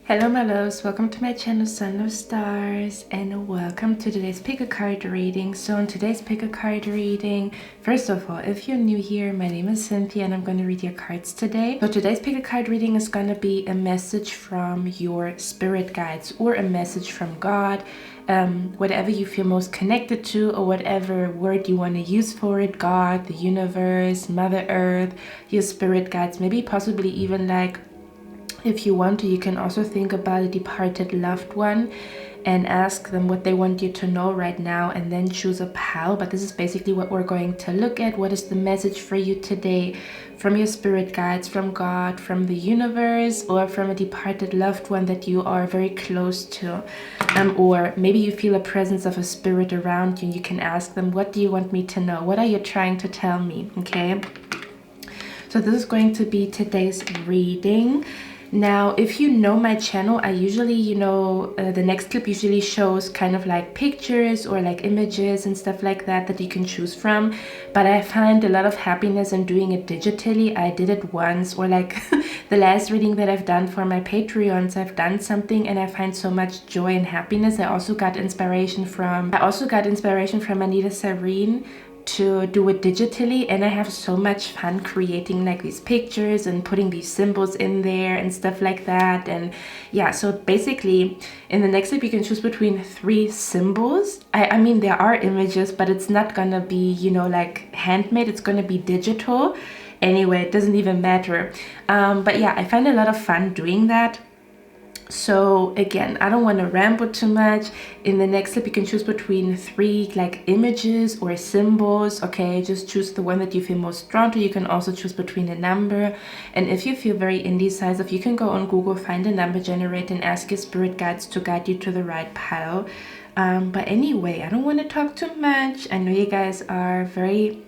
Hello my loves, welcome to my channel Sun of Stars and welcome to today's pick a card reading. So in today's pick a card reading, first of all, if you're new here, my name is Cynthia and I'm going to read your cards today. So today's pick a card reading is going to be a message from your spirit guides or a message from God, whatever you feel most connected to or whatever word you want to use for it. God, the universe, Mother Earth, your spirit guides, maybe possibly even like, if you want to, you can also think about a departed loved one and ask them what they want you to know right now and then choose a pile. But this is basically what we're going to look at. What is the message for you today from your spirit guides, from God, from the universe, or from a departed loved one that you are very close to? Or maybe you feel a presence of a spirit around you and you can ask them, what do you want me to know? What are you trying to tell me? Okay, so this is going to be today's reading. Now, if you know my channel, I usually, the next clip usually shows kind of like pictures or like images and stuff like that you can choose from. But I find a lot of happiness in doing it digitally. I did it once, or like the last reading that I've done for my Patreons, I've done something and I find so much joy and happiness. I also got inspiration from Anita Sareen to do it digitally, and I have so much fun creating like these pictures and putting these symbols in there and stuff like that. And yeah, so basically in the next step you can choose between 3 symbols. I mean there are images, but it's not gonna be like handmade, it's gonna be digital anyway, it doesn't even matter. But yeah, I find a lot of fun doing that. So again, I don't want to ramble too much. In the next step you can choose between 3 like images or symbols. Okay, just choose the one that you feel most drawn to. You can also choose between a number, and if you feel very indecisive, you can go on Google, find a number generator and ask your spirit guides to guide you to the right pile. But anyway, I don't want to talk too much. I know you guys are very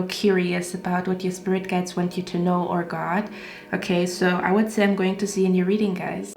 curious about what your spirit guides want you to know, or God. Okay, so I would say I'm going to see you in your reading, guys.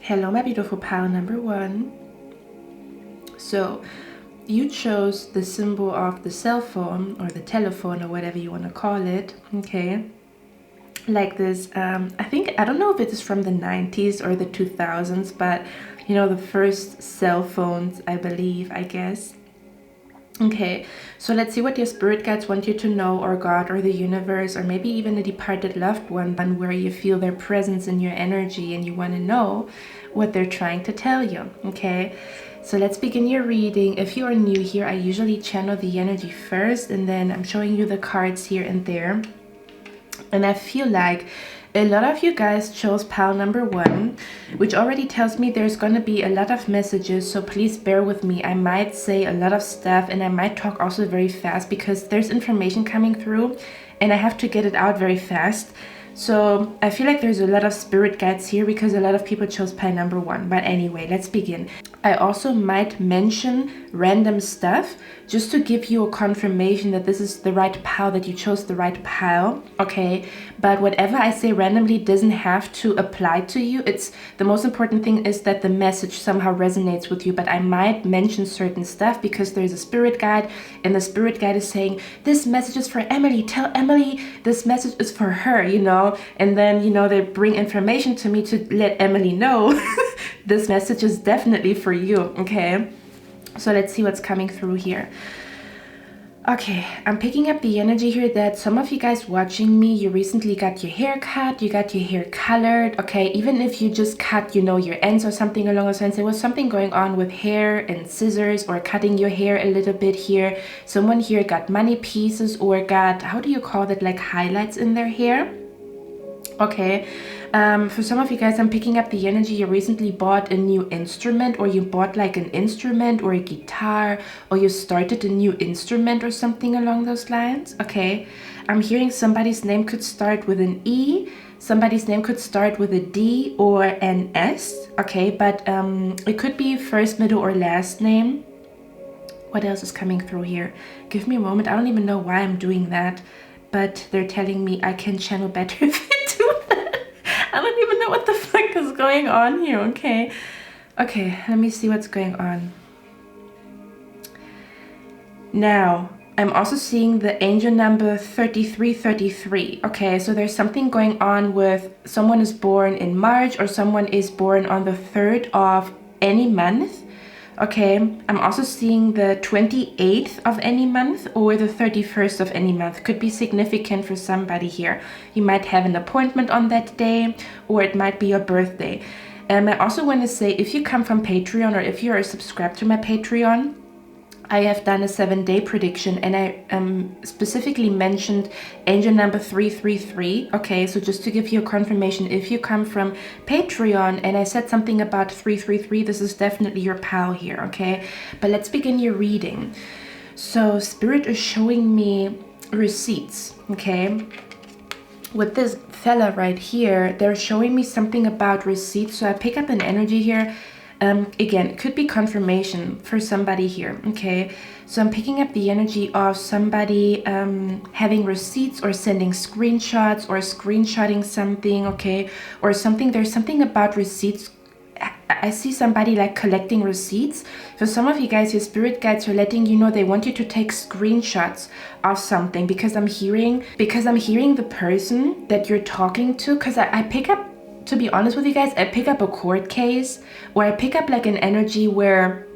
Hello my beautiful pile number 1. So you chose the symbol of the cell phone or the telephone or whatever you want to call it. Okay, like this I don't know if it is from the 90s or the 2000s, but the first cell phones, I guess. Okay, so let's see what your spirit guides want you to know, or God, or the universe, or maybe even a departed loved one where you feel their presence in your energy and you want to know what they're trying to tell you. Okay, so let's begin your reading. If you are new here, I usually channel the energy first and then I'm showing you the cards here and there. And I feel like a lot of you guys chose pile number 1, which already tells me there's going to be a lot of messages, so please bear with me. I might say a lot of stuff and I might talk also very fast because there's information coming through and I have to get it out very fast. So I feel like there's a lot of spirit guides here because a lot of people chose pile number 1. But anyway, let's begin. I also might mention random stuff just to give you a confirmation that this is the right pile, that you chose the right pile. Okay, but whatever I say randomly doesn't have to apply to you. It's the most important thing is that the message somehow resonates with you. But I might mention certain stuff because there's a spirit guide and the spirit guide is saying this message is for Emily, tell Emily this message is for her, and then they bring information to me to let Emily know this message is definitely for you. Okay, so let's see what's coming through here. Okay, I'm picking up the energy here that some of you guys watching me, you recently got your hair cut, you got your hair colored, okay? Even if you just cut, you know, your ends or something along those lines, there was something going on with hair and scissors or cutting your hair a little bit here. Someone here got money pieces or got, how do you call that, like highlights in their hair? Okay, for some of you guys, I'm picking up the energy you recently bought a new instrument, or you bought like an instrument or a guitar, or you started a new instrument or something along those lines. Okay, I'm hearing somebody's name could start with an E, somebody's name could start with a D or an S. Okay, but it could be first, middle, or last name. What else is coming through here? Give me a moment. I don't even know why I'm doing that, but they're telling me I can channel better if I do that. I don't even know what the fuck is going on here, okay? Okay, let me see what's going on. Now, I'm also seeing the angel number 3333. Okay, so there's something going on with someone is born in March or someone is born on the 3rd of any month. Okay, I'm also seeing the 28th of any month or the 31st of any month. Could be significant for somebody here. You might have an appointment on that day, or it might be your birthday. I also want to say, if you come from Patreon or if you are subscribed to my Patreon, I have done a 7-day prediction, and I specifically mentioned angel number 333. Okay, so just to give you a confirmation, if you come from Patreon and I said something about 333, this is definitely your pal here, okay? But let's begin your reading. So Spirit is showing me receipts, okay? With this fella right here, they're showing me something about receipts. So I pick up an energy here. Again, it could be confirmation for somebody here, okay? So I'm picking up the energy of somebody having receipts or sending screenshots or screenshotting something, okay? Or something, there's something about receipts. I see somebody like collecting receipts. For some of you guys, your spirit guides are letting you know they want you to take screenshots of something, because I'm hearing the person that you're talking to, because I pick up, to be honest with you guys, I pick up a court case, or I pick up like an energy where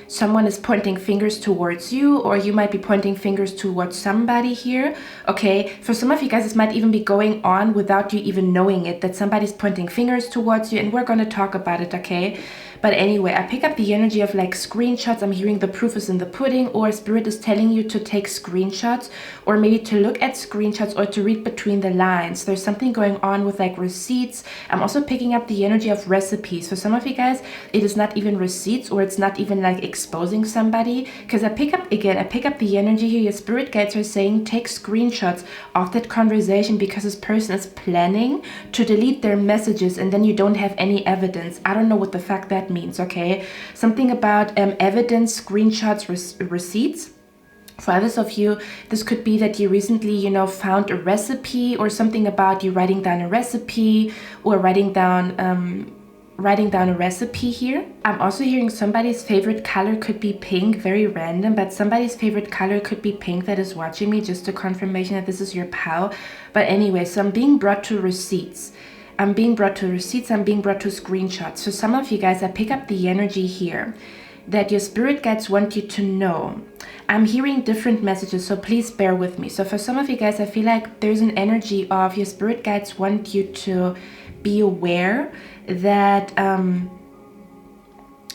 someone is pointing fingers towards you, or you might be pointing fingers towards somebody here, okay? For some of you guys, this might even be going on without you even knowing it, that somebody's pointing fingers towards you, and we're going to talk about it, okay? But anyway, I pick up the energy of like screenshots. I'm hearing the proof is in the pudding, or Spirit is telling you to take screenshots, or maybe to look at screenshots, or to read between the lines. There's something going on with like receipts. I'm also picking up the energy of recipes. For some of you guys, it is not even receipts, or it's not even like exposing somebody, because I pick up the energy here. Your spirit guides are saying take screenshots of that conversation, because this person is planning to delete their messages, and then you don't have any evidence. I don't know what the fuck that means, okay? Something about evidence, screenshots, receipts. For others of you, this could be that you recently, you know, found a recipe, or something about you writing down a recipe, or writing down a recipe here. I'm also hearing somebody's favorite color could be pink, very random, but somebody's favorite color could be pink that is watching me, just a confirmation that this is your pal. But anyway, so I'm being brought to receipts. I'm being brought to screenshots. So some of you guys, I pick up the energy here that your spirit guides want you to know. I'm hearing different messages, so please bear with me. So for some of you guys, I feel like there's an energy of your spirit guides want you to be aware that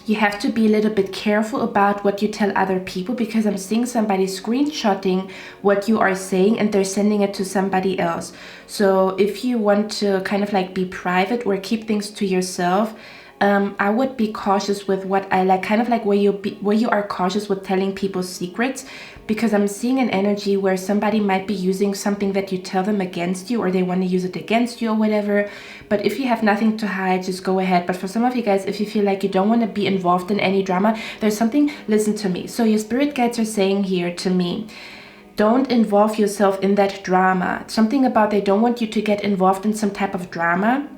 you have to be a little bit careful about what you tell other people, because I'm seeing somebody screenshotting what you are saying and they're sending it to somebody else. So if you want to kind of like be private or keep things to yourself, I would be cautious with what I like, kind of like where you are cautious with telling people's secrets, because I'm seeing an energy where somebody might be using something that you tell them against you, or they want to use it against you or whatever. But if you have nothing to hide, just go ahead. But for some of you guys, if you feel like you don't want to be involved in any drama, there's something, listen to me. So your spirit guides are saying here to me, don't involve yourself in that drama. Something about they don't want you to get involved in some type of drama.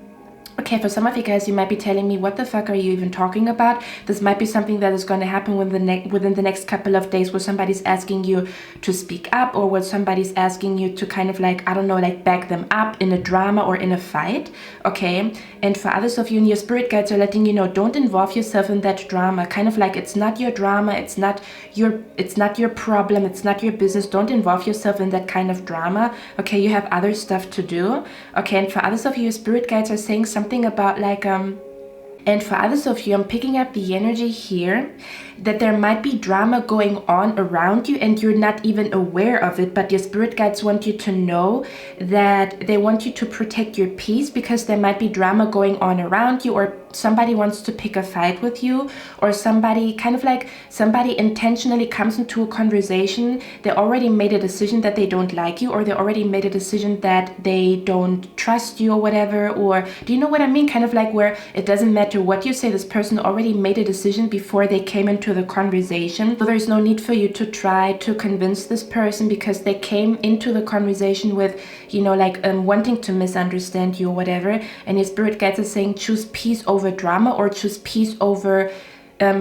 Okay, for some of you guys, you might be telling me, what the fuck are you even talking about? This might be something that is going to happen within the next couple of days, where somebody's asking you to speak up, or where somebody's asking you to kind of like, I don't know, like back them up in a drama or in a fight. Okay, and for others of you, and your spirit guides are letting you know, don't involve yourself in that drama. Kind of like, it's not your drama, it's not your problem, it's not your business. Don't involve yourself in that kind of drama. Okay, you have other stuff to do. Okay, and for others of you, your spirit guides are saying something about like and for others of you, I'm picking up the energy here that there might be drama going on around you and you're not even aware of it, but your spirit guides want you to know that they want you to protect your peace, because there might be drama going on around you, or somebody wants to pick a fight with you, or somebody kind of like, somebody intentionally comes into a conversation. They already made a decision that they don't like you, or they already made a decision that they don't trust you or whatever. Or do you know what I mean? Kind of like where it doesn't matter what you say, this person already made a decision before they came into the conversation. So there's no need for you to try to convince this person, because they came into the conversation with, you know, like wanting to misunderstand you or whatever. And your spirit guides are saying, choose peace over drama, or choose peace over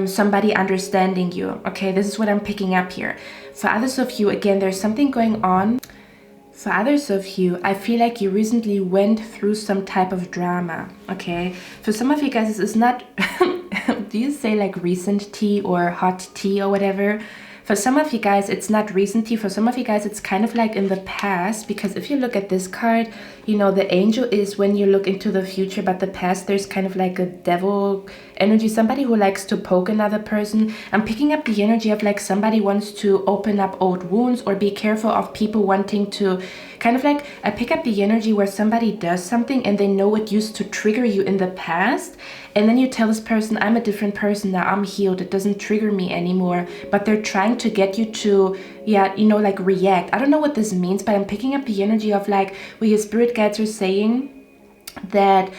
somebody understanding you. Okay, this is what I'm picking up here. For others of you, again, there's something going on. For others of you, I feel like you recently went through some type of drama. Okay, for some of you guys, this is not do you say like recent tea or hot tea or whatever? For some of you guys, it's not recent tea. For some of you guys, it's kind of like in the past, because if you look at this card, you know, the angel is when you look into the future, but the past, there's kind of like a devil energy, somebody who likes to poke another person. I'm picking up the energy of like somebody wants to open up old wounds, or be careful of people wanting to kind of like, I pick up the energy where somebody does something and they know it used to trigger you in the past. And then you tell this person, I'm a different person now, I'm healed, it doesn't trigger me anymore. But they're trying to get you to, yeah, you know, like react. I don't know what this means, but I'm picking up the energy of like, where your spirit guides are saying that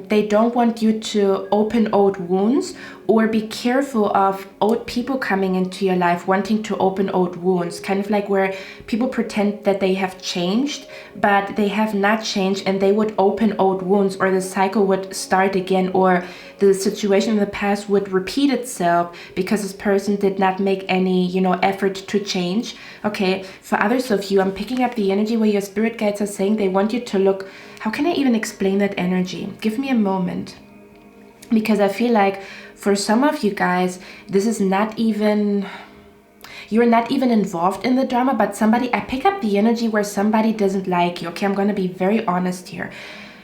they don't want you to open old wounds, or be careful of old people coming into your life wanting to open old wounds. Kind of like where people pretend that they have changed, but they have not changed, and they would open old wounds, or the cycle would start again, or the situation in the past would repeat itself because this person did not make any, you know, effort to change. Okay, for others of you, I'm picking up the energy where your spirit guides are saying they want you to look, how can I even explain that energy? Give me a moment. Because I feel like for some of you guys, this is not even, you're not even involved in the drama, but somebody, I pick up the energy where somebody doesn't like you. Okay, I'm going to be very honest here.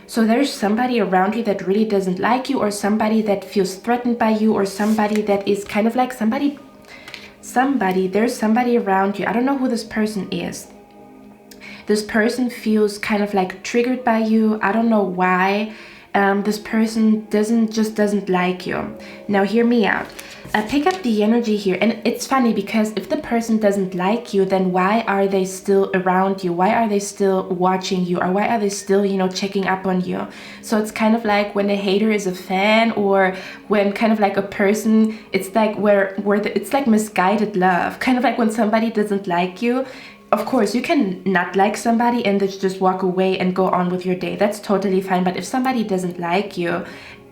So there's somebody around you that really doesn't like you, or somebody that feels threatened by you, or somebody that is kind of like there's somebody around you. I don't know who this person is. This person feels kind of like triggered by you. I don't know why. This person doesn't like you. Now hear me out. I pick up the energy here, and it's funny because if the person doesn't like you, then why are they still around you? Why are they still watching you? Or why are they still, you know, checking up on you? So it's kind of like when a hater is a fan, or when kind of like a person, it's like it's like misguided love. Kind of like when somebody doesn't like you. Of course, you can not like somebody and just walk away and go on with your day. That's totally fine. But if somebody doesn't like you,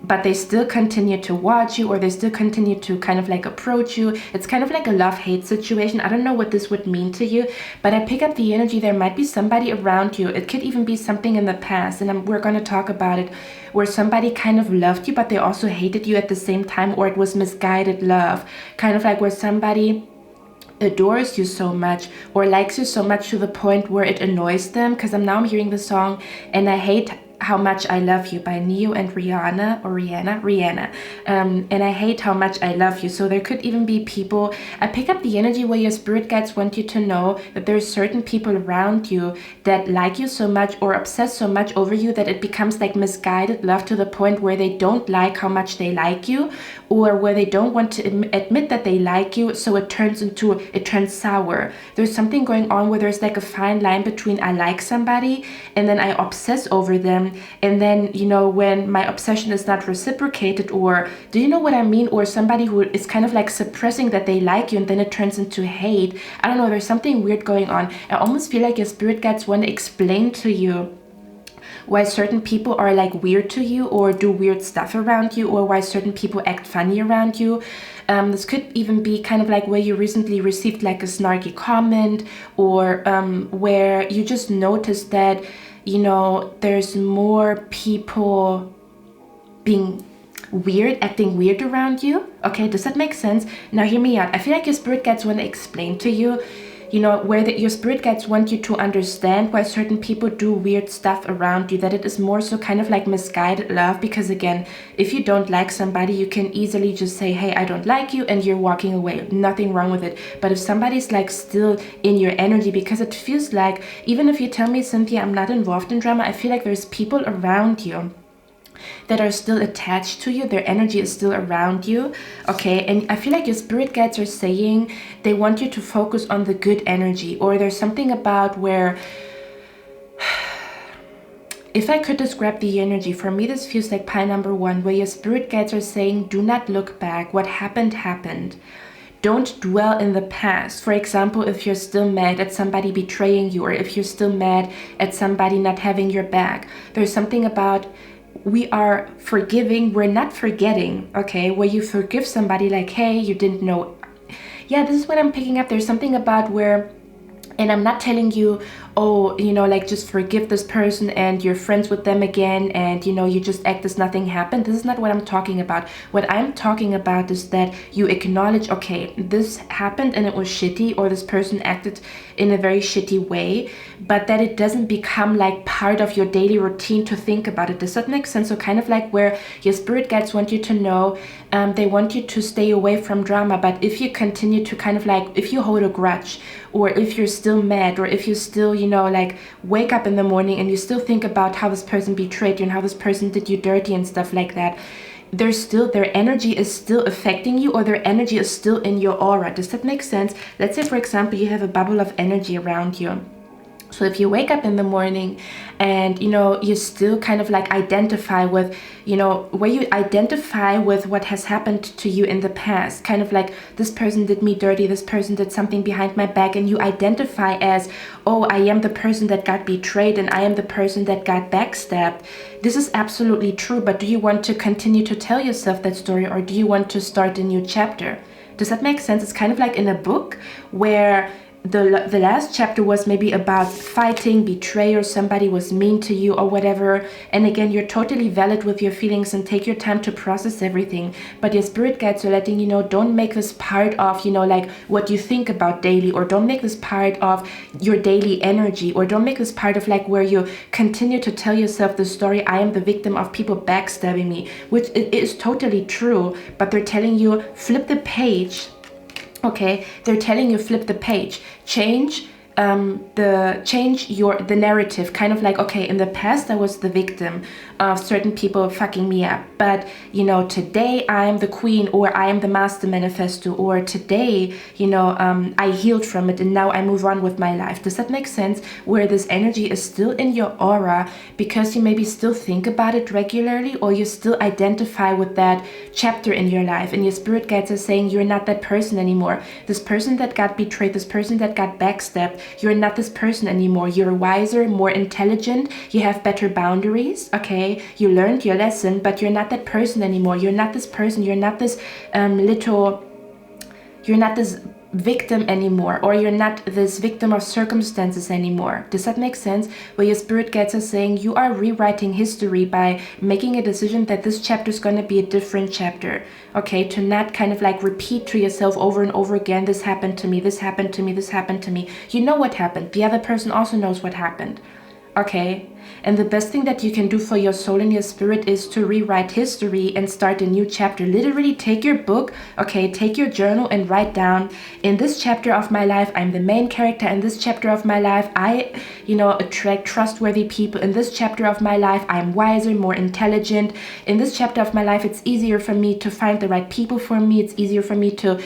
but they still continue to watch you, or they still continue to kind of like approach you, it's kind of like a love-hate situation. I don't know what this would mean to you, but I pick up the energy. There might be somebody around you. It could even be something in the past, and we're going to talk about it, where somebody kind of loved you, but they also hated you at the same time, or it was misguided love. Kind of like where somebody adores you so much, or likes you so much to the point where it annoys them. Because I'm hearing the song And I Hate How Much I Love You by Neo and Rihanna, or Rihanna. And I hate how much I love you. So there could even be people, I pick up the energy where your spirit guides want you to know that there's certain people around you that like you so much, or obsess so much over you, that it becomes like misguided love, to the point where they don't like how much they like you, or where they don't want to admit that they like you, so it turns sour. There's something going on where there's like a fine line between I like somebody and then I obsess over them, and then, you know, when my obsession is not reciprocated, or do you know what I mean? Or somebody who is kind of like suppressing that they like you, and then it turns into hate. I don't know, there's something weird going on. I almost feel like your spirit guides want to explain to you why certain people are like weird to you or do weird stuff around you, or why certain people act funny around you. This could even be kind of like where you recently received like a snarky comment, or where you just noticed that, you know, there's more people being weird, acting weird around you. Okay, does that make sense? Now hear me out. I feel like your spirit guides want to explain to you, you know, where your spirit guides want you to understand why certain people do weird stuff around you, that it is more so kind of like misguided love. Because again, if you don't like somebody, you can easily just say, hey, I don't like you, and you're walking away. Nothing wrong with it. But if somebody's like still in your energy, because it feels like, even if you tell me, Cynthia, I'm not involved in drama, I feel like there's people around you that are still attached to you. Their energy is still around you. Okay, and I feel like your spirit guides are saying they want you to focus on the good energy, or there's something about where, if I could describe the energy, for me this feels like pile number 1, where your spirit guides are saying, do not look back. What happened happened. Don't dwell in the past. For example, if you're still mad at somebody betraying you, or if you're still mad at somebody not having your back, there's something about, we are forgiving, we're not forgetting. Okay, where you forgive somebody, like, hey, you didn't know. Yeah, this is what I'm picking up. There's something about where, and I'm not telling you, oh, you know, like just forgive this person and you're friends with them again, and you know, you just act as nothing happened. This is not what I'm talking about. What I'm talking about is that you acknowledge, okay, this happened and it was shitty, or this person acted in a very shitty way, but that it doesn't become like part of your daily routine to think about it. Does that make sense? So kind of like where your spirit guides want you to know, they want you to stay away from drama. But if you continue to kind of like, if you hold a grudge, or if you're still mad, or if you still, you know, like wake up in the morning and you still think about how this person betrayed you and how this person did you dirty and stuff like that, there's still, their energy is still affecting you, or their energy is still in your aura. Does that make sense? Let's say, for example, you have a bubble of energy around you. So if you wake up in the morning and, you know, you still kind of like identify with, you know, where you identify with what has happened to you in the past, kind of like, this person did me dirty, this person did something behind my back, and you identify as, oh, I am the person that got betrayed and I am the person that got backstabbed. This is absolutely true, but do you want to continue to tell yourself that story, or do you want to start a new chapter? Does that make sense? It's kind of like in a book where the last chapter was maybe about fighting, betrayal, somebody was mean to you or whatever. And again, you're totally valid with your feelings and take your time to process everything. But your spirit guides are letting you know, don't make this part of, you know, like what you think about daily, or don't make this part of your daily energy, or don't make this part of like where you continue to tell yourself the story, I am the victim of people backstabbing me, which it is totally true, but they're telling you, flip the page. Okay, they're telling you, flip the page, change the narrative, kind of like, okay, in the past I was the victim of certain people fucking me up, but you know, today I'm the queen, or I am the master manifesto, or today, you know, I healed from it and now I move on with my life. Does that make sense? Where this energy is still in your aura because you maybe still think about it regularly, or you still identify with that chapter in your life, and your spirit guides are saying, you're not that person anymore. This person that got betrayed, this person that got backstabbed, you're not this person anymore. You're wiser, more intelligent, you have better boundaries. Okay, you learned your lesson, but you're not that person anymore. You're not this person, you're not this you're not this victim anymore, or you're not this victim of circumstances anymore. Does that make sense? Where your spirit guides are saying, you are rewriting history by making a decision that this chapter is going to be a different chapter. Okay, to not kind of like repeat to yourself over and over again, this happened to me, this happened to me, this happened to me. You know what happened. The other person also knows what happened. Okay, and the best thing that you can do for your soul and your spirit is to rewrite history and start a new chapter. Literally take your book, okay, take your journal and write down, in this chapter of my life, I'm the main character. In this chapter of my life, I, you know, attract trustworthy people. In this chapter of my life, I'm wiser, more intelligent. In this chapter of my life, it's easier for me to find the right people for me. It's easier for me to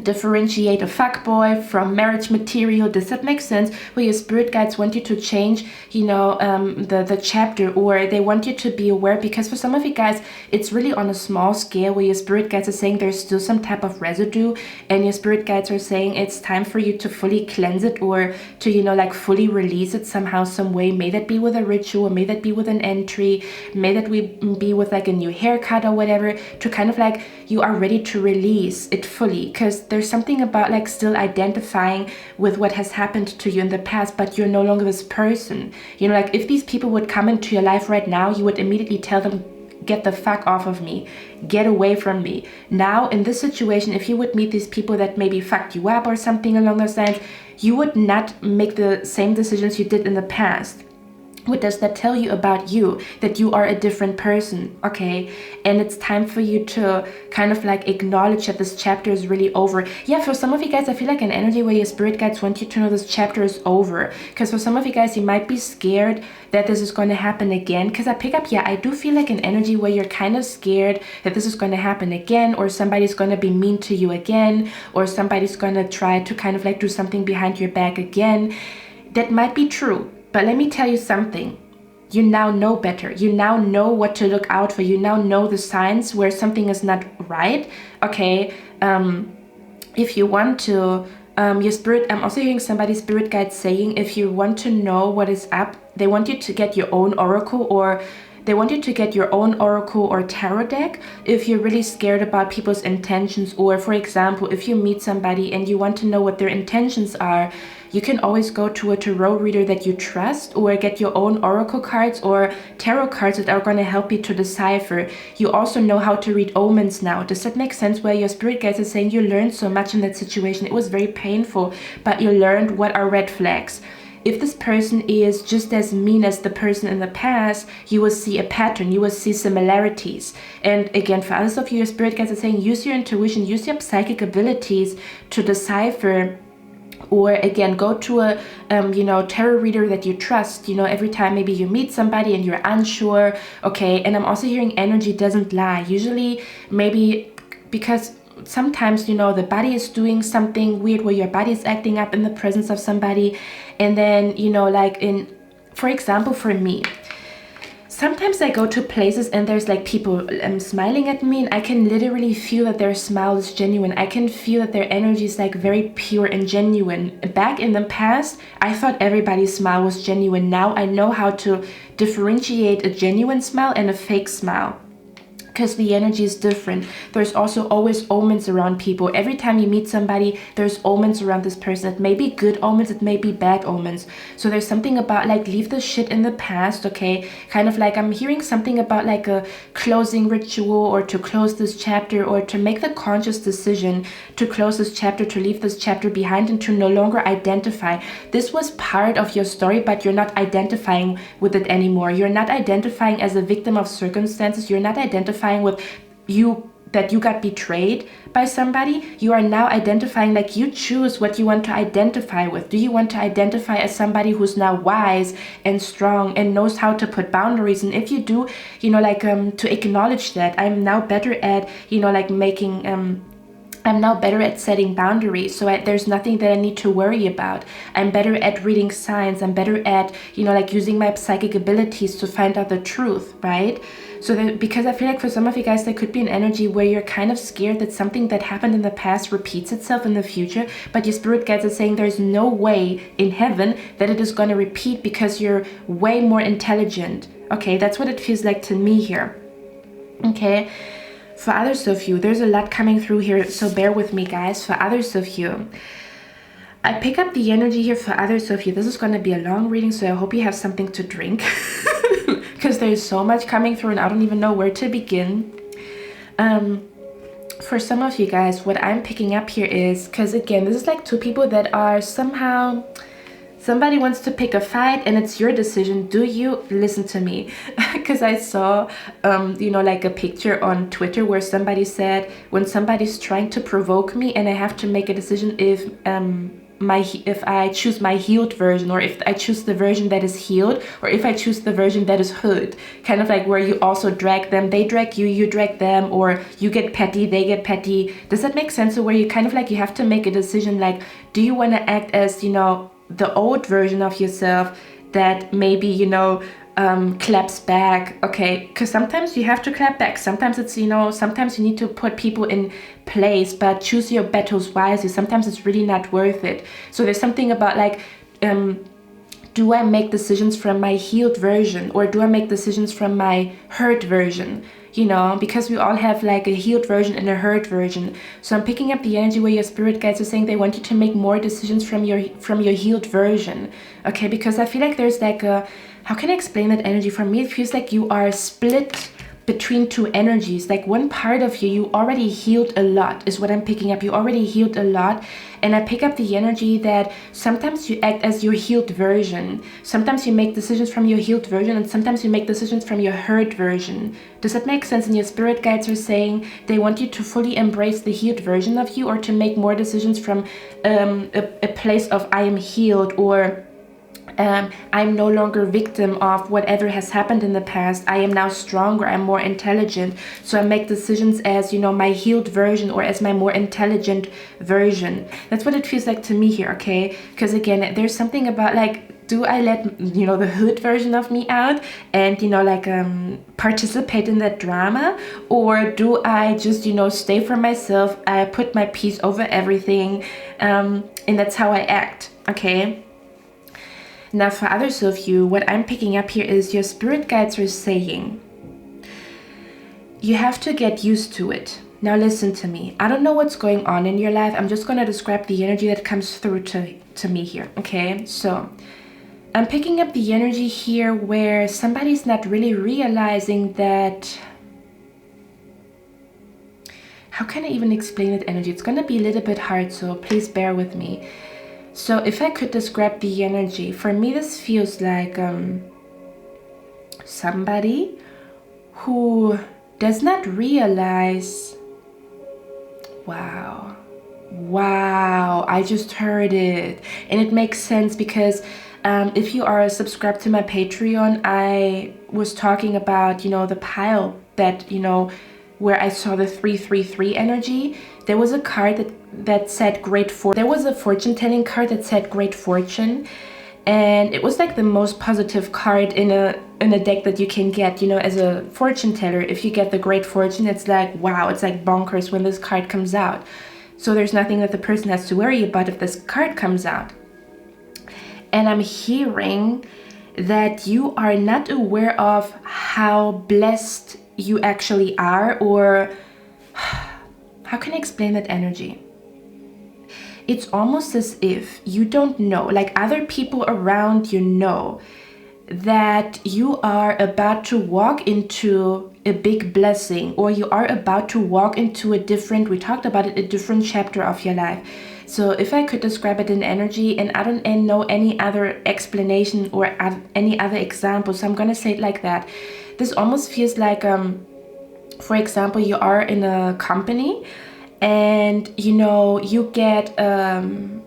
differentiate a fuckboy from marriage material. Does that make sense? Where your spirit guides want you to change, you know, the chapter, or they want you to be aware, because for some of you guys, it's really on a small scale where your spirit guides are saying there's still some type of residue, and your spirit guides are saying it's time for you to fully cleanse it, or to, you know, like fully release it somehow, some way. May that be with a ritual, may that be with an entry, may that be with like a new haircut or whatever, to kind of like you are ready to release it fully, because there's something about like still identifying with what has happened to you in the past, but you're no longer this person. You know, like if these people would come into your life right now, you would immediately tell them, get the fuck off of me, get away from me. Now in this situation, if you would meet these people that maybe fucked you up or something along those lines, you would not make the same decisions you did in the past. What does that tell you about you? That you are a different person, okay? And it's time for you to kind of like acknowledge that this chapter is really over. Yeah, for some of you guys, I feel like an energy where your spirit guides want you to know this chapter is over. Because for some of you guys, you might be scared that this is going to happen again. Because I pick up, yeah, I do feel like an energy where you're kind of scared that this is going to happen again, or somebody's going to be mean to you again, or somebody's going to try to kind of like do something behind your back again. That might be true. But let me tell you something. You now know better. You now know what to look out for. You now know the signs where something is not right. Okay. If you want to, your spirit, I'm also hearing somebody's spirit guide saying, if you want to know what is up, they want you to get your own oracle, or they want you to get your own oracle or tarot deck if you're really scared about people's intentions. Or for example, if you meet somebody and you want to know what their intentions are, you can always go to a tarot reader that you trust, or get your own oracle cards or tarot cards that are going to help you to decipher. You also know how to read omens now. Does that make sense? Where your spirit guides are saying you learned so much in that situation. It was very painful, but you learned what are red flags. If this person is just as mean as the person in the past, you will see a pattern, you will see similarities. And again, for others of you, your spirit guides are saying use your intuition, use your psychic abilities to decipher. Or again, go to a tarot reader that you trust. You know, every time maybe you meet somebody and you're unsure, okay? And I'm also hearing energy doesn't lie. Usually, maybe because sometimes, you know, the body is doing something weird where your body is acting up in the presence of somebody. And then, you know, like for example, for me, sometimes I go to places and there's like people smiling at me, and I can literally feel that their smile is genuine. I can feel that their energy is like very pure and genuine. Back in the past, I thought everybody's smile was genuine. Now I know how to differentiate a genuine smile and a fake smile, because the energy is different. There's also always omens around people. Every time you meet somebody, there's omens around this person. It may be good omens, it may be bad omens. So there's something about like leave the shit in the past, okay? Kind of like I'm hearing something about like a closing ritual, or to close this chapter, or to make the conscious decision to close this chapter, to leave this chapter behind, and to no longer identify. This was part of your story, but you're not identifying with it anymore. You're not identifying as a victim of circumstances. You're not identifying with you that you got betrayed by somebody. You are now identifying, like you choose what you want to identify with. Do you want to identify as somebody who's now wise and strong and knows how to put boundaries? And if you do, you know, like to acknowledge that I'm now better at, you know, like making I'm now better at setting boundaries, so there's nothing that I need to worry about. I'm better at reading signs. I'm better at, you know, like using my psychic abilities to find out the truth, right? So that, because I feel like for some of you guys, there could be an energy where you're kind of scared that something that happened in the past repeats itself in the future, but your spirit guides are saying there's no way in heaven that it is going to repeat, because you're way more intelligent. Okay, that's what it feels like to me here. Okay. For others of you, there's a lot coming through here, so bear with me, guys. For others of you, I pick up the energy here for others of you. This is going to be a long reading, so I hope you have something to drink, because there's so much coming through and I don't even know where to begin. For some of you guys, what I'm picking up here is, because again, this is like two people that are somehow... Somebody wants to pick a fight, and it's your decision. Do you listen to me? Because I saw, you know, like a picture on Twitter where somebody said, when somebody's trying to provoke me and I have to make a decision if if I choose my healed version, or if I choose the version that is healed, or if I choose the version that is hood, kind of like where you also drag them, they drag you, you drag them, or you get petty, they get petty. Does that make sense? So where you kind of like, you have to make a decision, like, do you want to act as, you know, the old version of yourself that maybe, you know, claps back, okay, because sometimes you have to clap back, sometimes it's, you know, sometimes you need to put people in place, but choose your battles wisely. Sometimes it's really not worth it. So there's something about like, do I make decisions from my healed version, or do I make decisions from my hurt version? You know, because we all have like a healed version and a hurt version. So I'm picking up the energy where your spirit guides are saying they want you to make more decisions from your healed version. Okay, because I feel like there's like a, how can I explain that energy? For me, it feels like you are split between two energies. Like one part of you already healed a lot, is what I'm picking up. You already healed a lot. And I pick up the energy that sometimes you act as your healed version. Sometimes you make decisions from your healed version, and sometimes you make decisions from your hurt version. Does that make sense? And your spirit guides are saying they want you to fully embrace the healed version of you, or to make more decisions from a place of I am healed, or I'm no longer victim of whatever has happened in the past. I am now stronger, I'm more intelligent. So I make decisions as, you know, my healed version, or as my more intelligent version. That's what it feels like to me here, okay? Because again, there's something about like, do I let, you know, the hood version of me out and, you know, like participate in that drama? Or do I just, you know, stay for myself, I put my peace over everything, and that's how I act, okay? Now for others of you, what I'm picking up here is your spirit guides are saying you have to get used to it. Now listen to me. I don't know what's going on in your life. I'm just going to describe the energy that comes through to me here, okay? So I'm picking up the energy here where somebody's not really realizing that... How can I even explain that energy? It's going to be a little bit hard, so please bear with me. So if I could describe the energy, for me this feels like somebody who does not realize, wow, I just heard it. And it makes sense because if you are subscribed to my Patreon, I was talking about, you know, the pile that, you know, where I saw the 333 energy. There was a card that said great fortune. There was a fortune telling card that said great fortune, and it was like the most positive card in a deck that you can get, you know, as a fortune teller. If you get the great fortune, it's like, wow, it's like bonkers when this card comes out. So there's nothing that the person has to worry about if this card comes out. And I'm hearing that you are not aware of how blessed you actually are, or how can I explain that energy? It's almost as if you don't know, like other people around you know that you are about to walk into a big blessing, or you are about to walk into a different, we talked about it, a different chapter of your life. So if I could describe it in energy, and I don't know any other explanation or any other example, so I'm gonna say it like that. This almost feels like, for example, you are in a company and, you know, you get the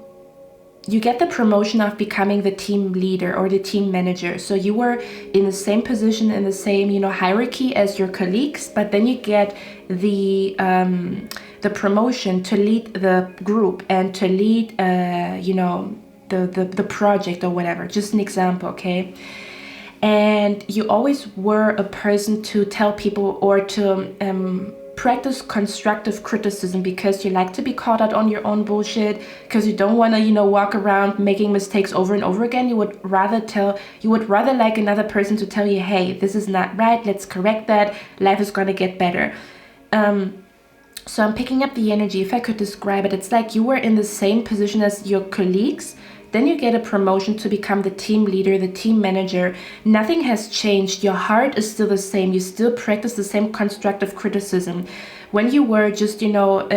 promotion of becoming the team leader or the team manager. So you were in the same position, in the same, you know, hierarchy as your colleagues, but then you get the promotion to lead the group and to lead, you know, the project or whatever. Just an example, okay? And you always were a person to tell people or to practice constructive criticism, because you like to be called out on your own bullshit, because you don't want to, you know, walk around making mistakes over and over again. You would rather like another person to tell you, hey, this is not right, let's correct that, life is going to get better. So I'm picking up the energy, if I could describe it, it's like you were in the same position as your colleagues. Then you get a promotion to become the team leader, the team manager. Nothing has changed. Your heart is still the same. You still practice the same constructive criticism. When you were just, you know,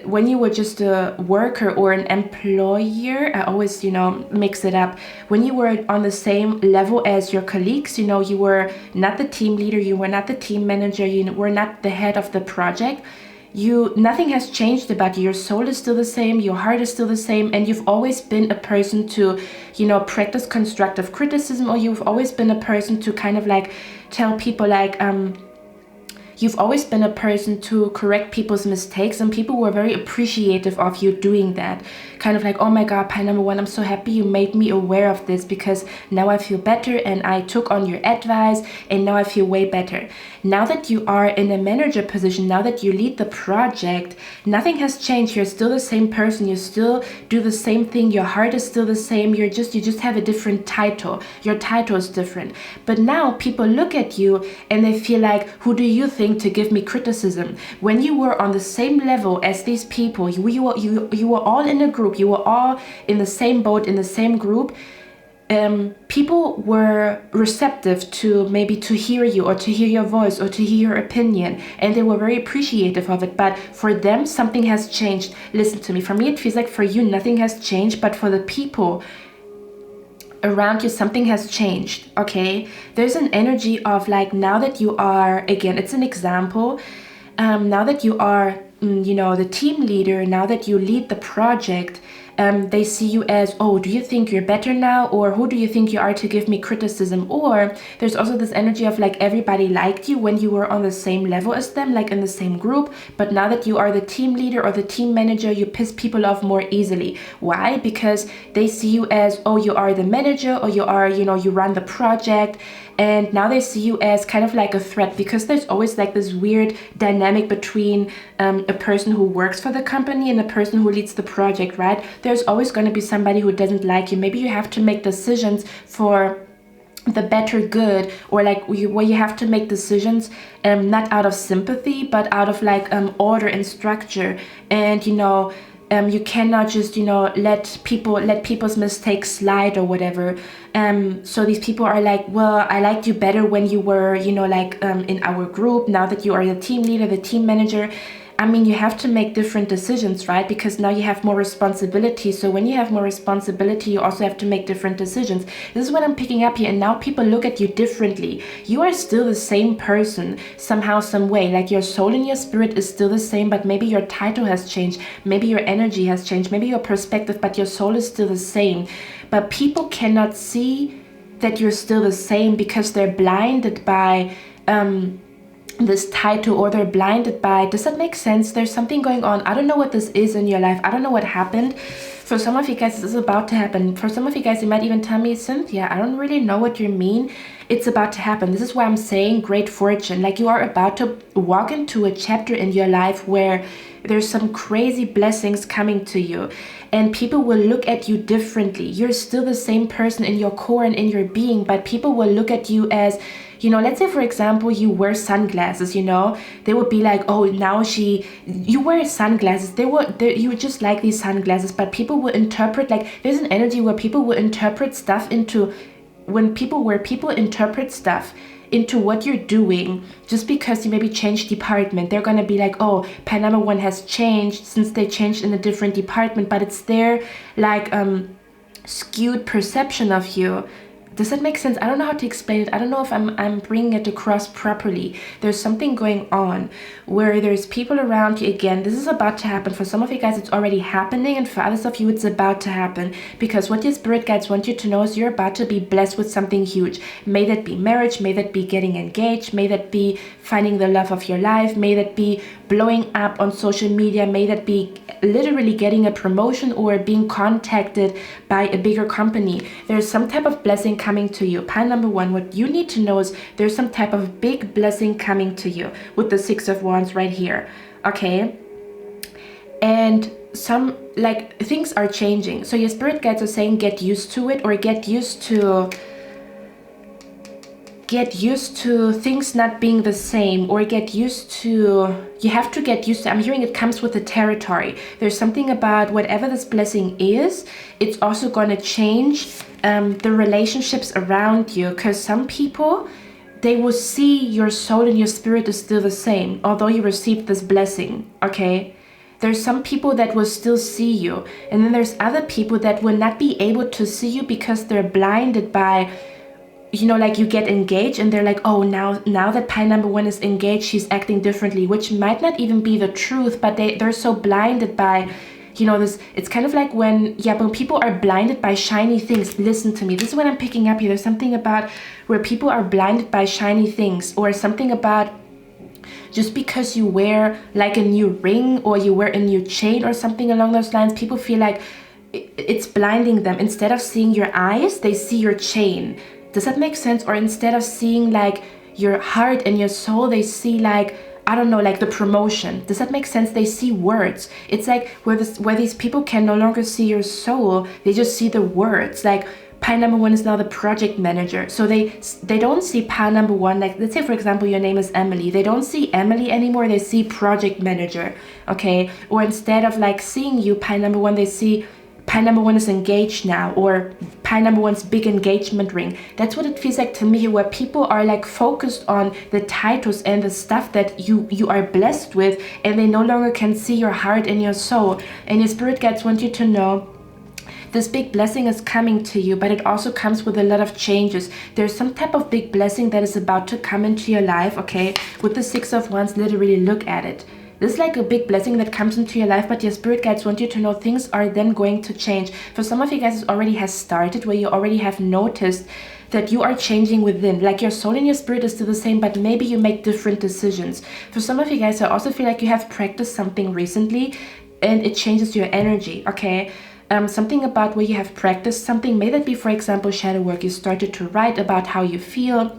when you were just a worker or an employer, I always, you know, mix it up. When you were on the same level as your colleagues, you know, you were not the team leader, you were not the team manager, you were not the head of the project. nothing has changed about you. Your soul is still the same, your heart is still the same, and you've always been a person to, practice constructive criticism, or you've always been a person to kind of like tell people like, you've always been a person to correct people's mistakes, and people were very appreciative of you doing that. Kind of like, oh my God, Pie number one, I'm so happy you made me aware of this, because now I feel better and I took on your advice and now I feel way better. Now that you are in a manager position, now that you lead the project, nothing has changed. You're still the same person. You still do the same thing. Your heart is still the same. You just have a different title. Your title is different. But now people look at you and they feel like, who do you think to give me criticism? When you were on the same level as these people, you were all in a group. You were all in the same boat, in the same group. People were receptive to maybe to hear you, or to hear your voice, or to hear your opinion, and they were very appreciative of it. But for them, something has changed. Listen to me. For me, it feels like for you, nothing has changed, but for the people around you, something has changed. Okay, there's an energy of like, now that you are, again, it's an example, now that you are the team leader, now that you lead the project, they see you as, oh, do you think you're better now? Or who do you think you are to give me criticism? Or there's also this energy of like, everybody liked you when you were on the same level as them, like in the same group. But now that you are the team leader or the team manager, you piss people off more easily. Why? Because they see you as, oh, you are the manager, or you are, you run the project. And now they see you as kind of like a threat, because there's always like this weird dynamic between a person who works for the company and a person who leads the project, right? There's always going to be somebody who doesn't like you. Maybe you have to make decisions for the better good, or like where you have to make decisions not out of sympathy, but out of like order and structure. And you cannot just let people's mistakes slide or whatever. So these people are like, well, I liked you better when you were in our group. Now that you are the team leader, the team manager, I mean, you have to make different decisions, right? Because now you have more responsibility. So when you have more responsibility, you also have to make different decisions. This is what I'm picking up here. And now people look at you differently. You are still the same person somehow, some way. Like your soul and your spirit is still the same, but maybe your title has changed. Maybe your energy has changed. Maybe your perspective, but your soul is still the same. But people cannot see that you're still the same, because they're blinded by this title, or they're blinded by, does that make sense? There's something going on. I don't know what this is in your life. I don't know what happened. For some of you guys, this is about to happen. For some of you guys, you might even tell me, Cynthia, I don't really know what you mean. It's about to happen. This is why I'm saying great fortune. Like, you are about to walk into a chapter in your life where there's some crazy blessings coming to you, and people will look at you differently. You're still the same person in your core and in your being, but people will look at you as, let's say, for example, you wear sunglasses, they would be like, oh, now you wear sunglasses. You would just like these sunglasses, but people will interpret, like, there's an energy where people will interpret stuff into, where people interpret stuff into what you're doing. Just because you maybe change department, they're gonna be like, oh, pen number one has changed since they changed in a different department, but it's their like skewed perception of you. Does that make sense? I don't know how to explain it. I don't know if I'm bringing it across properly. There's something going on where there's people around you. Again, this is about to happen. For some of you guys, it's already happening, and for others of you, it's about to happen. Because what your spirit guides want you to know is you're about to be blessed with something huge. May that be marriage, may that be getting engaged, may that be finding the love of your life, may that be blowing up on social media, may that be literally getting a promotion or being contacted by a bigger company. There's some type of blessing coming to you. Pile number one, what you need to know is there's some type of big blessing coming to you with the Six of Wands right here. Okay, and some like things are changing. So your spirit guides are saying get used to it, or get used to things not being the same, or you have to get used to, I'm hearing it comes with the territory. There's something about whatever this blessing is, it's also going to change the relationships around you, because some people, they will see your soul and your spirit is still the same, although you received this blessing, okay? There's some people that will still see you, and then there's other people that will not be able to see you because they're blinded by you know, like you get engaged and they're like, oh, now that pie number one is engaged, she's acting differently, which might not even be the truth, but they're so blinded by, you know, this. It's kind of like when people are blinded by shiny things. Listen to me, this is what I'm picking up here. There's something about where people are blinded by shiny things, or something about just because you wear like a new ring or you wear a new chain or something along those lines, people feel like it's blinding them. Instead of seeing your eyes, they see your chain. Does that make sense? Or instead of seeing like your heart and your soul, they see like, I don't know, like the promotion. Does that make sense? They see words. It's like where these people can no longer see your soul, they just see the words. Like pie number one is now the project manager. So they don't see pie number one, like let's say for example your name is Emily. They don't see Emily anymore, they see project manager, okay? Or instead of like seeing you pie number one, they see pie number one is engaged now, or pie number one's big engagement ring. That's what it feels like to me, where people are like focused on the titles and the stuff that you are blessed with, and they no longer can see your heart and your soul. And your spirit guides want you to know this big blessing is coming to you, but it also comes with a lot of changes. There's some type of big blessing that is about to come into your life, okay? With the Six of Wands, literally look at it. This is like a big blessing that comes into your life, but your spirit guides want you to know things are then going to change. For some of you guys, it already has started, where you already have noticed that you are changing within. Like your soul and your spirit is still the same, but maybe you make different decisions. For some of you guys, I also feel like you have practiced something recently and it changes your energy, okay? Something about where you have practiced something. May that be, for example, shadow work. You started to write about how you feel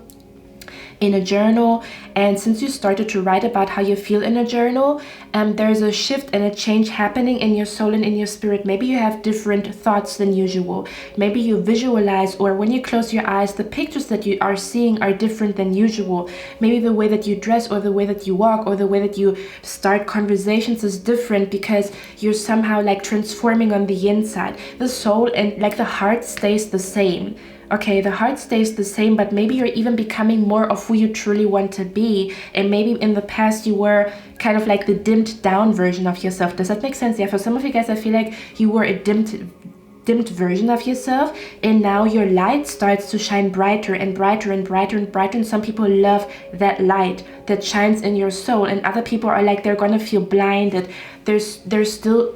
in a journal, and since you started to write about how you feel in a journal, there's a shift and a change happening in your soul and in your spirit. Maybe you have different thoughts than usual. Maybe you visualize, or when you close your eyes, the pictures that you are seeing are different than usual. Maybe the way that you dress, or the way that you walk, or the way that you start conversations is different, because you're somehow like transforming on the inside. The soul and like the heart stays the same. Okay, the heart stays the same, but maybe you're even becoming more of who you truly want to be. And maybe in the past you were kind of like the dimmed down version of yourself. Does that make sense? Yeah, for some of you guys, I feel like you were a dimmed version of yourself, and now your light starts to shine brighter and brighter and brighter and brighter. And some people love that light that shines in your soul, and other people are like, they're gonna feel blinded. There's still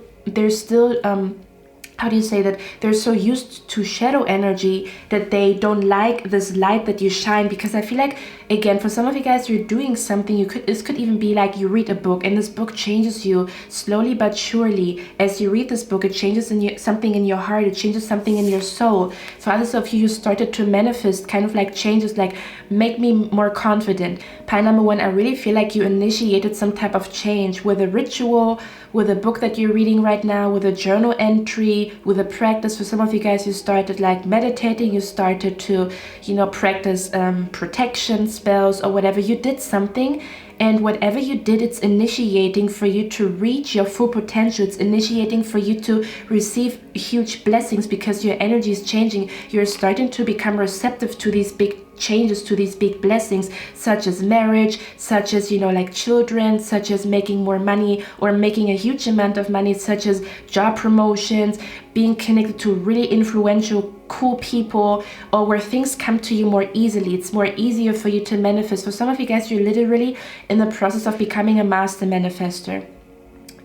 how do you say that, they're so used to shadow energy that they don't like this light that you shine. Because I feel like, again, for some of you guys, you're doing something. This could even be like you read a book, and this book changes you slowly but surely. As you read this book, it changes something in your heart, it changes something in your soul. For others of you, you started to manifest kind of like changes, like make me more confident. Pie number one, I really feel like you initiated some type of change with a ritual, with a book that you're reading right now, with a journal entry, with a practice. For some of you guys, you started like meditating, you started to, you know, practice protection spells or whatever. You did something, and whatever you did, it's initiating for you to reach your full potential. It's initiating for you to receive huge blessings, because your energy is changing. You're starting to become receptive to these big changes, to these big blessings, such as marriage, such as, you know, like children, such as making more money or making a huge amount of money, such as job promotions, being connected to really influential, cool people, or where things come to you more easily. It's more easier for you to manifest. For some of you guys, you're literally in the process of becoming a master manifester.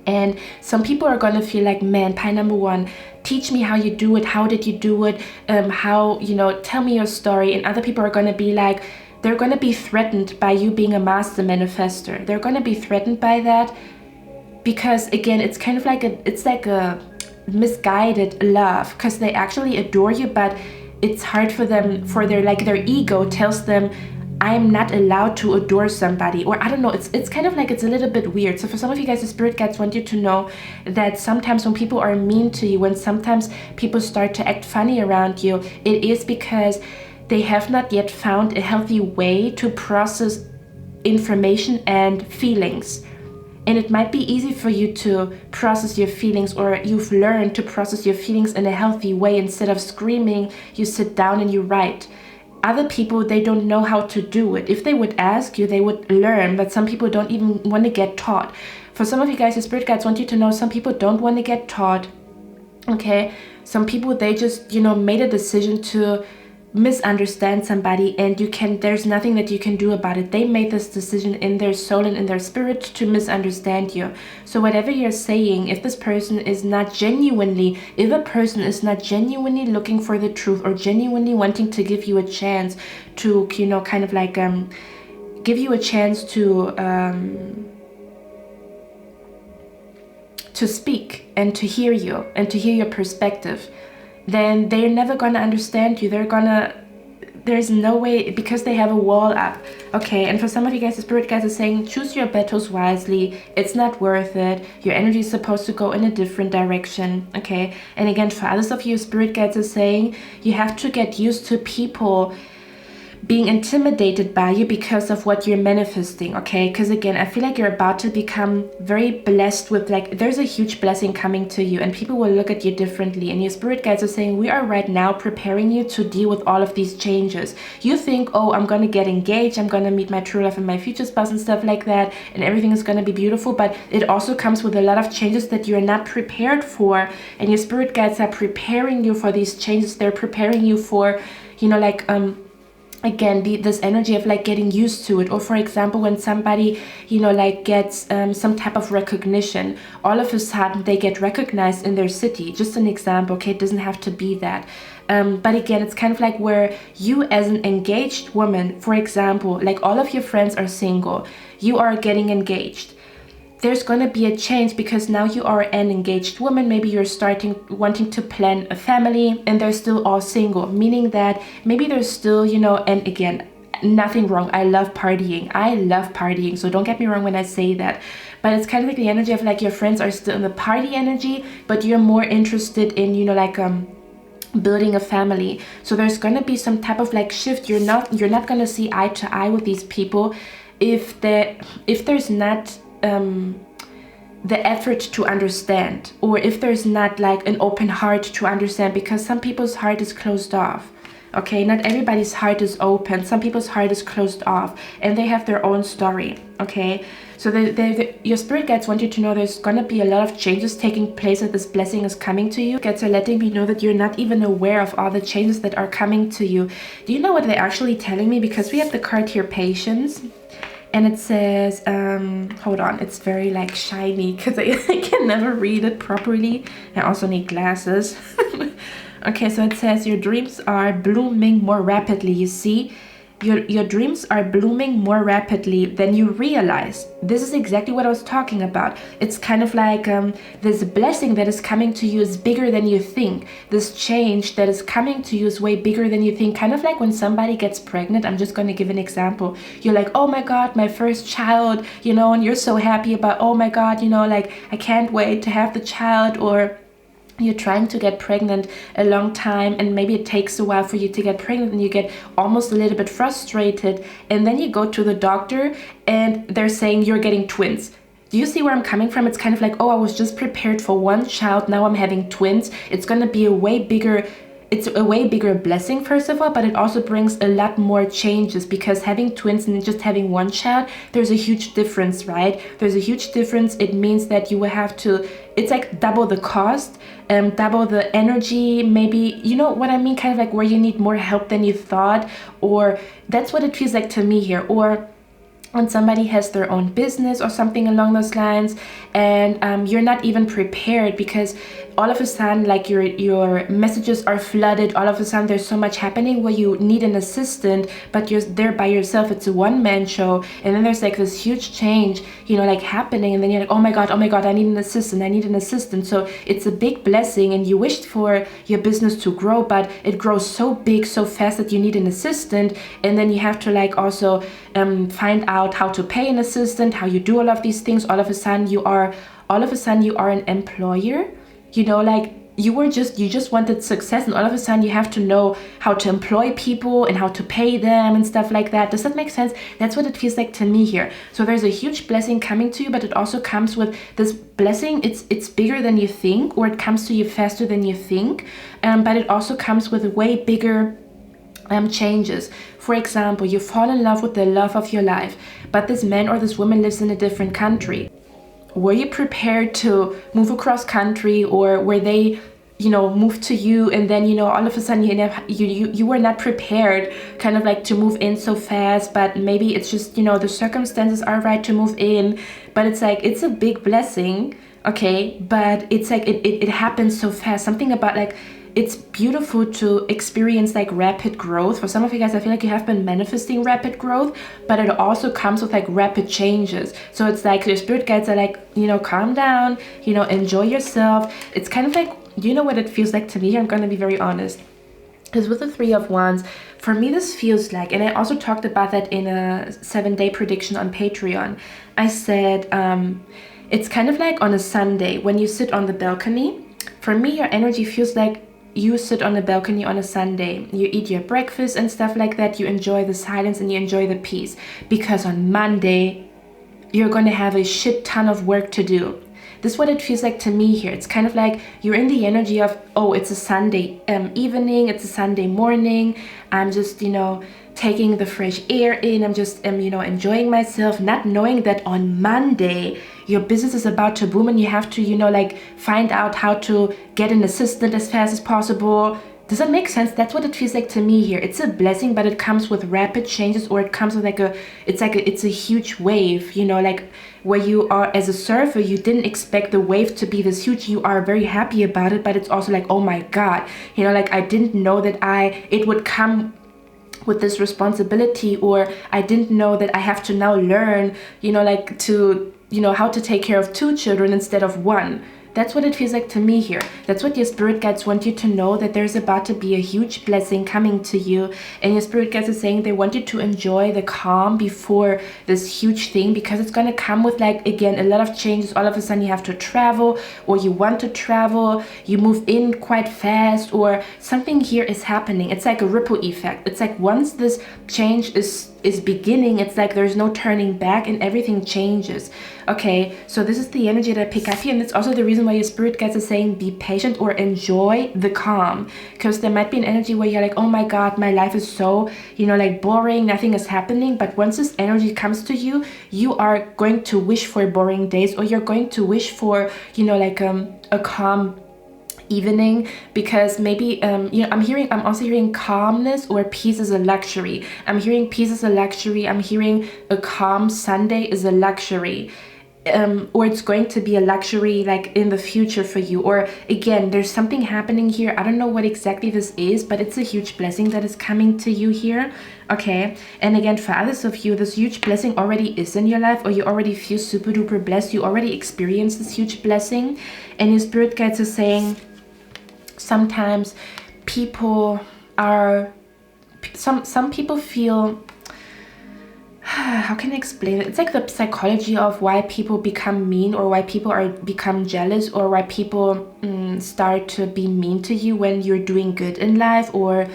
And some people are going to feel like, man, pie number one, teach me how you do it. How did you do it? How, you know, tell me your story. And other people are going to be like, they're going to be threatened by you being a master manifester. They're going to be threatened by that, because again, it's kind of like it's like a misguided love, because they actually adore you, but it's hard for them, for their ego tells them, I'm not allowed to adore somebody, or I don't know, it's kind of like, it's a little bit weird. So for some of you guys, the spirit guides want you to know that sometimes when people are mean to you, when sometimes people start to act funny around you, it is because they have not yet found a healthy way to process information and feelings. And it might be easy for you to process your feelings, or you've learned to process your feelings in a healthy way. Instead of screaming, you sit down and you write. Other people, they don't know how to do it. If they would ask you, they would learn, but some people don't even want to get taught. For some of you guys, the spirit guides want you to know some people don't want to get taught, okay? Some people, they just, you know, made a decision to misunderstand somebody, and there's nothing that you can do about it. They made this decision in their soul and in their spirit to misunderstand you. So whatever you're saying, if a person is not genuinely looking for the truth, or genuinely wanting to give you a chance to, kind of like give you a chance to speak and to hear you and to hear your perspective, then they're never gonna understand you. There's no way, because they have a wall up. Okay, and for some of you guys, the spirit guides are saying, choose your battles wisely. It's not worth it. Your energy is supposed to go in a different direction. Okay, and again, for others of you, spirit guides are saying, you have to get used to people being intimidated by you because of what you're manifesting. Okay, because again, I feel like you're about to become very blessed with, like, there's a huge blessing coming to you, and people will look at you differently. And your spirit guides are saying, we are right now preparing you to deal with all of these changes. You think, oh, I'm gonna get engaged, I'm gonna meet my true love and my future spouse and stuff like that, and everything is gonna be beautiful, but it also comes with a lot of changes that you're not prepared for. And your spirit guides are preparing you for these changes. They're preparing you for, again, this energy of like getting used to it. Or for example, when somebody like gets some type of recognition, all of a sudden they get recognized in their city. Just an example, okay? It doesn't have to be that, but again, it's kind of like where you as an engaged woman, for example, like all of your friends are single, you are getting engaged. There's going to be a change because now you are an engaged woman. Maybe you're wanting to plan a family, and they're still all single, meaning that maybe there's still, and again, nothing wrong. I love partying. So don't get me wrong when I say that. But it's kind of like the energy of like your friends are still in the party energy, but you're more interested in, building a family. So there's going to be some type of like shift. You're not going to see eye to eye with these people if there's not the effort to understand, or if there's not like an open heart to understand, because some people's heart is closed off. Okay, not everybody's heart is open. Some people's heart is closed off, and they have their own story. Okay, so your spirit guides want you to know there's gonna be a lot of changes taking place, that this blessing is coming to you. Guides are letting me know that you're not even aware of all the changes that are coming to you. Do you know what they're actually telling me? Because we have the card here, Patience. And it says, hold on, it's very like shiny because I can never read it properly. I also need glasses. Okay, so it says your dreams are blooming more rapidly. You see, your dreams are blooming more rapidly than you realize. This is exactly what I was talking about. It's kind of like this blessing that is coming to you is bigger than you think. This change that is coming to you is way bigger than you think. Kind of like when somebody gets pregnant. I'm just going to give an example. You're like, oh my God, my first child, and you're so happy about, oh my God, like I can't wait to have the child. Or you're trying to get pregnant a long time, and maybe it takes a while for you to get pregnant, and you get almost a little bit frustrated, and then you go to the doctor and they're saying you're getting twins. Do you see where I'm coming from? It's kind of like, oh, I was just prepared for one child, now I'm having twins. It's going to be a way bigger blessing, first of all, but it also brings a lot more changes, because having twins and just having one child, there's a huge difference, right? There's a huge difference. It means that you will have to, it's like double the cost, double the energy, maybe, you know what I mean? Kind of like where you need more help than you thought, or that's what it feels like to me here. Or when somebody has their own business or something along those lines, and you're not even prepared, because all of a sudden, like your messages are flooded. All of a sudden there's so much happening where you need an assistant, but you're there by yourself. It's a one-man show, and then there's like this huge change, like happening, and then you're like, oh my God, I need an assistant. So it's a big blessing, and you wished for your business to grow, but it grows so big so fast that you need an assistant, and then you have to like also find out how to pay an assistant, how you do all of these things. All of a sudden you are an employer. Like you just wanted success, and all of a sudden you have to know how to employ people and how to pay them and stuff like that. Does that make sense? That's what it feels like to me here. So there's a huge blessing coming to you, but it also comes with this blessing. It's bigger than you think, or it comes to you faster than you think, but it also comes with way bigger changes. For example, you fall in love with the love of your life, but this man or this woman lives in a different country. Were you prepared to move across country, or were they move to you, and then all of a sudden you were not prepared kind of like to move in so fast, but maybe it's just the circumstances are right to move in, but it's like it's a big blessing, okay, but it's like it happens so fast. Something about like it's beautiful to experience like rapid growth. For some of you guys, I feel like you have been manifesting rapid growth, but it also comes with like rapid changes. So it's like your spirit guides are like, calm down, enjoy yourself. It's kind of like, what it feels like to me? I'm going to be very honest. Because with the Three of Wands, for me, this feels like, and I also talked about that in a 7-day prediction on Patreon. I said, it's kind of like on a Sunday when you sit on the balcony. For me, your energy feels like you sit on the balcony on a Sunday, you eat your breakfast and stuff like that, you enjoy the silence and you enjoy the peace, because on Monday you're going to have a shit ton of work to do. This is what it feels like to me here. It's kind of like you're in the energy of, oh, it's a Sunday evening, it's a Sunday morning, I'm just taking the fresh air in, I'm just enjoying myself, not knowing that on Monday your business is about to boom and you have to like find out how to get an assistant as fast as possible. Does that make sense? That's what it feels like to me here. It's a blessing, but it comes with rapid changes, or it comes with it's a huge wave, like where you are as a surfer, you didn't expect the wave to be this huge. You are very happy about it, but it's also like, oh my God, like I didn't know that it would come with this responsibility, or I didn't know that I have to now learn, like to, how to take care of 2 children instead of 1. That's what it feels like to me here. That's what your spirit guides want you to know, that there's about to be a huge blessing coming to you. And your spirit guides are saying they want you to enjoy the calm before this huge thing, because it's going to come with like, again, a lot of changes. All of a sudden you have to travel, or you want to travel, you move in quite fast, or something here is happening. It's like a ripple effect. It's like once this change is beginning, it's like there's no turning back and everything changes. Okay, so this is the energy that I pick up here, and it's also the reason why your spirit guides are saying be patient or enjoy the calm, because there might be an energy where you're like, oh my God, my life is so like boring, nothing is happening. But once this energy comes to you, you are going to wish for boring days, or you're going to wish for like a calm evening, because maybe I'm also hearing calmness or peace is a luxury. I'm hearing peace is a luxury. I'm hearing a calm Sunday is a luxury. Or it's going to be a luxury like in the future for you. Or again, there's something happening here. I don't know what exactly this is, but it's a huge blessing that is coming to you here. Okay, and again, for others of you, this huge blessing already is in your life, or you already feel super duper blessed. You already experienced this huge blessing, and your spirit guides are saying sometimes people are, some people feel, how can I explain it? It's like the psychology of why people become mean, or why people become jealous, or why people start to be mean to you when you're doing good in life. Or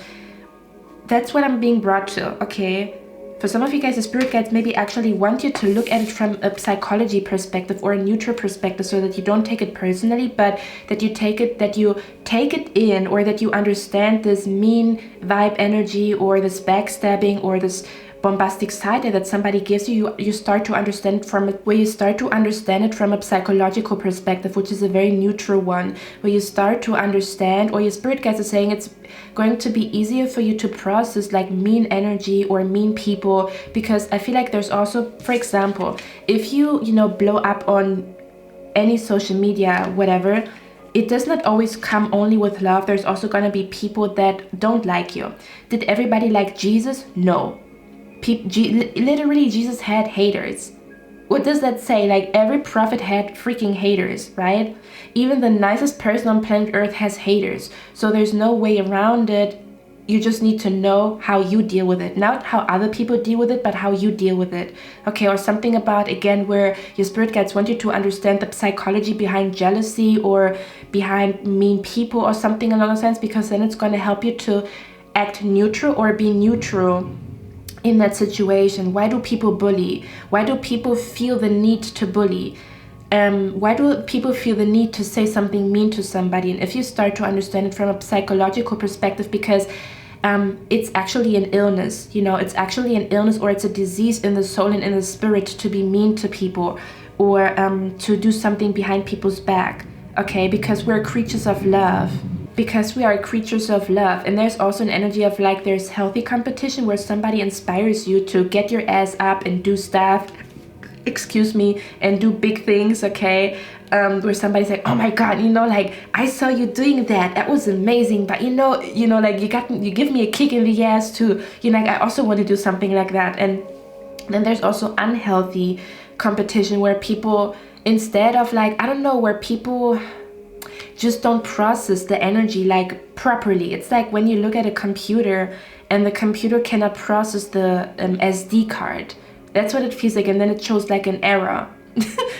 that's what I'm being brought to. Okay, for some of you guys, the spirit guides maybe actually want you to look at it from a psychology perspective or a neutral perspective, so that you don't take it personally, but that you take it in, or that you understand this mean vibe energy, or this backstabbing, or this bombastic side that somebody gives you. You start to understand it from a psychological perspective, which is a very neutral one, where you start to understand, or your spirit guides are saying it's going to be easier for you to process like mean energy or mean people. Because I feel like there's also, for example, if you blow up on any social media, whatever, it does not always come only with love. There's also going to be people that don't like you. Did everybody like Jesus? No. Literally, Jesus had haters. What does that say? Like, every prophet had freaking haters, right? Even the nicest person on planet Earth has haters. So there's no way around it. You just need to know how you deal with it. Not how other people deal with it, but how you deal with it. Okay, or something about, again, where your spirit guides want you to understand the psychology behind jealousy, or behind mean people, or something along those lines, because then it's going to help you to act neutral, or be neutral in that situation. Why do people bully? Why do people feel the need to bully? Why do people feel the need to say something mean to somebody? And if you start to understand it from a psychological perspective, because it's actually an illness, it's actually an illness, or it's a disease in the soul and in the spirit to be mean to people, or to do something behind people's back. Okay, because we're creatures of love. because we are creatures of love. And there's also an energy of like there's healthy competition where somebody inspires you to get your ass up and do stuff, excuse me, and do big things, okay? Where somebody's like, oh my god, you know, like I saw you doing that was amazing, but you know, like you give me a kick in the ass too, you know, like I also want to do something like that. And then there's also unhealthy competition where people, instead of like, I don't know, where people just don't process the energy like properly. It's like when you look at a computer and the computer cannot process the SD card. That's what it feels like, and then it shows like an error.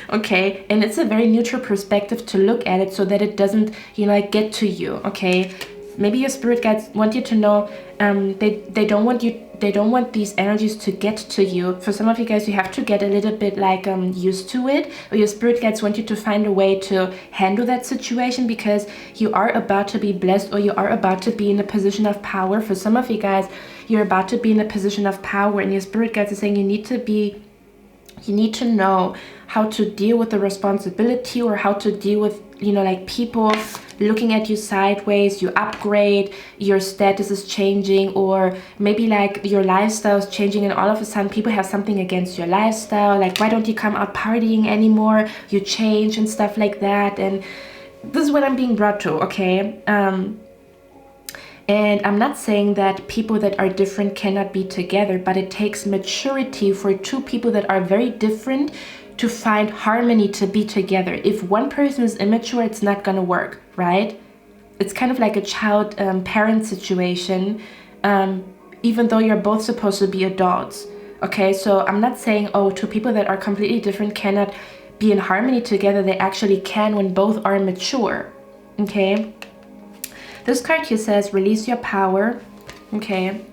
Okay, and it's a very neutral perspective to look at it so that it doesn't, you know, like get to you. Okay, maybe your spirit guides want you to know they don't want these energies to get to you. For some of you guys, you have to get a little bit like used to it, or your spirit guides want you to find a way to handle that situation, because you are about to be blessed, or you are about to be in a position of power. For some of you guys, you're about to be in a position of power, and your spirit guides are saying you need to know how to deal with the responsibility, or how to deal with, you know, like people looking at you sideways. You upgrade, your status is changing, or maybe like your lifestyle is changing, and all of a sudden people have something against your lifestyle, like why don't you come out partying anymore, you change and stuff like that. And this is what I'm being brought to, okay? And I'm not saying that people that are different cannot be together, but it takes maturity for two people that are very different to find harmony to be together. If one person is immature, it's not gonna work, right? It's kind of like a child-parent situation, even though you're both supposed to be adults. Okay, so I'm not saying, oh, two people that are completely different cannot be in harmony together. They actually can when both are mature, okay? This card here says, release your power, okay?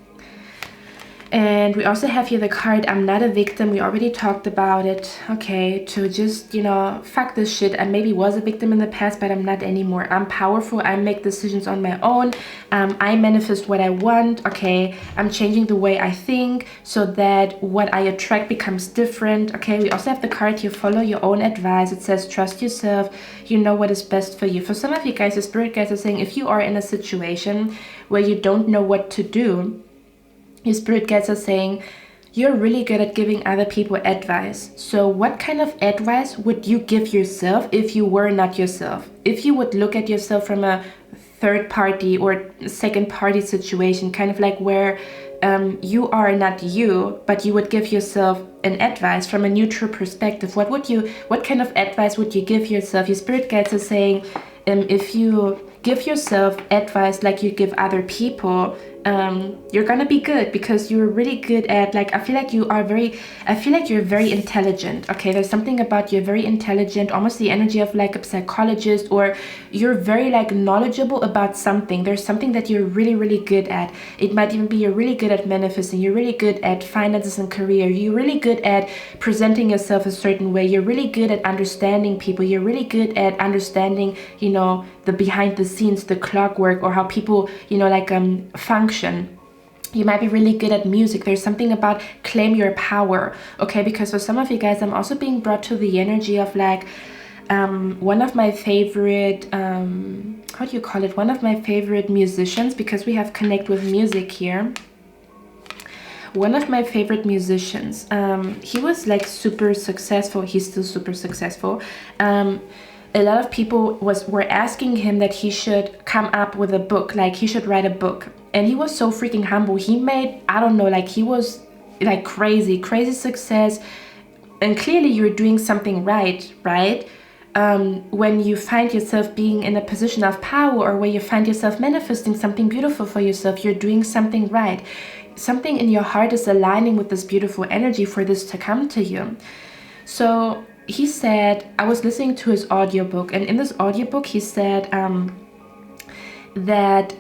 And we also have here the card, I'm not a victim. We already talked about it, okay? To just, you know, fuck this shit. I maybe was a victim in the past, but I'm not anymore. I'm powerful. I make decisions on my own. I manifest what I want, okay? I'm changing the way I think so that what I attract becomes different, okay? We also have the card here, follow your own advice. It says, trust yourself. You know what is best for you. For some of you guys, the spirit guides are saying, if you are in a situation where you don't know what to do, your spirit guides are saying, you're really good at giving other people advice. So what kind of advice would you give yourself if you were not yourself? If you would look at yourself from a third party or second party situation, kind of like where you are not you, but you would give yourself an advice from a neutral perspective. What kind of advice would you give yourself? Your spirit guides are saying, if you give yourself advice like you give other people, you're gonna be good, because you're really good at, like, I feel like you're very intelligent, okay? There's something about you're very intelligent, almost the energy of like a psychologist, or you're very like knowledgeable about something. There's something that you're really, really good at. It might even be you're really good at manifesting, you're really good at finances and career, you're really good at presenting yourself a certain way, you're really good at understanding people, you're really good at understanding, you know, the behind the scenes, the clockwork, or how people, you know, like function. You might be really good at music. There's something about claim your power, okay? Because for some of you guys, I'm also being brought to the energy of like one of my favorite how do you call it, one of my favorite musicians, because we have connect with music here. One of my favorite musicians, he was like super successful. He's still super successful. A lot of people were asking him that he should come up with a book, like he should write a book. And he was so freaking humble. He made, I don't know, like he was like crazy success. And clearly you're doing something right? When you find yourself being in a position of power, or where you find yourself manifesting something beautiful for yourself, you're doing something right. Something in your heart is aligning with this beautiful energy for this to come to you. So he said, I was listening to his audiobook, and in this audiobook he said that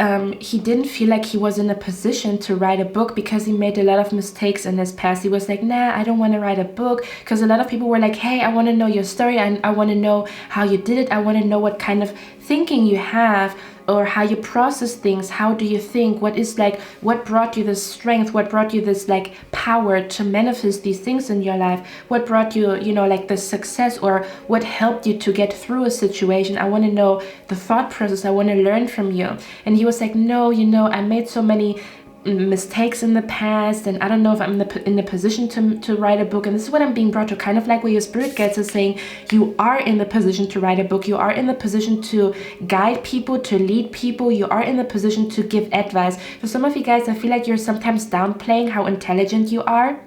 he didn't feel like he was in a position to write a book because he made a lot of mistakes in his past. He was like, nah, I don't want to write a book, because a lot of people were like, hey, I want to know your story, and I want to know how you did it, I want to know what kind of thinking you have or how you process things. How do you think? What brought you this strength? What brought you this like power to manifest these things in your life? What brought you, like the success, or what helped you to get through a situation? I want to know the thought process. I want to learn from you. And he was like, no, I made so many mistakes in the past, and I don't know if I'm in the position to write a book. And this is what I'm being brought to, kind of like where your spirit guides is saying you are in the position to write a book, you are in the position to guide people, to lead people, you are in the position to give advice. For some of you guys, I feel like you're sometimes downplaying how intelligent you are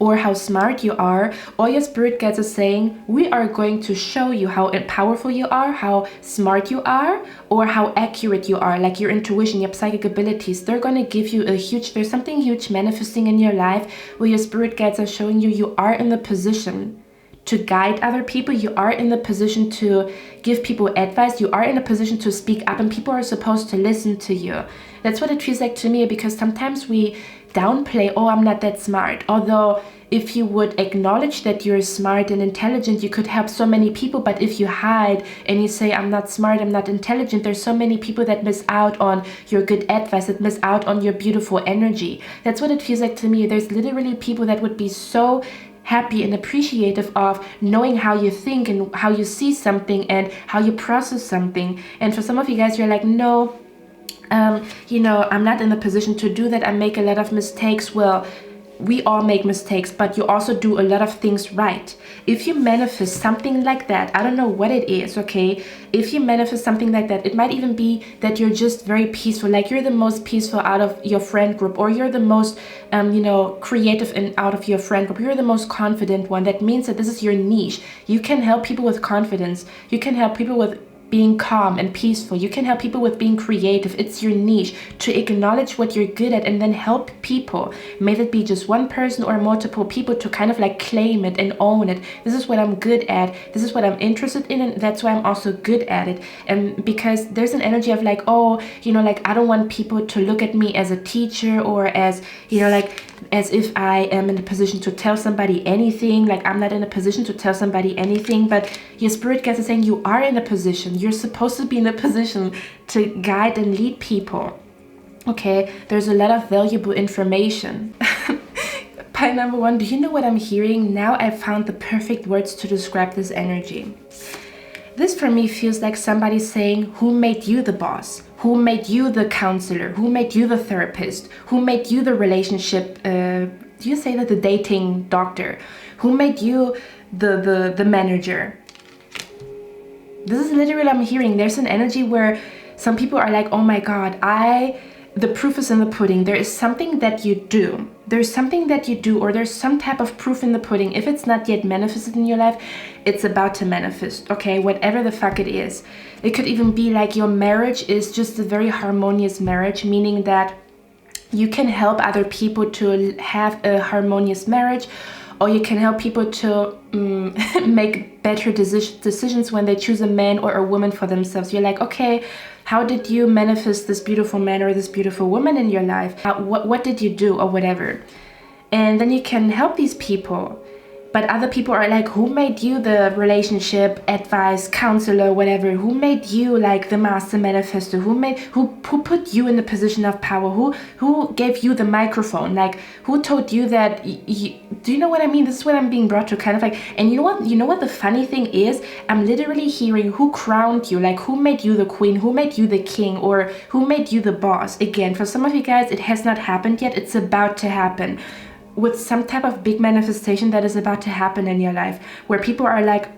or how smart you are, or your spirit guides are saying, we are going to show you how powerful you are, how smart you are, or how accurate you are, like your intuition, your psychic abilities. They're going to give you there's something huge manifesting in your life where your spirit guides are showing you are in the position to guide other people, you are in the position to give people advice, you are in a position to speak up, and people are supposed to listen to you. That's what it feels like to me, because sometimes we downplay, oh, I'm not that smart. Although if you would acknowledge that you're smart and intelligent, you could help so many people. But if you hide and you say, I'm not smart, I'm not intelligent, there's so many people that miss out on your good advice, that miss out on your beautiful energy. That's what it feels like to me. There's literally people that would be so happy and appreciative of knowing how you think and how you see something and how you process something. And for some of you guys, you're like, no, I'm not in the position to do that. I make a lot of mistakes. Well, we all make mistakes, but you also do a lot of things right. If you manifest something like that, I don't know what it is, okay? If you manifest something like that, it might even be that you're just very peaceful, like you're the most peaceful out of your friend group, or you're the most, creative out of your friend group. You're the most confident one. That means that this is your niche. You can help people with confidence. You can help people with being calm and peaceful. You can help people with being creative. It's your niche, to acknowledge what you're good at and then help people. May that be just one person or multiple people, to kind of like claim it and own it. This is what I'm good at. This is what I'm interested in, and that's why I'm also good at it. And because there's an energy of like, oh, I don't want people to look at me as a teacher, or as, as if I am in a position to tell somebody anything. Like, I'm not in a position to tell somebody anything, but your spirit guides are saying you are in a position. You're supposed to be in a position to guide and lead people. Okay, there's a lot of valuable information. Point number one, do you know what I'm hearing? Now I found the perfect words to describe this energy. This for me feels like somebody saying, who made you the boss? Who made you the counselor? Who made you the therapist? Who made you the relationship, do you say that, the dating doctor? Who made you the manager? This is literally what I'm hearing. There's an energy where some people are like, oh my God, the proof is in the pudding. There is something that you do. There's something that you do, or there's some type of proof in the pudding. If it's not yet manifested in your life, it's about to manifest, okay? Whatever the fuck it is. It could even be like your marriage is just a very harmonious marriage, meaning that you can help other people to have a harmonious marriage, or you can help people to make better decisions when they choose a man or a woman for themselves. You're like, okay, how did you manifest this beautiful man or this beautiful woman in your life? What did you do, or whatever? And then you can help these people. But other people are like, who made you the relationship advice counselor, whatever? Who made you like the master manifestor? Who put you in the position of power? Who gave you the microphone? Like, who told you that? Do you know what I mean? This is what I'm being brought to, kind of like. And you know what the funny thing is? I'm literally hearing, who crowned you? Like, who made you the queen? Who made you the king? Or who made you the boss? Again, for some of you guys, it has not happened yet. It's about to happen, with some type of big manifestation that is about to happen in your life, where people are like,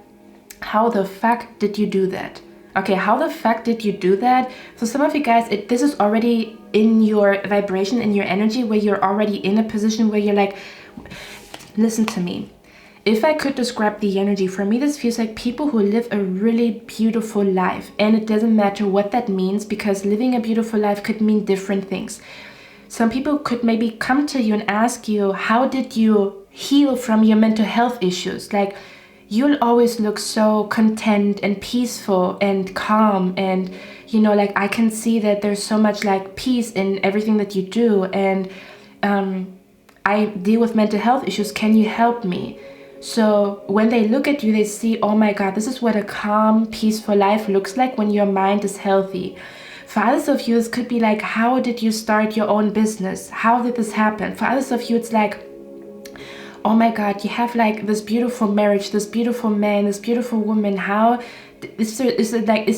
how the fuck did you do that? Okay, how the fuck did you do that? For some of you guys, this is already in your vibration, in your energy, where you're already in a position where you're like, listen to me. If I could describe the energy, for me, this feels like people who live a really beautiful life. And it doesn't matter what that means, because living a beautiful life could mean different things. Some people could maybe come to you and ask you, how did you heal from your mental health issues? Like, you'll always look so content and peaceful and calm, and like, I can see that there's so much like peace in everything that you do, and I deal with mental health issues. Can you help me? So when they look at you, they see, oh my God, this is what a calm, peaceful life looks like when your mind is healthy. For others of you, this could be like, how did you start your own business? How did this happen? For others of you, it's like, oh my God, you have like this beautiful marriage, this beautiful man, this beautiful woman. How is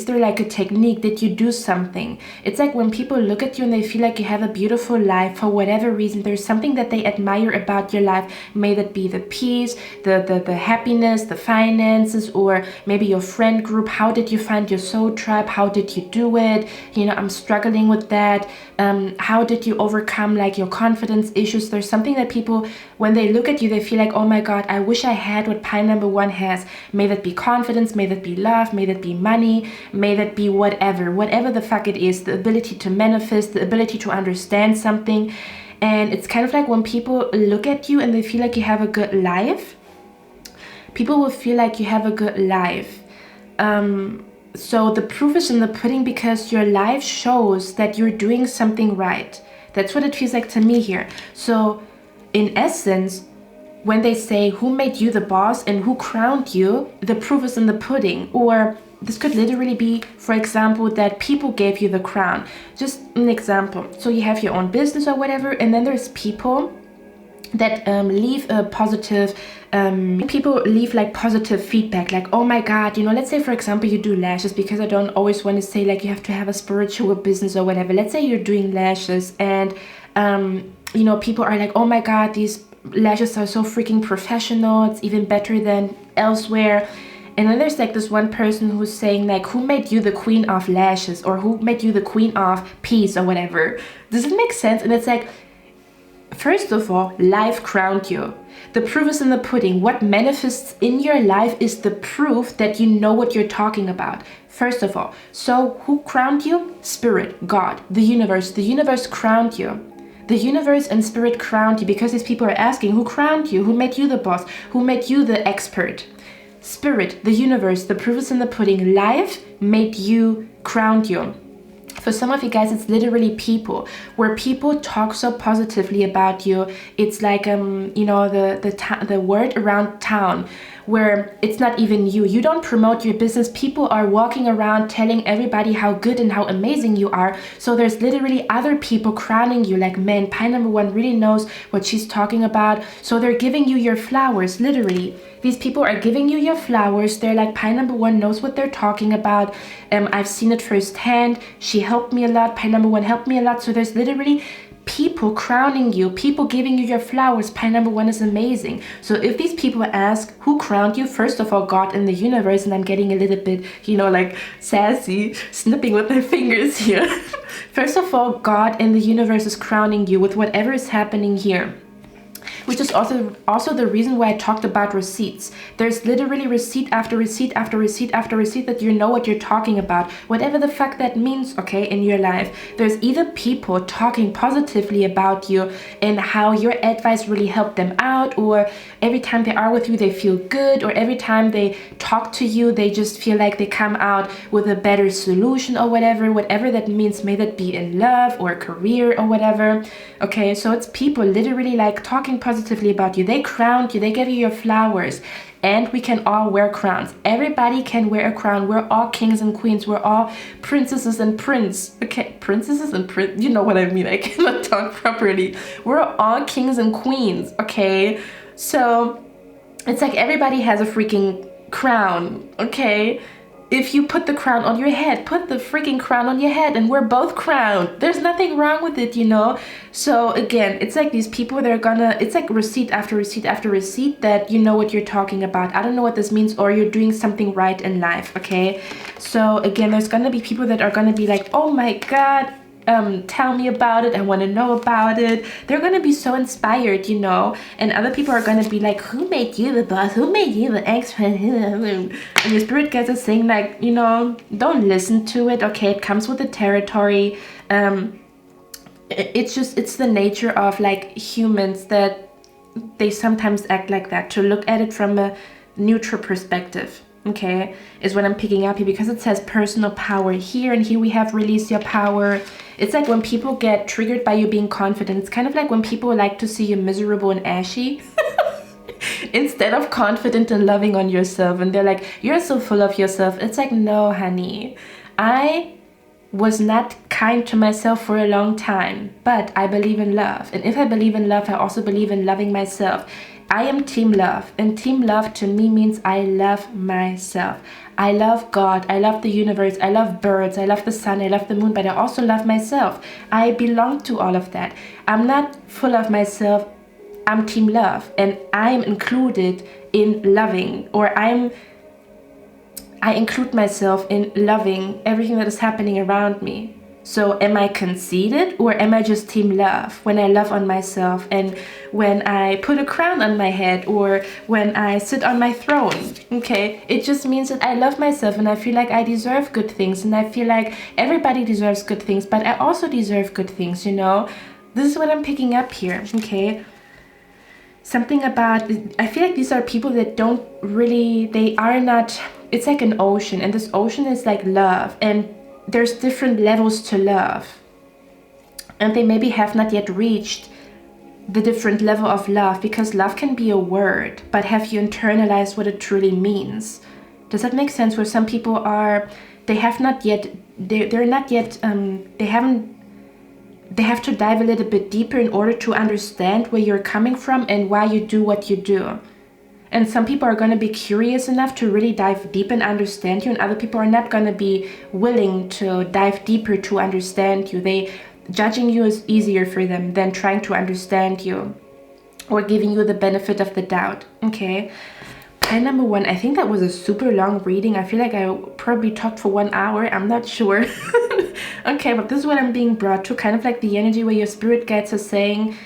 there like a technique? Did you do something? It's like when people look at you and they feel like you have a beautiful life for whatever reason, there's something that they admire about your life. May that be the peace, the happiness, the finances, or maybe your friend group. How did you find your soul tribe? How did you do it? You know, I'm struggling with that. How did you overcome like your confidence issues? There's something that people, when they look at you, they feel like, oh my God, I wish I had what pie number one has. May that be confidence, may that be love, may that be money, may that be whatever the fuck it is, the ability to manifest, the ability to understand something. And it's kind of like when people look at you and they feel like you have a good life, people will feel like you have a good life. So the proof is in the pudding, because your life shows that you're doing something right. That's what it feels like to me here. So in essence, when they say who made you the boss and who crowned you, the proof is in the pudding. Or this could literally be, for example, that people gave you the crown. Just an example. So you have your own business or whatever, and then there's people that leave a positive people leave like positive feedback, like, oh my God, you know, let's say for example you do lashes, because I don't always want to say like you have to have a spiritual business or whatever. Let's say you're doing lashes and you know, people are like, oh my God, these lashes are so freaking professional, it's even better than elsewhere. And then there's like this one person who's saying like, who made you the queen of lashes, or who made you the queen of peace or whatever. Does it make sense? And it's like, first of all, life crowned you. The proof is in the pudding. What manifests in your life is the proof that you know what you're talking about. First of all. So who crowned you? Spirit, God, the universe. The universe crowned you. The universe and spirit crowned you, because these people are asking, who crowned you? Who made you the boss? Who made you the expert? Spirit, the universe, the proof is in the pudding. Life made you, crowned you. For some of you guys, it's literally people, where people talk so positively about you. It's like you know, the word around town, where it's not even you. You don't promote your business. People are walking around telling everybody how good and how amazing you are. So there's literally other people crowning you, like, man, pie number one really knows what she's talking about. So they're giving you your flowers, literally. These people are giving you your flowers. They're like, pie number one knows what they're talking about. I've seen it firsthand. She helped me a lot. Pie number one helped me a lot. So there's literally people crowning you, people giving you your flowers. Pie number one is amazing. So if these people ask who crowned you, first of all, God in the universe, and I'm getting a little bit, you know, like sassy, snipping with my fingers here. First of all, God in the universe is crowning you with whatever is happening here. Which is also the reason why I talked about receipts. There's literally receipt after receipt after receipt after receipt that you know what you're talking about. Whatever the fuck that means, okay, in your life. There's either people talking positively about you and how your advice really helped them out, or every time they are with you, they feel good, or every time they talk to you, they just feel like they come out with a better solution or whatever that means. May that be in love or career or whatever. Okay, so it's people literally like talking positively about you. They crowned you, they gave you your flowers. And we can all wear crowns. Everybody can wear a crown. We're all kings and queens. We're all princesses and prince. Okay, princesses and prince. You know what I mean. I cannot talk properly. We're all kings and queens. Okay, so it's like everybody has a freaking crown. Okay, if you put the crown on your head, put the freaking crown on your head, and we're both crowned. There's nothing wrong with it, you know? So again, it's like these people, it's like receipt after receipt after receipt that you know what you're talking about. I don't know what this means, or you're doing something right in life, okay? So again, there's gonna be people that are gonna be like, oh my God, tell me about it, I want to know about it. They're gonna be so inspired, you know. And other people are gonna be like, who made you the boss? Who made you the expert? And your spirit guides are saying like, you know, don't listen to it, okay? It comes with the territory. It's the nature of like humans that they sometimes act like that, to look at it from a neutral perspective. Okay, is what I'm picking up here, because it says personal power here, and here we have release your power. It's like when people get triggered by you being confident. It's kind of like when people like to see you miserable and ashy. instead of confident and loving on yourself. And they're like, you're so full of yourself. It's like, no, honey, I was not kind to myself for a long time, but I believe in love. And if I believe in love, I also believe in loving myself. I am team love, and team love to me means I love myself. I love God, I love the universe, I love birds, I love the sun, I love the moon, but I also love myself. I belong to all of that. I'm not full of myself, I'm team love, and I'm included in loving, or I include myself in loving everything that is happening around me. So am I conceited, or am I just team love when I love on myself, and when I put a crown on my head, or when I sit on my throne? Okay, it just means that I love myself and I feel like I deserve good things, and I feel like everybody deserves good things, but I also deserve good things, you know? This is what I'm picking up here, okay? Something about, I feel like these are people that don't really, they are not, it's like an ocean, and this ocean is like love, and there's different levels to love, and they maybe have not yet reached the different level of love, because love can be a word, but have you internalized what it truly means? Does that make sense? Where some people are, they have not yet, they're not yet, they have to dive a little bit deeper in order to understand where you're coming from and why you do what you do. And some people are going to be curious enough to really dive deep and understand you, and other people are not going to be willing to dive deeper to understand you. Judging you is easier for them than trying to understand you or giving you the benefit of the doubt. Okay. Pile number 1, I think that was a super long reading. I feel like I probably talked for 1 hour. I'm not sure. Okay, but this is what I'm being brought to, kind of like the energy where your spirit guides are saying,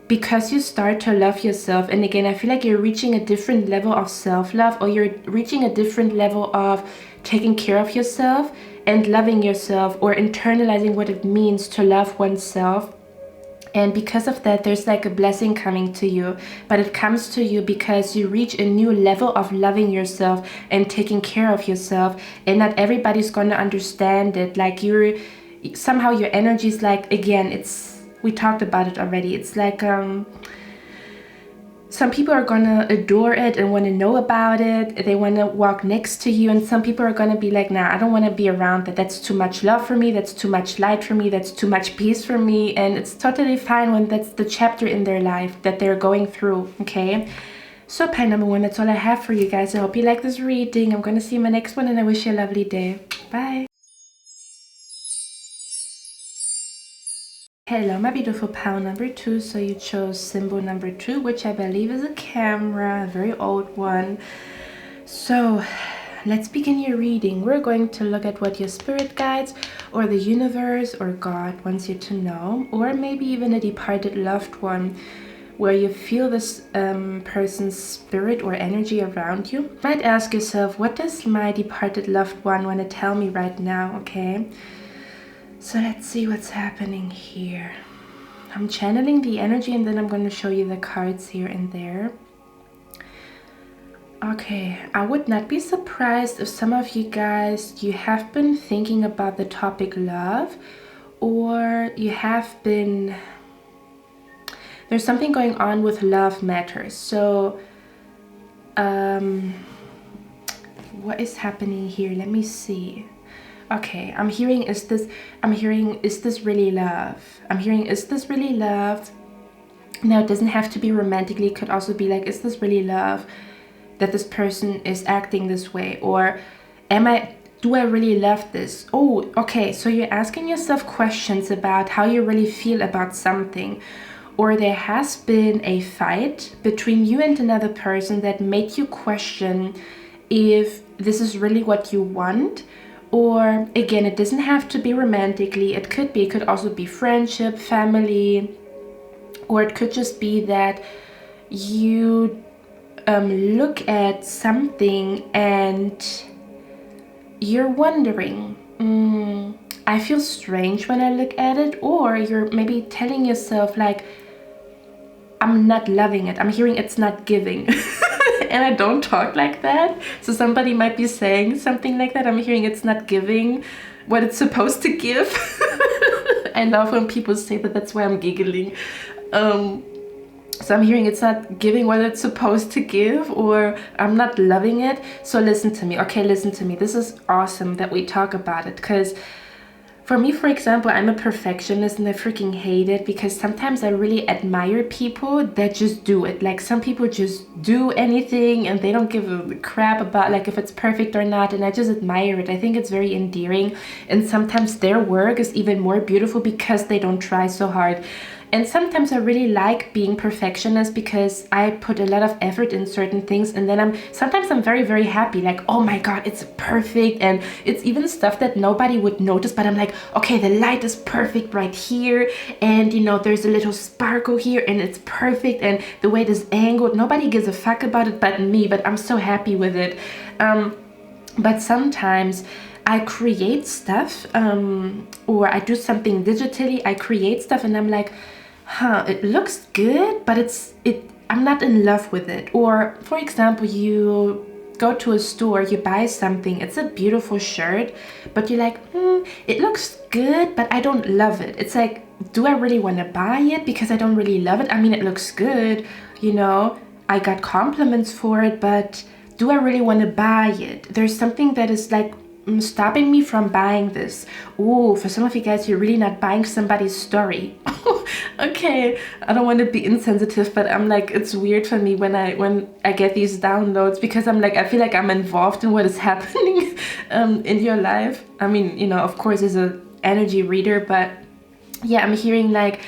because you start to love yourself, and again, I feel like you're reaching a different level of self-love, or you're reaching a different level of taking care of yourself and loving yourself, or internalizing what it means to love oneself. And because of that, there's like a blessing coming to you, but it comes to you because you reach a new level of loving yourself and taking care of yourself, and not everybody's going to understand it. Like somehow your energy is like, again, we talked about it already. It's like some people are gonna adore it and want to know about it. They want to walk next to you, and some people are gonna be like, nah, I don't want to be around that. That's too much love for me. That's too much light for me. That's too much peace for me. And it's totally fine when that's the chapter in their life that they're going through. Okay. So pile number 1, that's all I have for you guys. I hope you like this reading. I'm gonna see you in my next one, and I wish you a lovely day. Bye. Hello, my beautiful pile number 2. So you chose symbol number 2, which I believe is a camera, a very old one. So let's begin your reading. We're going to look at what your spirit guides, or the universe, or God wants you to know, or maybe even a departed loved one, where you feel this person's spirit or energy around you. You might ask yourself, what does my departed loved one want to tell me right now? Okay. So let's see what's happening here. I'm channeling the energy, and then I'm going to show you the cards here and there. Okay, I would not be surprised if some of you guys, you have been thinking about the topic love, or you have been, there's something going on with love matters. So what is happening here? Let me see. Okay, I'm hearing, is this really love? I'm hearing, is this really love? Now, it doesn't have to be romantically. It could also be like, is this really love that this person is acting this way? Or do I really love this? Oh, okay, so you're asking yourself questions about how you really feel about something. Or there has been a fight between you and another person that made you question if this is really what you want. Or again, it doesn't have to be romantically. It could also be friendship, family, or it could just be that you look at something and you're wondering, I feel strange when I look at it. Or you're maybe telling yourself like, I'm not loving it. I'm hearing it's not giving. And I don't talk like that. So somebody might be saying something like that. I'm hearing it's not giving what it's supposed to give. I love when people say that. That's why I'm giggling. So I'm hearing it's not giving what it's supposed to give, or I'm not loving it. So listen to me. Okay, listen to me. This is awesome that we talk about it, because for me, for example, I'm a perfectionist and I freaking hate it, because sometimes I really admire people that just do it. Like some people just do anything and they don't give a crap about like if it's perfect or not, and I just admire it. I think it's very endearing, and sometimes their work is even more beautiful because they don't try so hard. And sometimes I really like being perfectionist because I put a lot of effort in certain things, and then sometimes I'm very, very happy, like, oh my god, it's perfect, and it's even stuff that nobody would notice, but I'm like, okay, the light is perfect right here, and you know, there's a little sparkle here, and it's perfect, and the way it is angled, nobody gives a fuck about it but me, but I'm so happy with it. But sometimes I create stuff, or I do something digitally, I create stuff, and I'm like, it looks good, but I'm not in love with it. Or for example, you go to a store, you buy something, it's a beautiful shirt, but you're like, it looks good, but I don't love it. It's like, do I really want to buy it because I don't really love it? I mean, it looks good, you know, I got compliments for it, but do I really want to buy it? There's something that is like stopping me from buying this. Ooh, for some of you guys, you're really not buying somebody's story. Okay, I don't want to be insensitive, but I'm like, it's weird for me when I get these downloads, because I'm like, I feel like I'm involved in what is happening in your life. I mean, you know, of course, as an energy reader, but yeah, I'm hearing like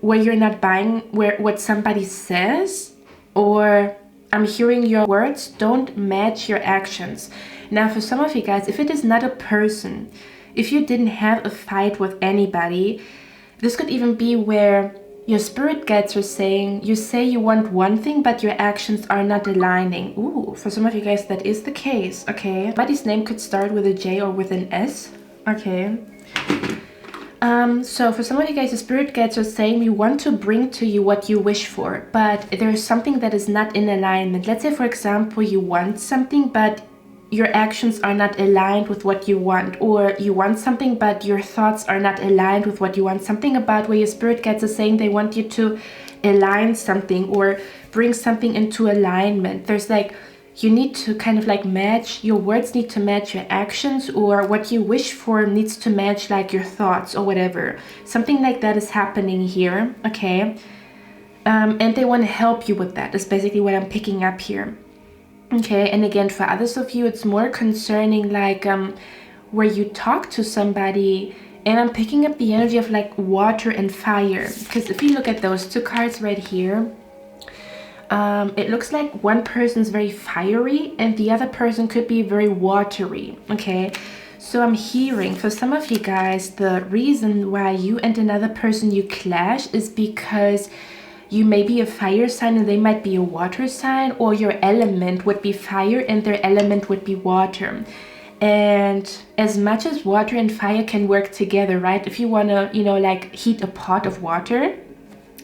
where you're not buying what somebody says, or I'm hearing your words don't match your actions. Now, for some of you guys, if it is not a person, if you didn't have a fight with anybody, this could even be where your spirit guides are saying, you say you want one thing, but your actions are not aligning. Ooh, for some of you guys, that is the case, okay? Somebody's name could start with a J or with an S, okay? So for some of you guys, the spirit guides are saying you want to bring to you what you wish for, but there's something that is not in alignment. Let's say, for example, you want something, but your actions are not aligned with what you want, or you want something but your thoughts are not aligned with what you want. Something about where your spirit guides are saying they want you to align something or bring something into alignment. There's like, you need to kind of like match, your words need to match your actions, or what you wish for needs to match like your thoughts or whatever. Something like that is happening here, okay? And they want to help you with that. That's basically what I'm picking up here. Okay, and again, for others of you, it's more concerning like where you talk to somebody, and I'm picking up the energy of like water and fire. Because if you look at those two cards right here, it looks like one person's very fiery and the other person could be very watery, okay? So I'm hearing, for some of you guys, the reason why you and another person you clash is because you may be a fire sign and they might be a water sign, or your element would be fire and their element would be water. And as much as water and fire can work together, right? If you want to, you know, like heat a pot of water,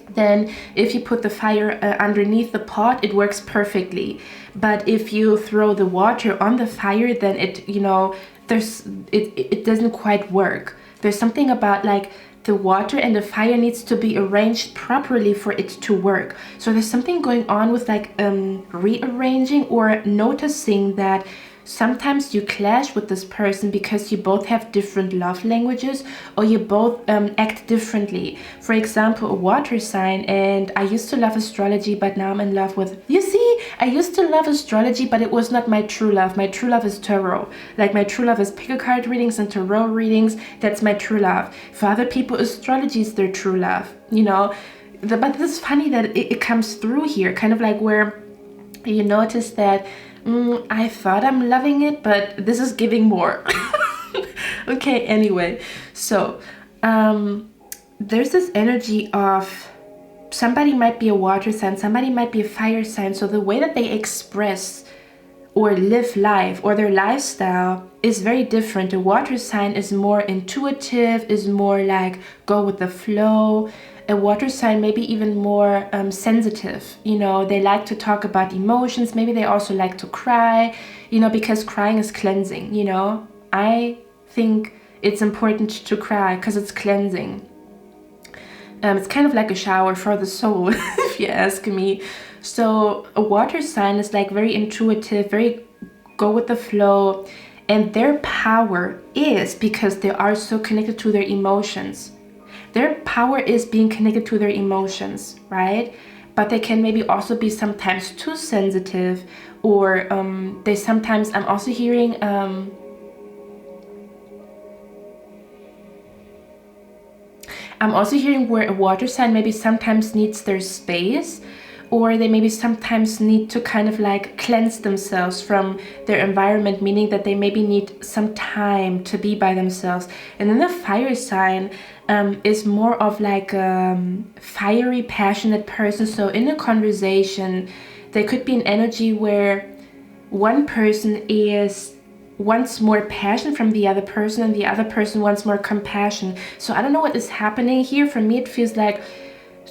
then if you put the fire underneath the pot, it works perfectly. But if you throw the water on the fire, then it, you know, it doesn't quite work. There's something about like the water and the fire needs to be arranged properly for it to work. So there's something going on with like rearranging or noticing that sometimes you clash with this person because you both have different love languages, or you both act differently. For example, a water sign, and I used to love astrology, but now I'm in love with, you see, I used to love astrology, but it was not my true love. My true love is tarot. Like my true love is pick a card readings and tarot readings. That's my true love. For other people, astrology is their true love, you know. But it's funny that it comes through here, kind of like where you notice that I thought I'm loving it, but this is giving more. Okay, anyway, so there's this energy of somebody might be a water sign, somebody might be a fire sign. So the way that they express or live life or their lifestyle is very different. A water sign is more intuitive, is more like go with the flow. A water sign maybe even more sensitive, you know, they like to talk about emotions. Maybe they also like to cry, you know, because crying is cleansing, you know. I think it's important to cry because it's cleansing. It's kind of like a shower for the soul, if you ask me. So a water sign is like very intuitive, very go with the flow, and their power is because they are so connected to their emotions. Their power is being connected to their emotions, right? But they can maybe also be sometimes too sensitive, or they sometimes, I'm also hearing where a water sign maybe sometimes needs their space, or they maybe sometimes need to kind of like cleanse themselves from their environment, meaning that they maybe need some time to be by themselves. And then the fire sign is more of like a fiery, passionate person. So in a conversation, there could be an energy where one person wants more passion from the other person, and the other person wants more compassion. So I don't know what is happening here. For me, it feels like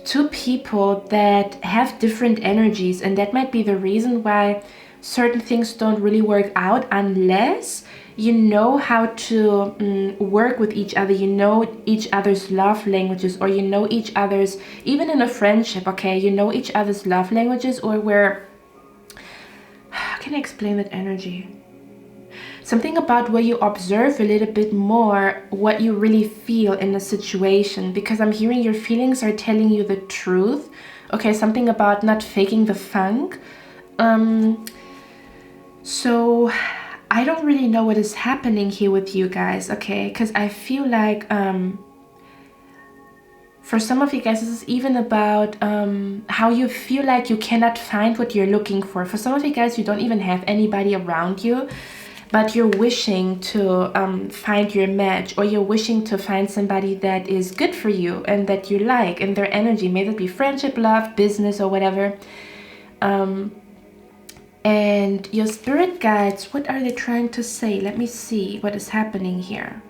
two people that have different energies, and that might be the reason why certain things don't really work out, unless you know how to work with each other, you know each other's love languages, or you know each other's, even in a friendship, okay, you know each other's love languages, or where, how can I explain that energy? Something about where you observe a little bit more what you really feel in a situation, because I'm hearing your feelings are telling you the truth. Okay, something about not faking the funk. So I don't really know what is happening here with you guys, okay? Because I feel like for some of you guys, this is even about how you feel like you cannot find what you're looking for. For some of you guys, you don't even have anybody around you, but you're wishing to find your match, or you're wishing to find somebody that is good for you and that you like, and their energy, may that be friendship, love, business, or whatever. And your spirit guides, what are they trying to say? Let me see what is happening here.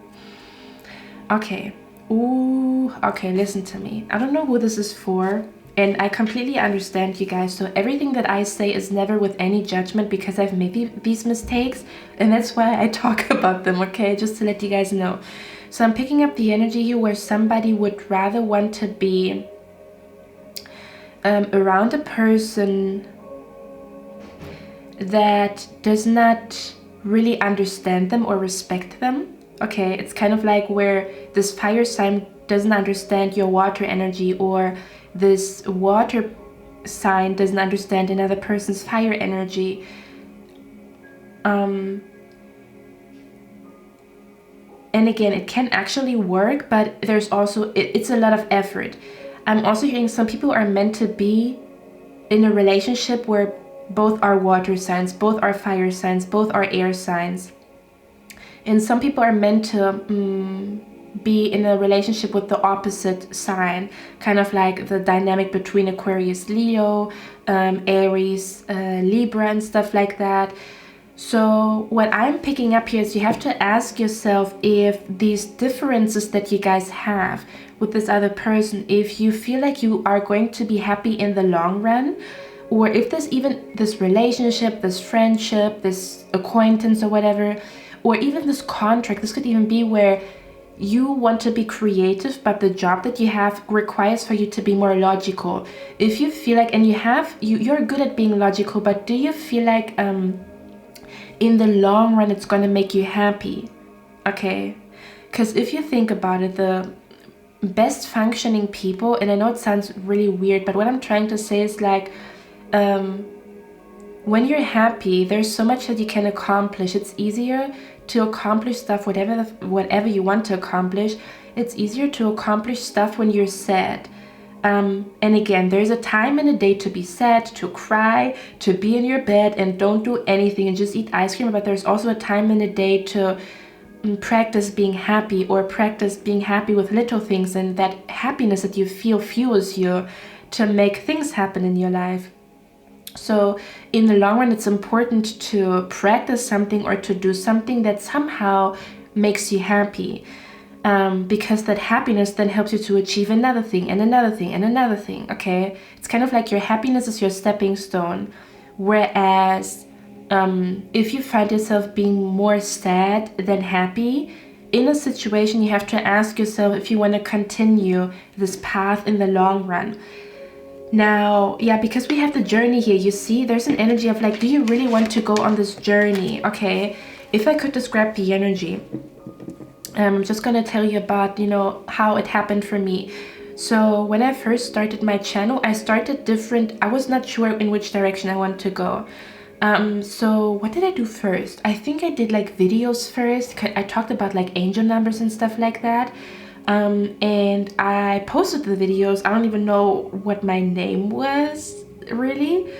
Okay. Ooh, okay, listen to me. I don't know who this is for, and I completely understand you guys. So everything that I say is never with any judgment, because I've made these mistakes, and that's why I talk about them, okay? Just to let you guys know. So I'm picking up the energy here where somebody would rather want to be around a person that does not really understand them or respect them. Okay, it's kind of like where this fire sign doesn't understand your water energy, or this water sign doesn't understand another person's fire energy. And again, it can actually work, but there's also, it's a lot of effort. I'm also hearing some people are meant to be in a relationship where both are water signs, both are fire signs, both are air signs. And some people are meant to be in a relationship with the opposite sign, kind of like the dynamic between Aquarius, Leo, Aries, Libra, and stuff like that. So what I'm picking up here is you have to ask yourself if these differences that you guys have with this other person, if you feel like you are going to be happy in the long run, or if there's even this relationship, this friendship, this acquaintance or whatever, or even this contract. This could even be where you want to be creative, but the job that you have requires for you to be more logical. If you feel like, and you're good at being logical, but do you feel like in the long run it's going to make you happy? Okay, because if you think about it, the best functioning people, and I know it sounds really weird, but what I'm trying to say is like, when you're happy, there's so much that you can accomplish. It's easier to accomplish stuff, whatever you want to accomplish. It's easier to accomplish stuff when you're sad. And again, there's a time and a day to be sad, to cry, to be in your bed and don't do anything and just eat ice cream. But there's also a time and a day to practice being happy, or practice being happy with little things, and that happiness that you feel fuels you to make things happen in your life. So in the long run, it's important to practice something or to do something that somehow makes you happy, because that happiness then helps you to achieve another thing and another thing and another thing, okay? It's kind of like your happiness is your stepping stone, whereas if you find yourself being more sad than happy, in a situation, you have to ask yourself if you want to continue this path in the long run. Now, yeah, because we have the journey here, you see, there's an energy of like, do you really want to go on this journey? Okay, if I could describe the energy, I'm just gonna tell you about, you know, how it happened for me. So when I first started my channel, I started different. I was not sure in which direction I want to go. So what did I do first? I think I did like videos first. I talked about like angel numbers and stuff like that. And I posted the videos. I don't even know what my name was really.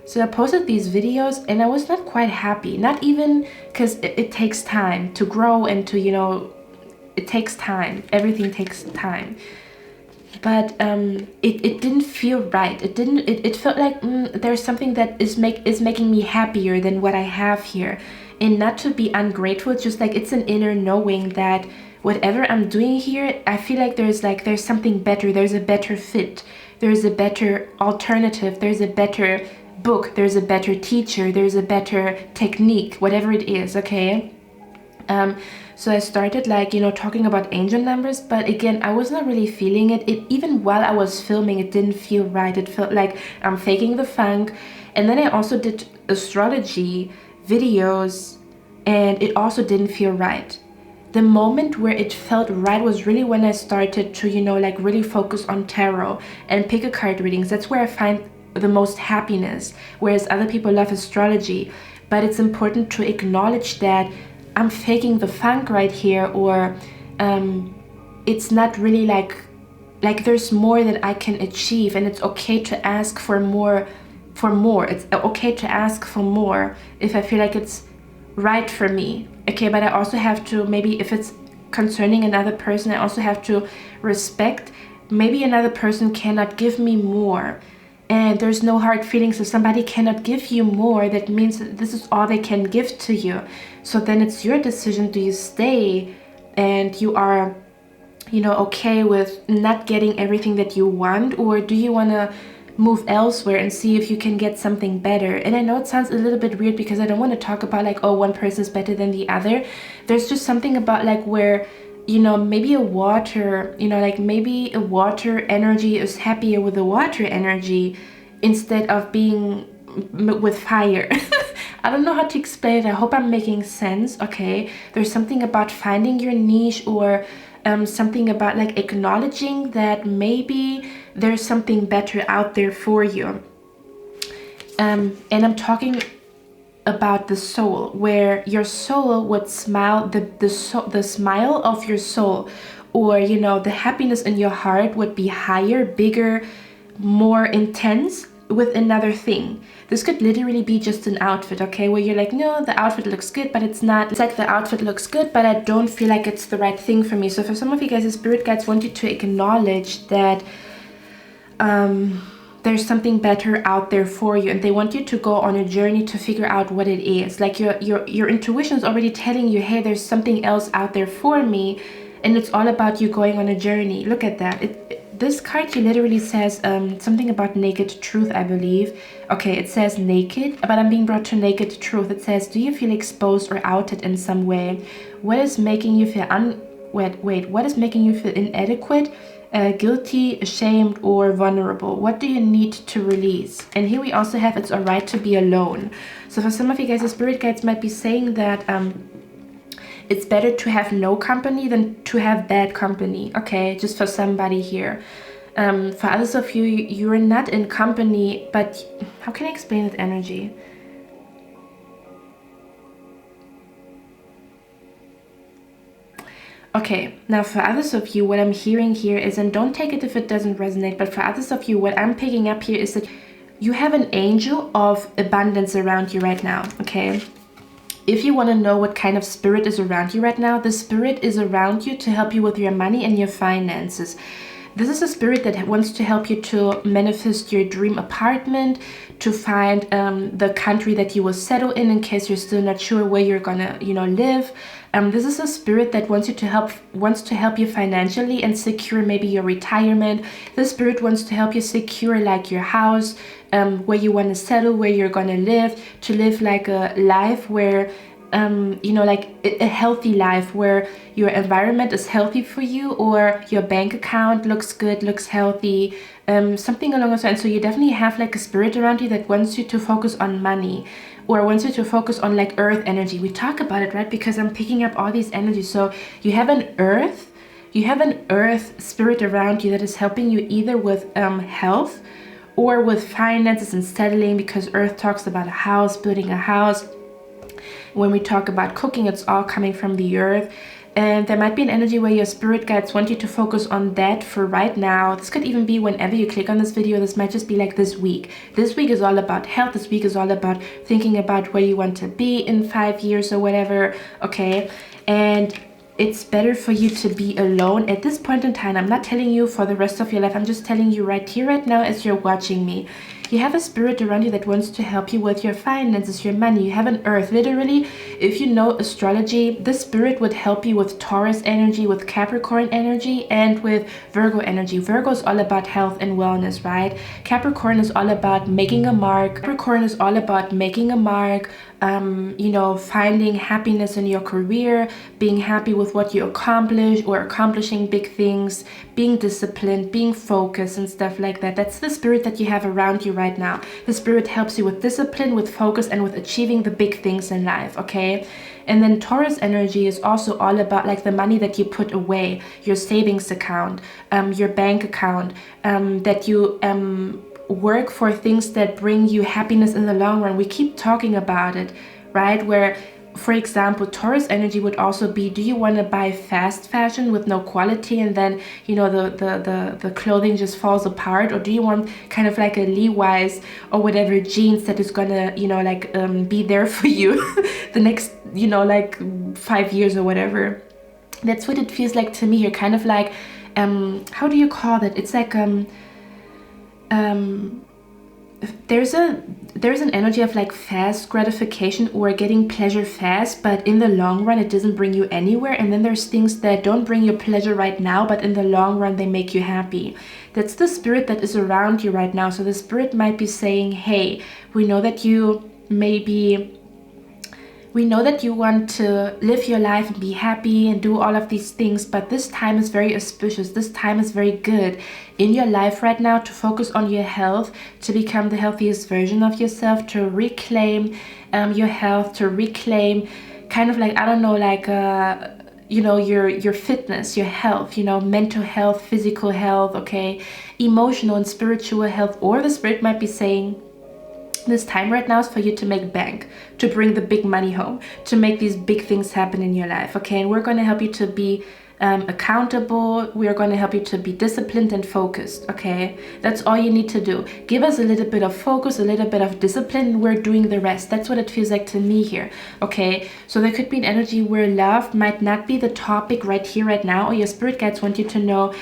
So I posted these videos and I was not quite happy, not even because it takes time to grow and to, you know, it takes time. Everything takes time. But it didn't feel right. It felt like there's something that is making me happier than what I have here. And not to be ungrateful, it's just like it's an inner knowing that whatever I'm doing here, I feel like there's something better, there's a better fit, there's a better alternative, there's a better book, there's a better teacher, there's a better technique, whatever it is, okay? So I started like, you know, talking about angel numbers, but again, I was not really feeling it. Even while I was filming, it didn't feel right. It felt like I'm faking the funk. And then I also did astrology videos and it also didn't feel right. The moment where it felt right was really when I started to, you know, like really focus on tarot and pick a card readings. That's where I find the most happiness, whereas other people love astrology. But it's important to acknowledge that I'm faking the funk right here, or it's not really like there's more that I can achieve, and it's okay to ask for more. It's okay to ask for more if I feel like it's right for me. Okay, but I also have to, maybe if it's concerning another person, I also have to respect maybe another person cannot give me more. And there's no hard feelings. If somebody cannot give you more, that means that this is all they can give to you. So then it's your decision. Do you stay and you are, you know, okay with not getting everything that you want, or do you want to move elsewhere and see if you can get something better? And I know it sounds a little bit weird because I don't want to talk about like, oh, one person is better than the other. There's just something about like where, you know, maybe a water, you know, like maybe a water energy is happier with a water energy instead of being with fire. I don't know how to explain it. I hope I'm making sense. Okay, there's something about finding your niche, or something about like acknowledging that maybe there's something better out there for you. And I'm talking about the soul, where your soul would smile, the smile of your soul, or, you know, the happiness in your heart would be higher, bigger, more intense with another thing. This could literally be just an outfit, okay, where you're like, no, the outfit looks good, but it's not. It's like the outfit looks good, but I don't feel like it's the right thing for me. So for some of you guys, the spirit guides want you to acknowledge that there's something better out there for you, and they want you to go on a journey to figure out what it is. Like your intuition is already telling you, hey, there's something else out there for me, and it's all about you going on a journey. Look at that. This card here literally says something about naked truth, I believe. Okay, it says naked, but I'm being brought to naked truth. It says, do you feel exposed or outed in some way? What is making you feel what is making you feel inadequate, guilty, ashamed, or vulnerable? What do you need to release? And here we also have, it's alright to be alone. So for some of you guys, the spirit guides might be saying that it's better to have no company than to have bad company. Okay, just for somebody here. For others of you, you're not in company, but how can I explain that energy? Okay, now for others of you, what I'm hearing here is, and don't take it if it doesn't resonate, but for others of you, what I'm picking up here is that you have an angel of abundance around you right now, okay? If you want to know what kind of spirit is around you right now, the spirit is around you to help you with your money and your finances. This is a spirit that wants to help you to manifest your dream apartment, to find the country that you will settle in case you're still not sure where you're gonna, you know, live. This is a spirit that wants to help you financially and secure maybe your retirement. This spirit wants to help you secure like your house, where you want to settle, where you're gonna live, to live like a life where you know, like a healthy life where your environment is healthy for you, or your bank account looks good, looks healthy, something along those lines. So you definitely have like a spirit around you that wants you to focus on money, or wants you to focus on like earth energy. We talk about it, right? Because I'm picking up all these energies. So you have an earth spirit around you that is helping you either with health or with finances and settling, because earth talks about a house, building a house. When we talk about cooking, it's all coming from the earth. And there might be an energy where your spirit guides want you to focus on that for right now. This could even be whenever you click on this video. This might just be like this week. This week is all about health. This week is all about thinking about where you want to be in 5 years or whatever, okay? And it's better for you to be alone at this point in time. I'm not telling you for the rest of your life. I'm just telling you right here, right now, as you're watching me. You have a spirit around you that wants to help you with your finances, your money. You have an earth. Literally, if you know astrology, this spirit would help you with Taurus energy, with Capricorn energy, and with Virgo energy. Virgo is all about health and wellness, right? Capricorn is all about making a mark. Capricorn is all about making a mark, you know, finding happiness in your career, being happy with what you accomplish, or accomplishing big things, being disciplined, being focused and stuff like that. That's the spirit that you have around you right now. The spirit helps you with discipline, with focus, and with achieving the big things in life, okay? And then Taurus energy is also all about like the money that you put away, your savings account, your bank account, that you work for things that bring you happiness in the long run. We keep talking about it, right? Where, for example, Taurus energy would also be, do you want to buy fast fashion with no quality, and then, you know, the clothing just falls apart? Or do you want kind of like a Levi's or whatever jeans that is gonna, you know, like be there for you the next, you know, like 5 years or whatever? That's what it feels like to me here. Kind of like, how do you call that? It's like there's an energy of like fast gratification, or getting pleasure fast, but in the long run it doesn't bring you anywhere. And then there's things that don't bring you pleasure right now, but in the long run they make you happy. That's the spirit that is around you right now. So the spirit might be saying, hey, we know that you want to live your life and be happy and do all of these things, but this time is very auspicious. This time is very good in your life right now to focus on your health, to become the healthiest version of yourself, to reclaim your health, to reclaim kind of like, I don't know, like, you know, your fitness, your health, you know, mental health, physical health, okay, emotional and spiritual health. Or the spirit might be saying, this time right now is for you to make bank, to bring the big money home, to make these big things happen in your life, okay? And we're going to help you to be accountable. We are going to help you to be disciplined and focused, okay? That's all you need to do. Give us a little bit of focus, a little bit of discipline, and we're doing the rest. That's what it feels like to me here, okay? So there could be an energy where love might not be the topic right here, right now, or your spirit guides want you to know,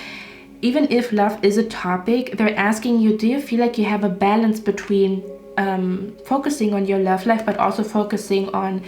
even if love is a topic, they're asking you, do you feel like you have a balance between focusing on your love life, but also focusing on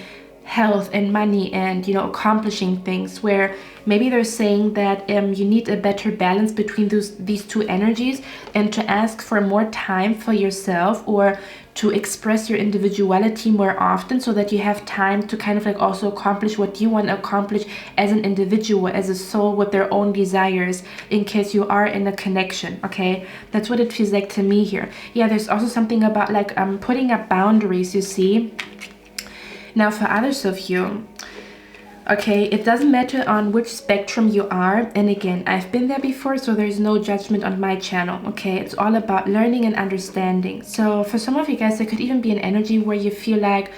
health and money and, you know, accomplishing things? Where maybe they're saying that you need a better balance between these two energies, and to ask for more time for yourself, or to express your individuality more often, so that you have time to kind of like also accomplish what you want to accomplish as an individual, as a soul with their own desires, in case you are in a connection, okay? That's what it feels like to me here. Yeah, there's also something about like putting up boundaries, you see. Now for others of you, okay, it doesn't matter on which spectrum you are. And again, I've been there before, so there's no judgment on my channel, okay? It's all about learning and understanding. So for some of you guys, there could even be an energy where you feel like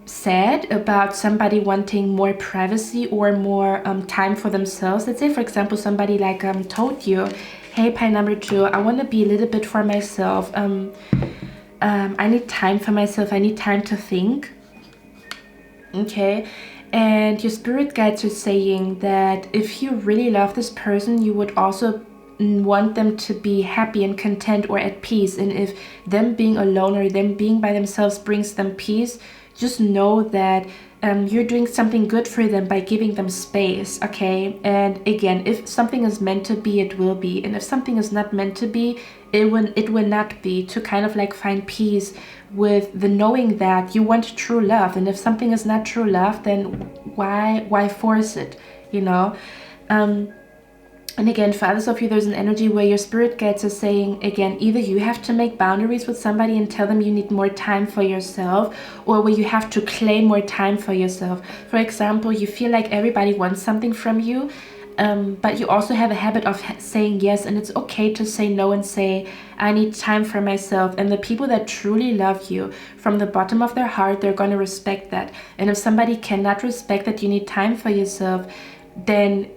sad about somebody wanting more privacy or more time for themselves. Let's say, for example, somebody like told you, hey, pile number 2, I want to be a little bit for myself. I need time for myself. I need time to think, okay? And your spirit guides are saying that if you really love this person, you would also want them to be happy and content or at peace. And if them being alone or them being by themselves brings them peace, just know that you're doing something good for them by giving them space, okay? And again, if something is meant to be, it will be. And if something is not meant to be, it will not be. To kind of like find peace with the knowing that you want true love. And if something is not true love, then why force it, you know? And again, for others of you, there's an energy where your spirit guides are saying, again, either you have to make boundaries with somebody and tell them you need more time for yourself, or where you have to claim more time for yourself. For example, you feel like everybody wants something from you, but you also have a habit of saying yes, and it's okay to say no and say, I need time for myself. And the people that truly love you from the bottom of their heart, they're going to respect that. And if somebody cannot respect that you need time for yourself, then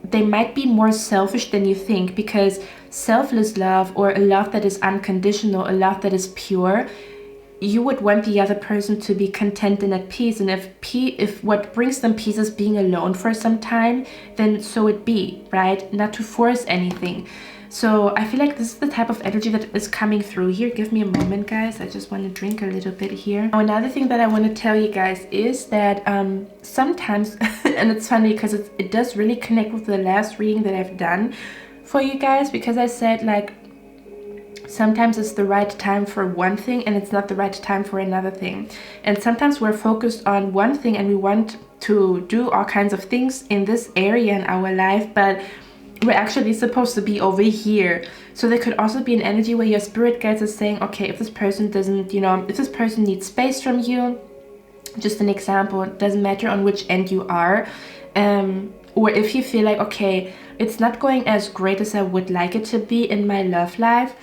they might be more selfish than you think, because selfless love, or a love that is unconditional, a love that is pure, you would want the other person to be content and at peace. And if what brings them peace is being alone for some time, then so it be, right? Not to force anything. So I feel like this is the type of energy that is coming through here. Give me a moment, guys. I just want to drink a little bit here. Now, another thing that I want to tell you guys is that sometimes, and it's funny because it does really connect with the last reading that I've done for you guys, because I said like, sometimes it's the right time for one thing and it's not the right time for another thing. And sometimes we're focused on one thing and we want to do all kinds of things in this area in our life, but we're actually supposed to be over here. So there could also be an energy where your spirit guides are saying, okay, if this person doesn't, you know, if this person needs space from you, just an example, it doesn't matter on which end you are, or if you feel like, okay, it's not going as great as I would like it to be in my love life,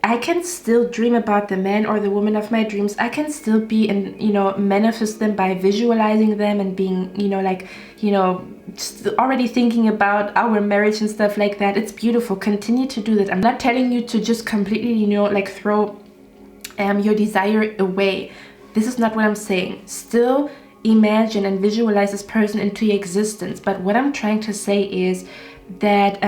I can still dream about the man or the woman of my dreams. I can still be and, you know, manifest them by visualizing them and being, you know, like, you know, just already thinking about our marriage and stuff like that. It's beautiful. Continue to do that. I'm not telling you to just completely, you know, like throw your desire away. This is not what I'm saying. Still imagine and visualize this person into your existence. But what I'm trying to say is that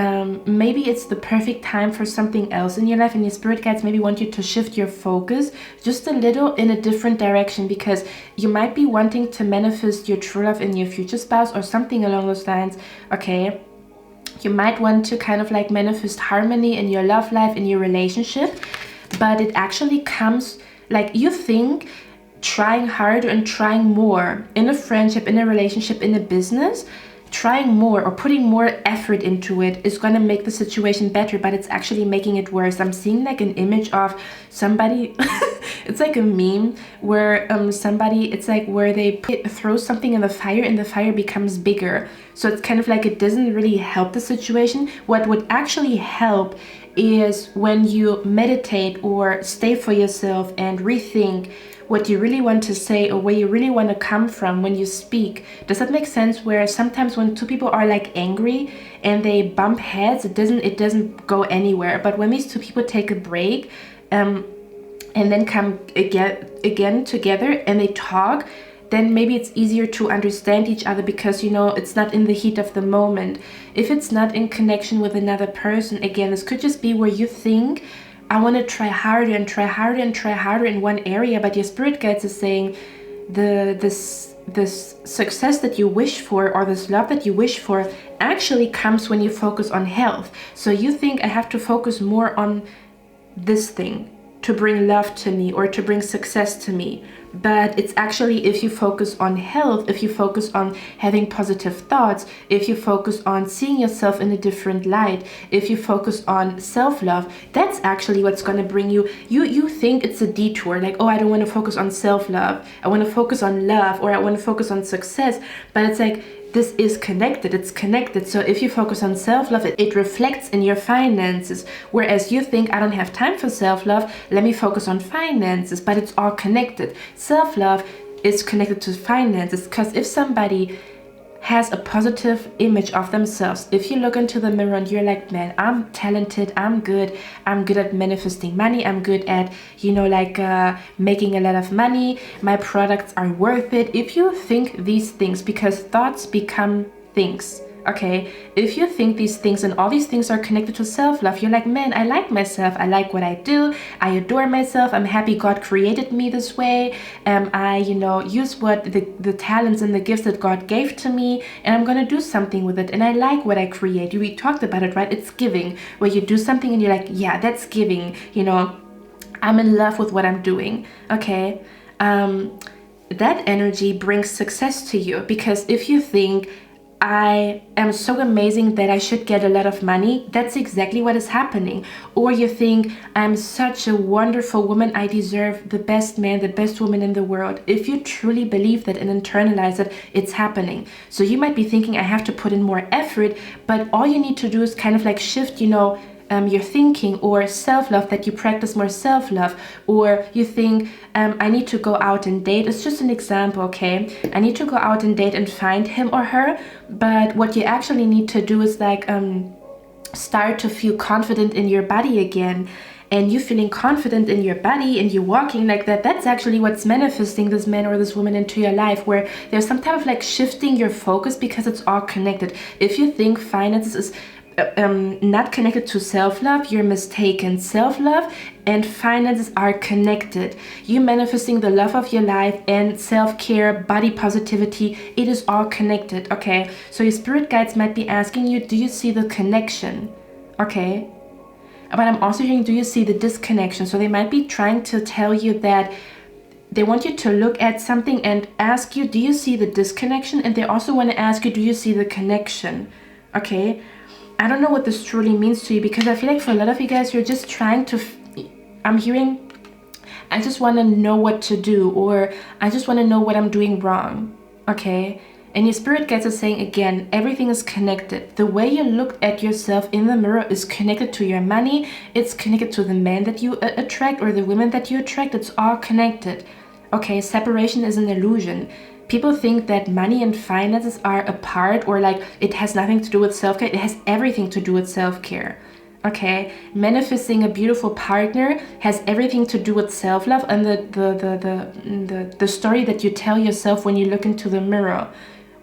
maybe it's the perfect time for something else in your life, and your spirit guides maybe want you to shift your focus just a little in a different direction, because you might be wanting to manifest your true love in your future spouse or something along those lines, okay? You might want to kind of like manifest harmony in your love life, in your relationship, but it actually comes like you think trying harder and trying more in a friendship, in a relationship, in a business, trying more or putting more effort into it is going to make the situation better, but it's actually making it worse. I'm seeing like an image of somebody it's like a meme where somebody, it's like where they throw something in the fire and the fire becomes bigger. So it's kind of like it doesn't really help the situation. What would actually help is when you meditate or stay for yourself and rethink what you really want to say or where you really want to come from when you speak. Does that make sense? Where sometimes when two people are like angry and they bump heads, it doesn't go anywhere. But when these two people take a break and then come again together and they talk, then maybe it's easier to understand each other, because you know it's not in the heat of the moment. If it's not in connection with another person, again, this could just be where you think, I want to try harder and try harder and try harder in one area, but your spirit guides is saying this success that you wish for, or this love that you wish for, actually comes when you focus on health. So you think I have to focus more on this thing to bring love to me or to bring success to me. But it's actually, if you focus on health, if you focus on having positive thoughts, if you focus on seeing yourself in a different light, if you focus on self-love, that's actually what's going to bring you. You think it's a detour, like, oh, I don't want to focus on self-love, I want to focus on love, or I want to focus on success. But it's like, this is connected, it's connected. So if you focus on self-love, it reflects in your finances. Whereas you think, I don't have time for self-love, let me focus on finances. But it's all connected. Self-love is connected to finances, because if somebody has a positive image of themselves, if you look into the mirror and you're like, man, I'm talented, I'm good at manifesting money, I'm good at, you know, like making a lot of money, my products are worth it. If you think these things, because thoughts become things, Okay, if you think these things and all these things are connected to self-love, you're like, man, I like myself, I like what I do, I adore myself, I'm happy God created me this way, I, use what the talents and the gifts that God gave to me, and I'm gonna do something with it, and I like what I create. We talked about it, right? It's giving, where you do something and you're like, yeah, that's giving, I'm in love with what I'm doing, okay? That energy brings success to you, because if you think, I am so amazing that I should get a lot of money, that's exactly what is happening. Or you think, I'm such a wonderful woman, I deserve the best man, the best woman in the world. If you truly believe that and internalize it, it's happening. So you might be thinking, I have to put in more effort, but all you need to do is kind of like shift, your thinking, or self-love, that you practice more self-love, or you think, I need to go out and date. It's just an example, okay? I need to go out and date and find him or her, but what you actually need to do is like start to feel confident in your body again. And you feeling confident in your body and you walking like that, that's actually what's manifesting this man or this woman into your life, where there's some type of like shifting your focus, because it's all connected. If you think finances is not connected to self-love, you're mistaken. Self-love and finances are connected. You manifesting the love of your life and self-care, body positivity, it is all connected, okay? So your spirit guides might be asking you, do you see the connection? Okay? But I'm also hearing, do you see the disconnection? So they might be trying to tell you that they want you to look at something and ask you, do you see the disconnection? And they also want to ask you, do you see the connection? Okay? I don't know what this truly means to you, because I feel like for a lot of you guys, you're just trying to, I'm hearing, I just want to know what to do, or I just want to know what I'm doing wrong, okay? And your spirit guides are saying, again, everything is connected. The way you look at yourself in the mirror is connected to your money, it's connected to the man that you attract or the women that you attract, it's all connected, okay? Separation is an illusion. People think that money and finances are apart, or like it has nothing to do with self-care. It has everything to do with self-care. Okay, manifesting a beautiful partner has everything to do with self-love, and the story that you tell yourself when you look into the mirror,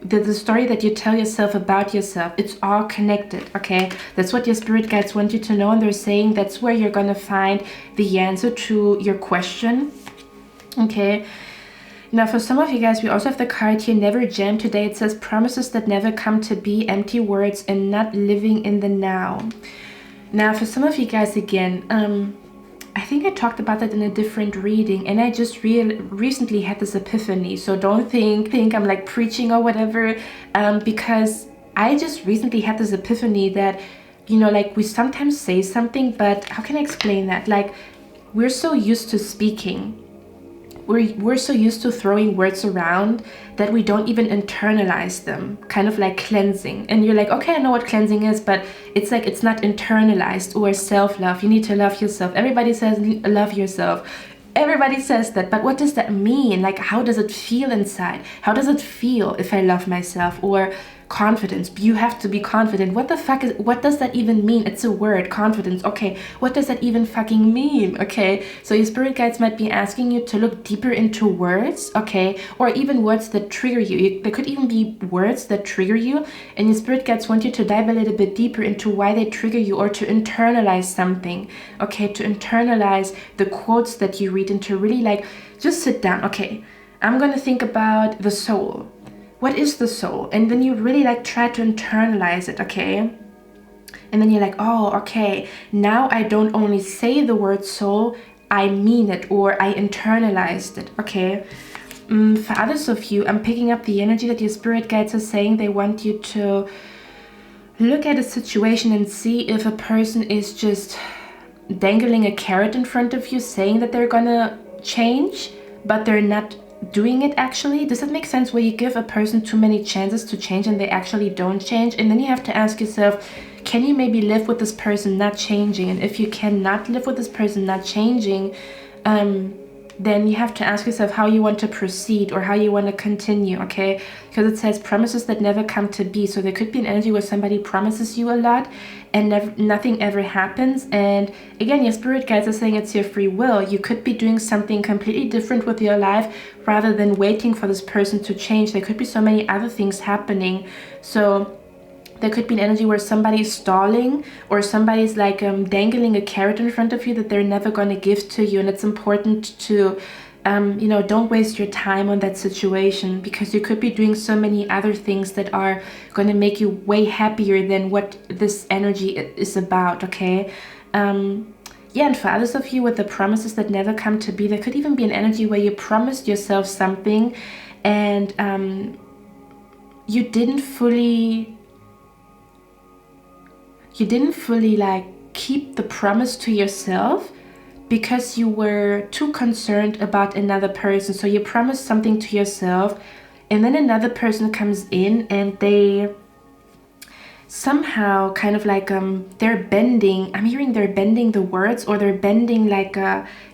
the story that you tell yourself about yourself, it's all connected. Okay, that's what your spirit guides want you to know, and they're saying that's where you're gonna find the answer to your question. Okay. Now, for some of you guys, we also have the card here, Never Jam. Today it says, promises that never come to be, empty words, and not living in the now. Now, for some of you guys, again, I think I talked about that in a different reading, and I just recently had this epiphany. So don't think I'm like preaching or whatever, because I just recently had this epiphany that, like we sometimes say something, but how can I explain that? Like, we're so used to speaking. We're so used to throwing words around that we don't even internalize them, kind of like cleansing. And you're like, okay, I know what cleansing is, but it's like it's not internalized. Or self-love, you need to love yourself. Everybody says love yourself. Everybody says that, but what does that mean? Like, how does it feel inside? How does it feel if I love myself? Or confidence, you have to be confident. What does that even mean? It's a word, confidence. Okay, what does that even fucking mean? Okay, so your spirit guides might be asking you to look deeper into words, okay, or even words that trigger you. There could even be words that trigger you, and your spirit guides want you to dive a little bit deeper into why they trigger you, or to internalize something, okay, to internalize the quotes that you read, and to really like just sit down. Okay, I'm gonna think about the soul. What is the soul? And then you really like try to internalize it, okay? And then you're like, oh, okay, now I don't only say the word soul, I mean it, or I internalized it, okay? For others of you, I'm picking up the energy that your spirit guides are saying they want you to look at a situation and see if a person is just dangling a carrot in front of you, saying that they're gonna change, but they're not doing it actually. Does that make sense? Where you give a person too many chances to change and they actually don't change, and then you have to ask yourself, can you maybe live with this person not changing? And if you cannot live with this person not changing, then you have to ask yourself how you want to proceed or how you want to continue, okay? Because it says promises that never come to be. So there could be an energy where somebody promises you a lot and nothing ever happens. And again, your spirit guides are saying it's your free will. You could be doing something completely different with your life rather than waiting for this person to change. There could be so many other things happening. So There could be an energy where somebody's stalling, or somebody's like dangling a carrot in front of you that they're never going to give to you. And it's important to, you know, don't waste your time on that situation, because you could be doing so many other things that are going to make you way happier than what this energy is about, okay? Yeah, and for others of you with the promises that never come to be, there could even be an energy where you promised yourself something and you didn't fully like keep the promise to yourself because you were too concerned about another person. So you promised something to yourself, and then another person comes in and they somehow kind of like they're bending, I'm hearing they're bending the words, or they're bending like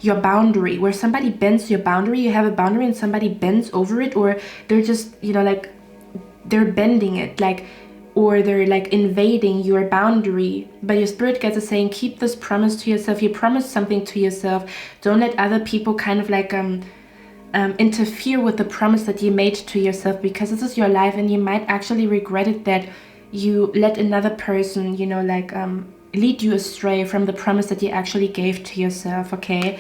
your boundary, where somebody bends your boundary. You have a boundary and somebody bends over it, or they're just, you know, like they're bending it, like, or they're like invading your boundary. But your spirit guides are saying, keep this promise to yourself. You promised something to yourself. Don't let other people kind of like interfere with the promise that you made to yourself, because this is your life and you might actually regret it that you let another person, you know, like lead you astray from the promise that you actually gave to yourself, okay?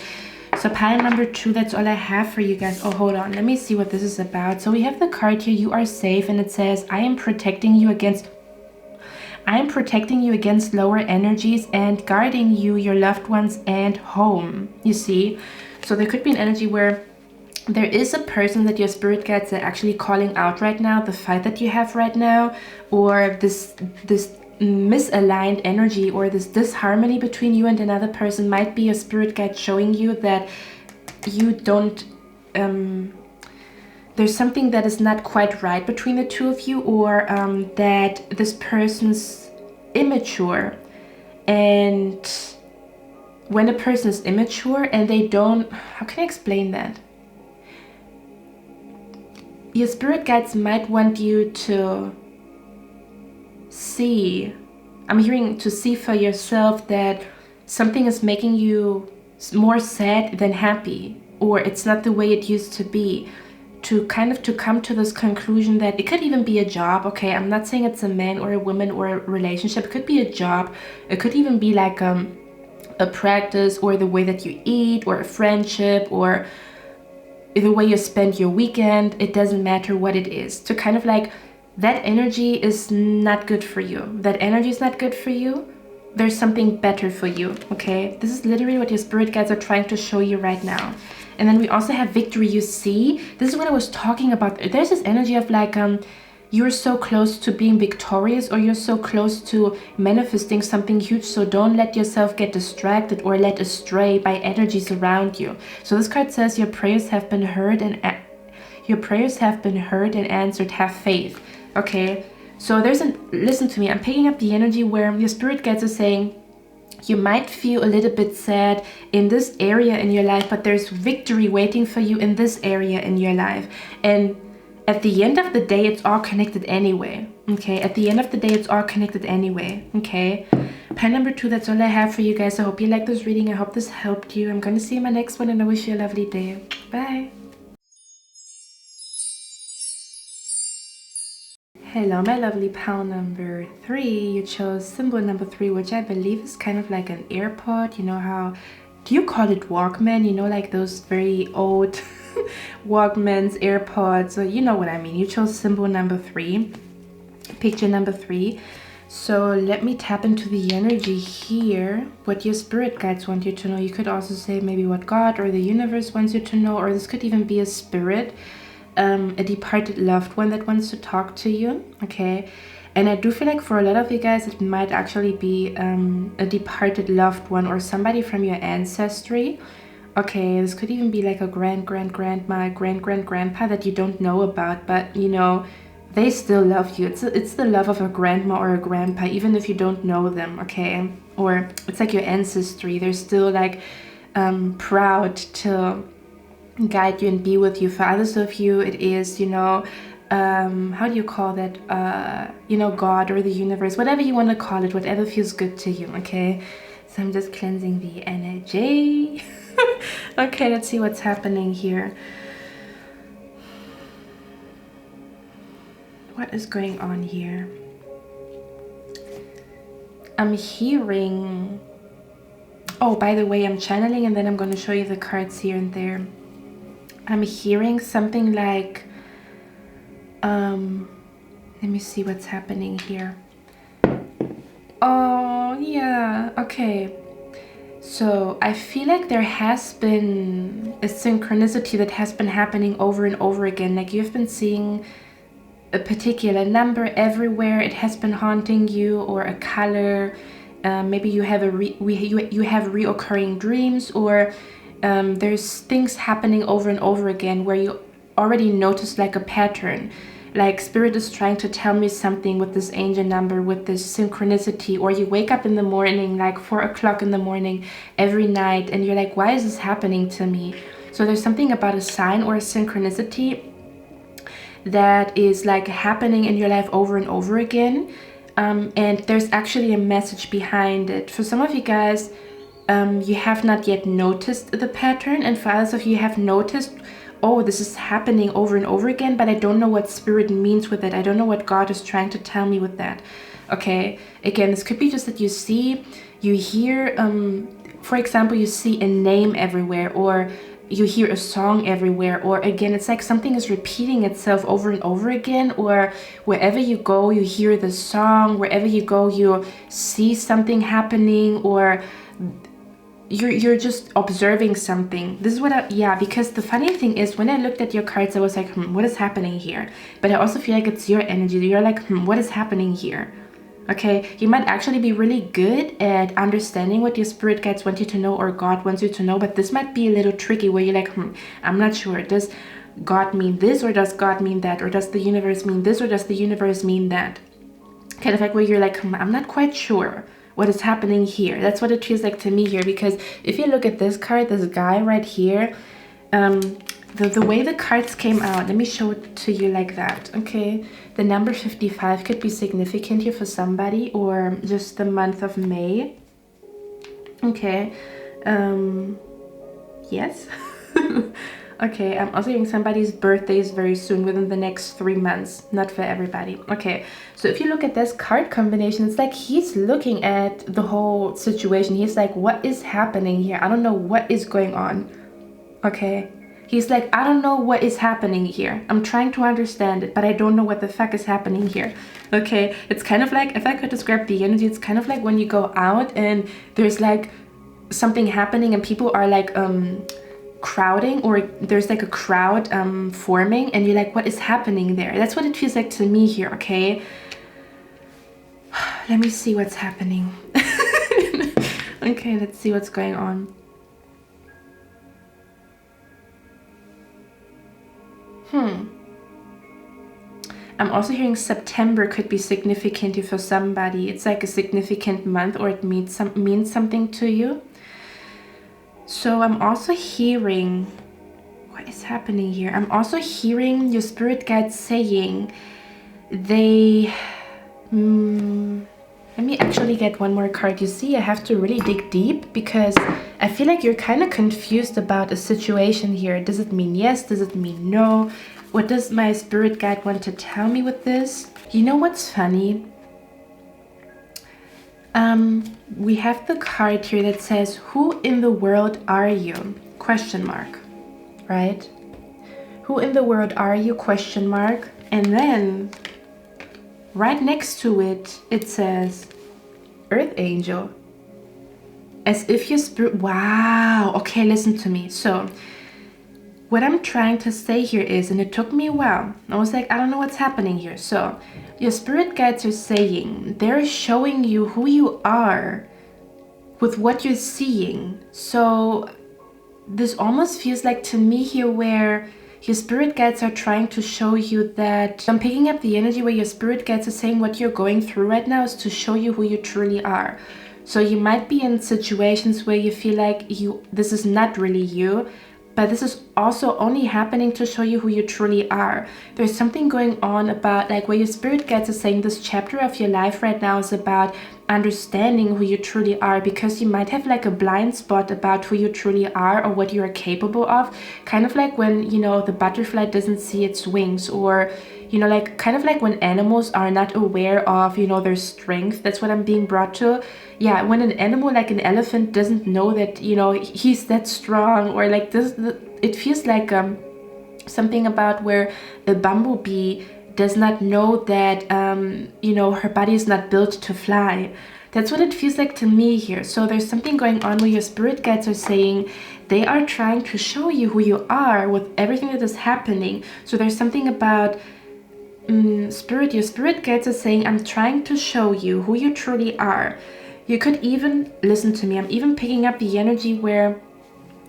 So pile number 2, that's all I have for you guys. Oh, hold on, let me see what this is about. So we have the card here, you are safe, and it says, I am protecting you against lower energies and guarding you, your loved ones, and home. You see? So there could be an energy where there is a person that your spirit guides are actually calling out right now, the fight that you have right now, or this misaligned energy, or this disharmony between you and another person might be your spirit guide showing you that you don't there's something that is not quite right between the two of you, or that this person's immature. And when a person is immature and they don't, how can I explain that? Your spirit guides might want you to see, I'm hearing to see for yourself that something is making you more sad than happy, or it's not the way it used to be. To kind of to come to this conclusion that it could even be a job, okay? I'm not saying it's a man or a woman or a relationship. It could be a job. It could even be like a practice, or the way that you eat, or a friendship, or the way you spend your weekend. It doesn't matter what it is. To kind of like, that energy is not good for you. That energy is not good for you. There's something better for you, okay? This is literally what your spirit guides are trying to show you right now. And then we also have victory. You see, this is what I was talking about. There's this energy of like, you're so close to being victorious, or you're so close to manifesting something huge. So don't let yourself get distracted or led astray by energies around you. So this card says your prayers have been heard and answered. Have faith. Okay, so listen to me, I'm picking up the energy where your spirit guides are saying you might feel a little bit sad in this area in your life, but there's victory waiting for you in this area in your life. And at the end of the day, it's all connected anyway, okay? At the end of the day, it's all connected anyway, okay? Pile number 2, that's all I have for you guys. I hope you liked this reading. I hope this helped you. I'm going to see you in my next one, and I wish you a lovely day. Bye. Hello, my lovely pile number 3. You chose symbol number 3, which I believe is kind of like an AirPod. You know how, do you call it Walkman? You know, like those very old Walkmans, AirPods. So you know what I mean. You chose symbol number 3, picture number 3. So let me tap into the energy here, what your spirit guides want you to know. You could also say maybe what God or the universe wants you to know, or this could even be a spirit. A departed loved one that wants to talk to you, okay? And I do feel like for a lot of you guys, it might actually be a departed loved one, or somebody from your ancestry. Okay, this could even be like a grandma, grandpa that you don't know about, but you know, they still love you. It's the love of a grandma or a grandpa, even if you don't know them, okay? Or it's like your ancestry. They're still like proud to guide you and be with you. For others of you, it is, you know, how do you call that? You know, God or the universe, whatever you want to call it, whatever feels good to you, okay? So I'm just cleansing the energy. Okay, let's see what's happening here. What is going on here? I'm hearing... Oh, by the way, I'm channeling and then I'm going to show you the cards here and there. I'm hearing something like... let me see what's happening here. Oh, yeah, okay. So I feel like there has been a synchronicity that has been happening over and over again. Like you've been seeing a particular number everywhere. It has been haunting you, or a color. Maybe you have you have reoccurring dreams, or there's things happening over and over again where you already notice like a pattern. Like spirit is trying to tell me something with this angel number, with this synchronicity. Or you wake up in the morning, like 4 o'clock in the morning every night, and you're like, why is this happening to me? So there's something about a sign or a synchronicity that is like happening in your life over and over again. And there's actually a message behind it. For some of you guys, you have not yet noticed the pattern, and for others of you have noticed, oh, this is happening over and over again, but I don't know what spirit means with it. I don't know what God is trying to tell me with that. Okay, again, this could be just that you hear, for example, you see a name everywhere, or you hear a song everywhere, or again, it's like something is repeating itself over and over again, or wherever you go, you hear the song, wherever you go, you see something happening, or you're just observing something. This is what yeah, because the funny thing is, when I looked at your cards, I was like, what is happening here? But I also feel like it's your energy. You're like, what is happening here? Okay, you might actually be really good at understanding what your spirit guides want you to know, or God wants you to know, but this might be a little tricky where you're like, I'm not sure. Does God mean this, or does God mean that? Or does the universe mean this, or does the universe mean that? Kind of like where you're like, I'm not quite sure what is happening here. That's what it feels like to me here, because if you look at this card, this guy right here, the way the cards came out, let me show it to you like that. Okay, the number 55 could be significant here for somebody, or just the month of May. Okay, yes. Okay, I'm also hearing somebody's birthday is very soon, within the next 3 months. Not for everybody. Okay, so if you look at this card combination, it's like he's looking at the whole situation. He's like, what is happening here? I don't know what is going on. Okay, he's like, I don't know what is happening here. I'm trying to understand it, but I don't know what the fuck is happening here. Okay, it's kind of like, if I could describe the energy, it's kind of like when you go out and there's like something happening and people are like crowding, or there's like a crowd forming, and you're like, what is happening there? That's what it feels like to me here. Okay, let me see what's happening. Okay, let's see what's going on. I'm also hearing September could be significant for somebody. It's like a significant month, or it means something to you. So I'm also hearing, what is happening here? I'm also hearing your spirit guides saying they... let me actually get one more card. You see, I have to really dig deep, because I feel like you're kind of confused about a situation here. Does it mean yes? Does it mean no? What does my spirit guide want to tell me with this? You know what's funny? We have the card here that says, who in the world are you? Question mark, right? Who in the world are you? Question mark. And then right next to it, it says Earth Angel. As if your spirit, wow. Okay, listen to me. So what I'm trying to say here is, and it took me a while, I was like, I don't know what's happening here. So your spirit guides are saying, they're showing you who you are with what you're seeing. So this almost feels like to me here where your spirit guides are trying to show you that, I'm picking up the energy where your spirit guides are saying what you're going through right now is to show you who you truly are. So you might be in situations where you feel like this is not really you, but this is also only happening to show you who you truly are. There's something going on about like where your spirit guides are saying this chapter of your life right now is about understanding who you truly are, because you might have like a blind spot about who you truly are or what you are capable of. Kind of like when, you know, the butterfly doesn't see its wings, or you know, like kind of like when animals are not aware of, you know, their strength. That's what I'm being brought to. Yeah, when an animal like an elephant doesn't know that, you know, he's that strong, or like this, it feels like something about where a bumblebee does not know that, you know, her body is not built to fly. That's what it feels like to me here. So there's something going on where your spirit guides are saying they are trying to show you who you are with everything that is happening. So there's something about your spirit guides are saying, I'm trying to show you who you truly are. You could even, listen to me, I'm even picking up the energy where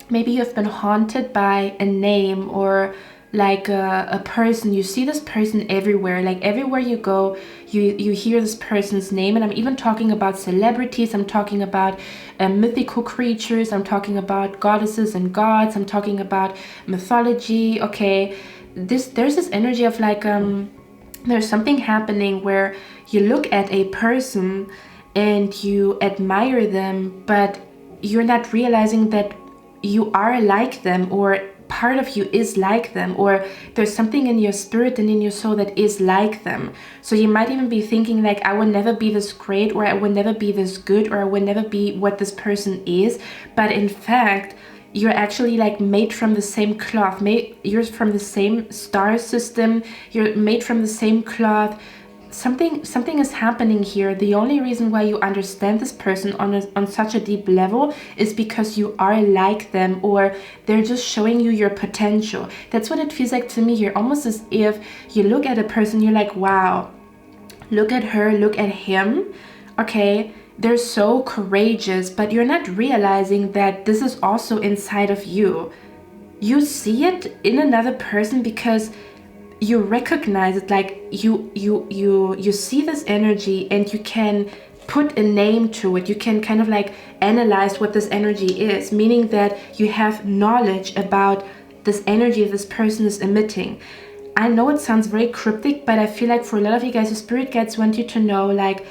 maybe you've been haunted by a name, or like a person. You see this person everywhere, like everywhere you go, you hear this person's name. And I'm even talking about celebrities, I'm talking about mythical creatures, I'm talking about goddesses and gods, I'm talking about mythology. Okay, there's this energy of like there's something happening where you look at a person and you admire them, but you're not realizing that you are like them, or part of you is like them, or there's something in your spirit and in your soul that is like them. So you might even be thinking like, I will never be this great, or I will never be this good, or I will never be what this person is. But in fact, you're actually like made from the same cloth. You're from the same star system. You're made from the same cloth. Something is happening here. The only reason why you understand this person on such a deep level is because you are like them, or they're just showing you your potential. That's what it feels like to me here. Almost as if you look at a person, you're like, wow, look at her, look at him. Okay, they're so courageous, but you're not realizing that this is also inside of you. You see it in another person because you recognize it, like you see this energy, and you can put a name to it. You can kind of like analyze what this energy is, meaning that you have knowledge about this energy this person is emitting. I know it sounds very cryptic, but I feel like for a lot of you guys, your spirit guides want you to know like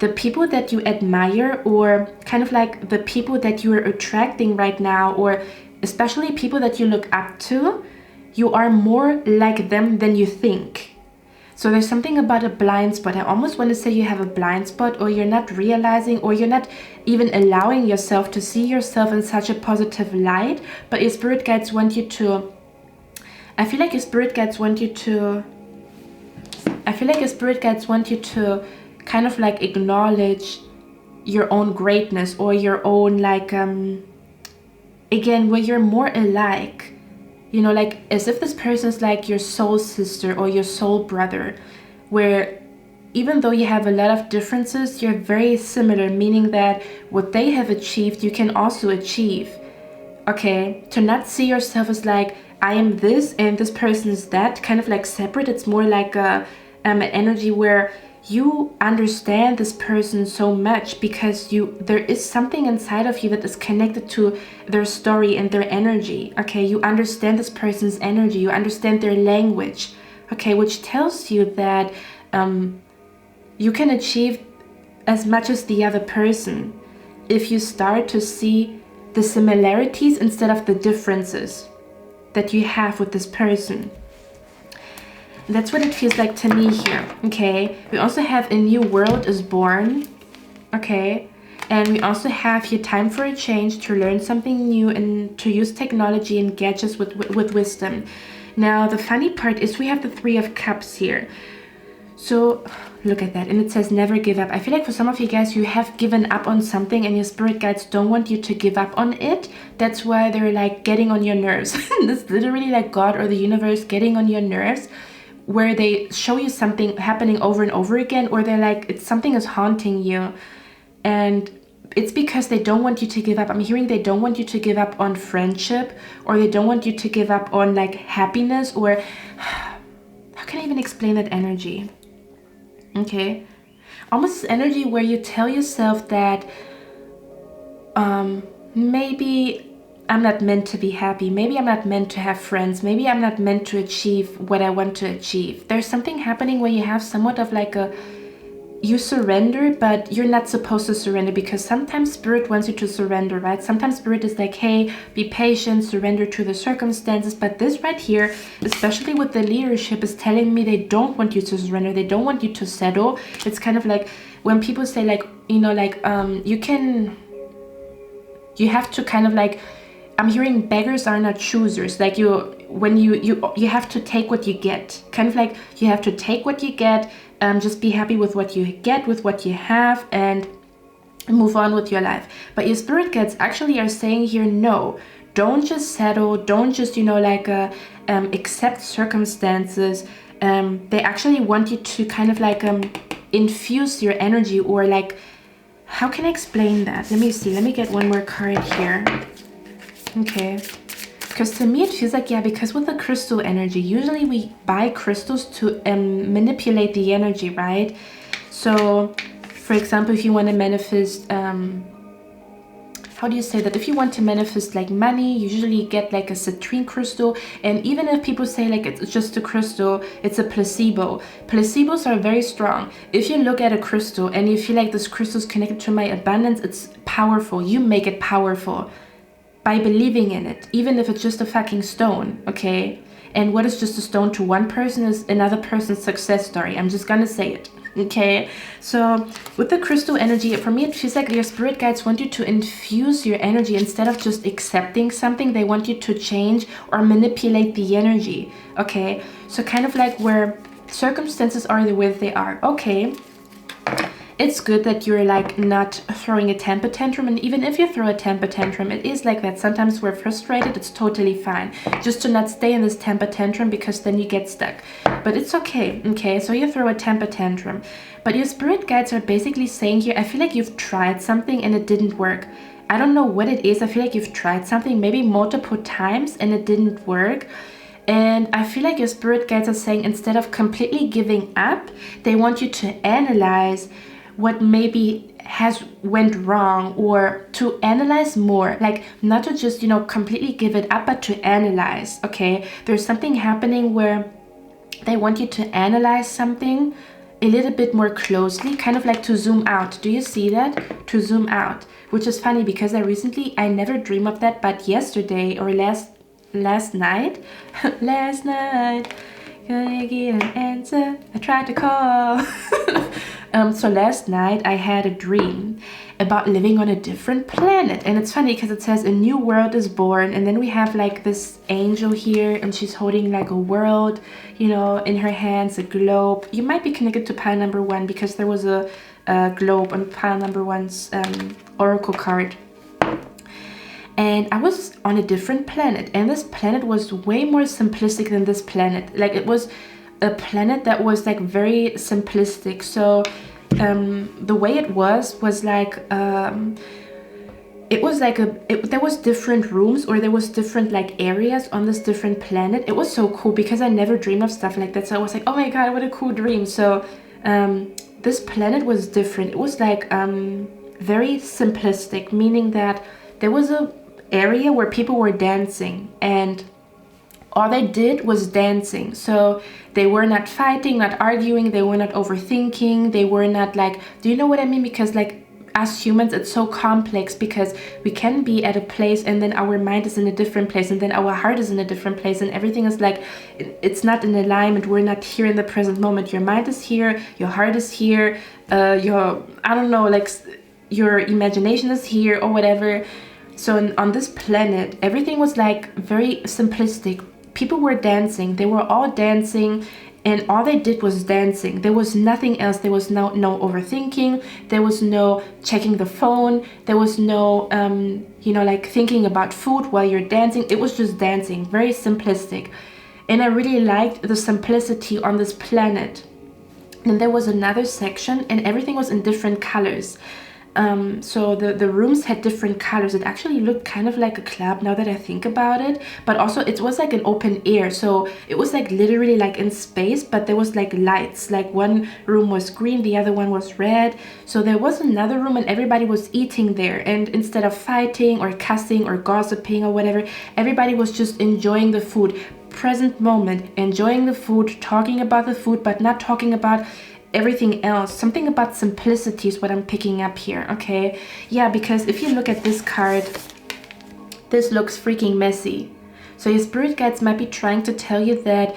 the people that you admire, or kind of like the people that you are attracting right now, or especially people that you look up to, you are more like them than you think. So there's something about a blind spot. I almost want to say you have a blind spot, or you're not realizing, or you're not even allowing yourself to see yourself in such a positive light. But your spirit guides want you to, I feel like your spirit guides want you to kind of like acknowledge your own greatness, or your own like, again, where you're more alike. You know, like as if this person is like your soul sister or your soul brother, where even though you have a lot of differences, you're very similar, meaning that what they have achieved, you can also achieve. Okay, to not see yourself as like, I am this and this person is that, kind of like separate. It's more like an energy where you understand this person so much because there is something inside of you that is connected to their story and their energy. Okay, you understand this person's energy, you understand their language, okay, which tells you that you can achieve as much as the other person if you start to see the similarities instead of the differences that you have with this person. That's what it feels like to me here. Okay, we also have a new world is born. Okay, and we also have your time for a change, to learn something new and to use technology and gadgets with wisdom. Now the funny part is we have the 3 of Cups here. So look at that, and it says never give up. I feel like for some of you guys, you have given up on something and your spirit guides don't want you to give up on it. That's why they're like getting on your nerves. This literally like God or the universe getting on your nerves, where they show you something happening over and over again, or they're like, something is haunting you. And it's because they don't want you to give up. I'm hearing they don't want you to give up on friendship, or they don't want you to give up on like happiness, or how can I even explain that energy? Okay, almost this energy where you tell yourself that maybe I'm not meant to be happy, maybe I'm not meant to have friends, maybe I'm not meant to achieve what I want to achieve. There's something happening where you have somewhat of like you surrender, but you're not supposed to surrender, because sometimes spirit wants you to surrender, right? Sometimes spirit is like, hey, be patient, surrender to the circumstances. But this right here, especially with the leadership, is telling me they don't want you to surrender. They don't want you to settle. It's kind of like when people say like, you know, like you have to kind of like, I'm hearing beggars are not choosers. Like you have to take what you get. Kind of like you have to take what you get. Just be happy with what you get, with what you have, and move on with your life. But your spirit guides actually are saying here, no, don't just settle. Don't just, you know, like accept circumstances. They actually want you to kind of like infuse your energy, or like, how can I explain that? Let me see. Let me get one more card here. Okay. Because to me it feels like, yeah, because with the crystal energy, usually we buy crystals to manipulate the energy, right? So, for example, if you want to manifest, how do you say that? If you want to manifest like money, you usually get like a citrine crystal. And even if people say like it's just a crystal, it's a placebo. Placebos are very strong. If you look at a crystal and you feel like this crystal is connected to my abundance, it's powerful. You make it powerful by believing in it, even if it's just a fucking stone, okay? And what is just a stone to one person is another person's success story. I'm just gonna say it, okay? So with the crystal energy, for me, it feels like your spirit guides want you to infuse your energy. Instead of just accepting something, they want you to change or manipulate the energy, okay? So kind of like where circumstances are the way they are, okay? It's good that you're like not throwing a temper tantrum, and even if you throw a temper tantrum, it is like that. Sometimes we're frustrated, it's totally fine. Just to not stay in this temper tantrum, because then you get stuck. But it's okay, okay? So you throw a temper tantrum. But your spirit guides are basically saying here, I feel like you've tried something and it didn't work. I don't know what it is. I feel like you've tried something maybe multiple times and it didn't work. And I feel like your spirit guides are saying, instead of completely giving up, they want you to analyze what maybe has went wrong, or to analyze more, like not to just, you know, completely give it up, but to analyze, okay? There's something happening where they want you to analyze something a little bit more closely, kind of like to zoom out. Do you see that? To zoom out, which is funny because I never dream of that, but yesterday or last night, last night, gonna get an answer, I tried to call. So last night I had a dream about living on a different planet, and it's funny because it says a new world is born, and then we have like this angel here, and she's holding like a world, you know, in her hands, a globe. You might be connected to pile number 1 because there was a globe on pile number 1's oracle card. And I was on a different planet, and this planet was way more simplistic than this planet. Like it was a planet that was like very simplistic. So the way it was like it was like there was different rooms, or there was different like areas on this different planet. It was so cool because I never dreamed of stuff like that. So I was like, oh my god, what a cool dream. So this planet was different. It was like very simplistic, meaning that there was a area where people were dancing, and all they did was dancing. So they were not fighting, not arguing, they were not overthinking, they were not like, do you know what I mean? Because like as humans, it's so complex, because we can be at a place and then our mind is in a different place, and then our heart is in a different place, and everything is like, it's not in alignment. We're not here in the present moment. Your mind is here, your heart is here, your, I don't know, like your imagination is here or whatever. So on this planet, everything was like very simplistic. People were dancing, they were all dancing, and all they did was dancing. There was nothing else. There was no overthinking, there was no checking the phone, there was no you know, like thinking about food while you're dancing. It was just dancing, very simplistic. And I really liked the simplicity on this planet. And there was another section, and everything was in different colors. So the rooms had different colors. It actually looked kind of like a club now that I think about it, but also it was like an open air. So it was like literally like in space, but there was like lights. Like one room was green, the other one was red. So there was another room, and everybody was eating there. And instead of fighting or cussing or gossiping or whatever, everybody was just enjoying the food. Present moment, enjoying the food, talking about the food, but not talking about everything else. Something about simplicity is what I'm picking up here, okay? Yeah, because if you look at this card, this looks freaking messy. So your spirit guides might be trying to tell you that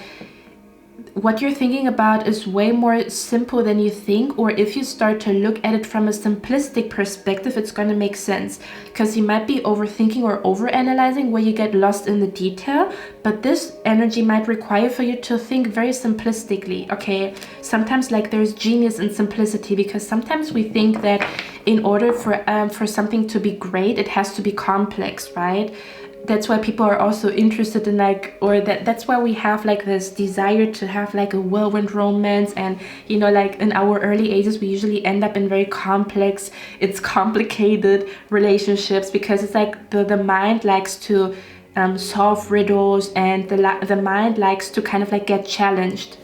what you're thinking about is way more simple than you think, or if you start to look at it from a simplistic perspective, it's going to make sense, because you might be overthinking or overanalyzing where you get lost in the detail. But this energy might require for you to think very simplistically, okay? Sometimes like there's genius in simplicity, because sometimes we think that in order for something to be great, it has to be complex, right? That's why people are also interested in like, or that's why we have like this desire to have like a whirlwind romance. And you know, like in our early ages we usually end up in very complex, it's complicated relationships, because it's like the mind likes to solve riddles, and the mind likes to kind of like get challenged.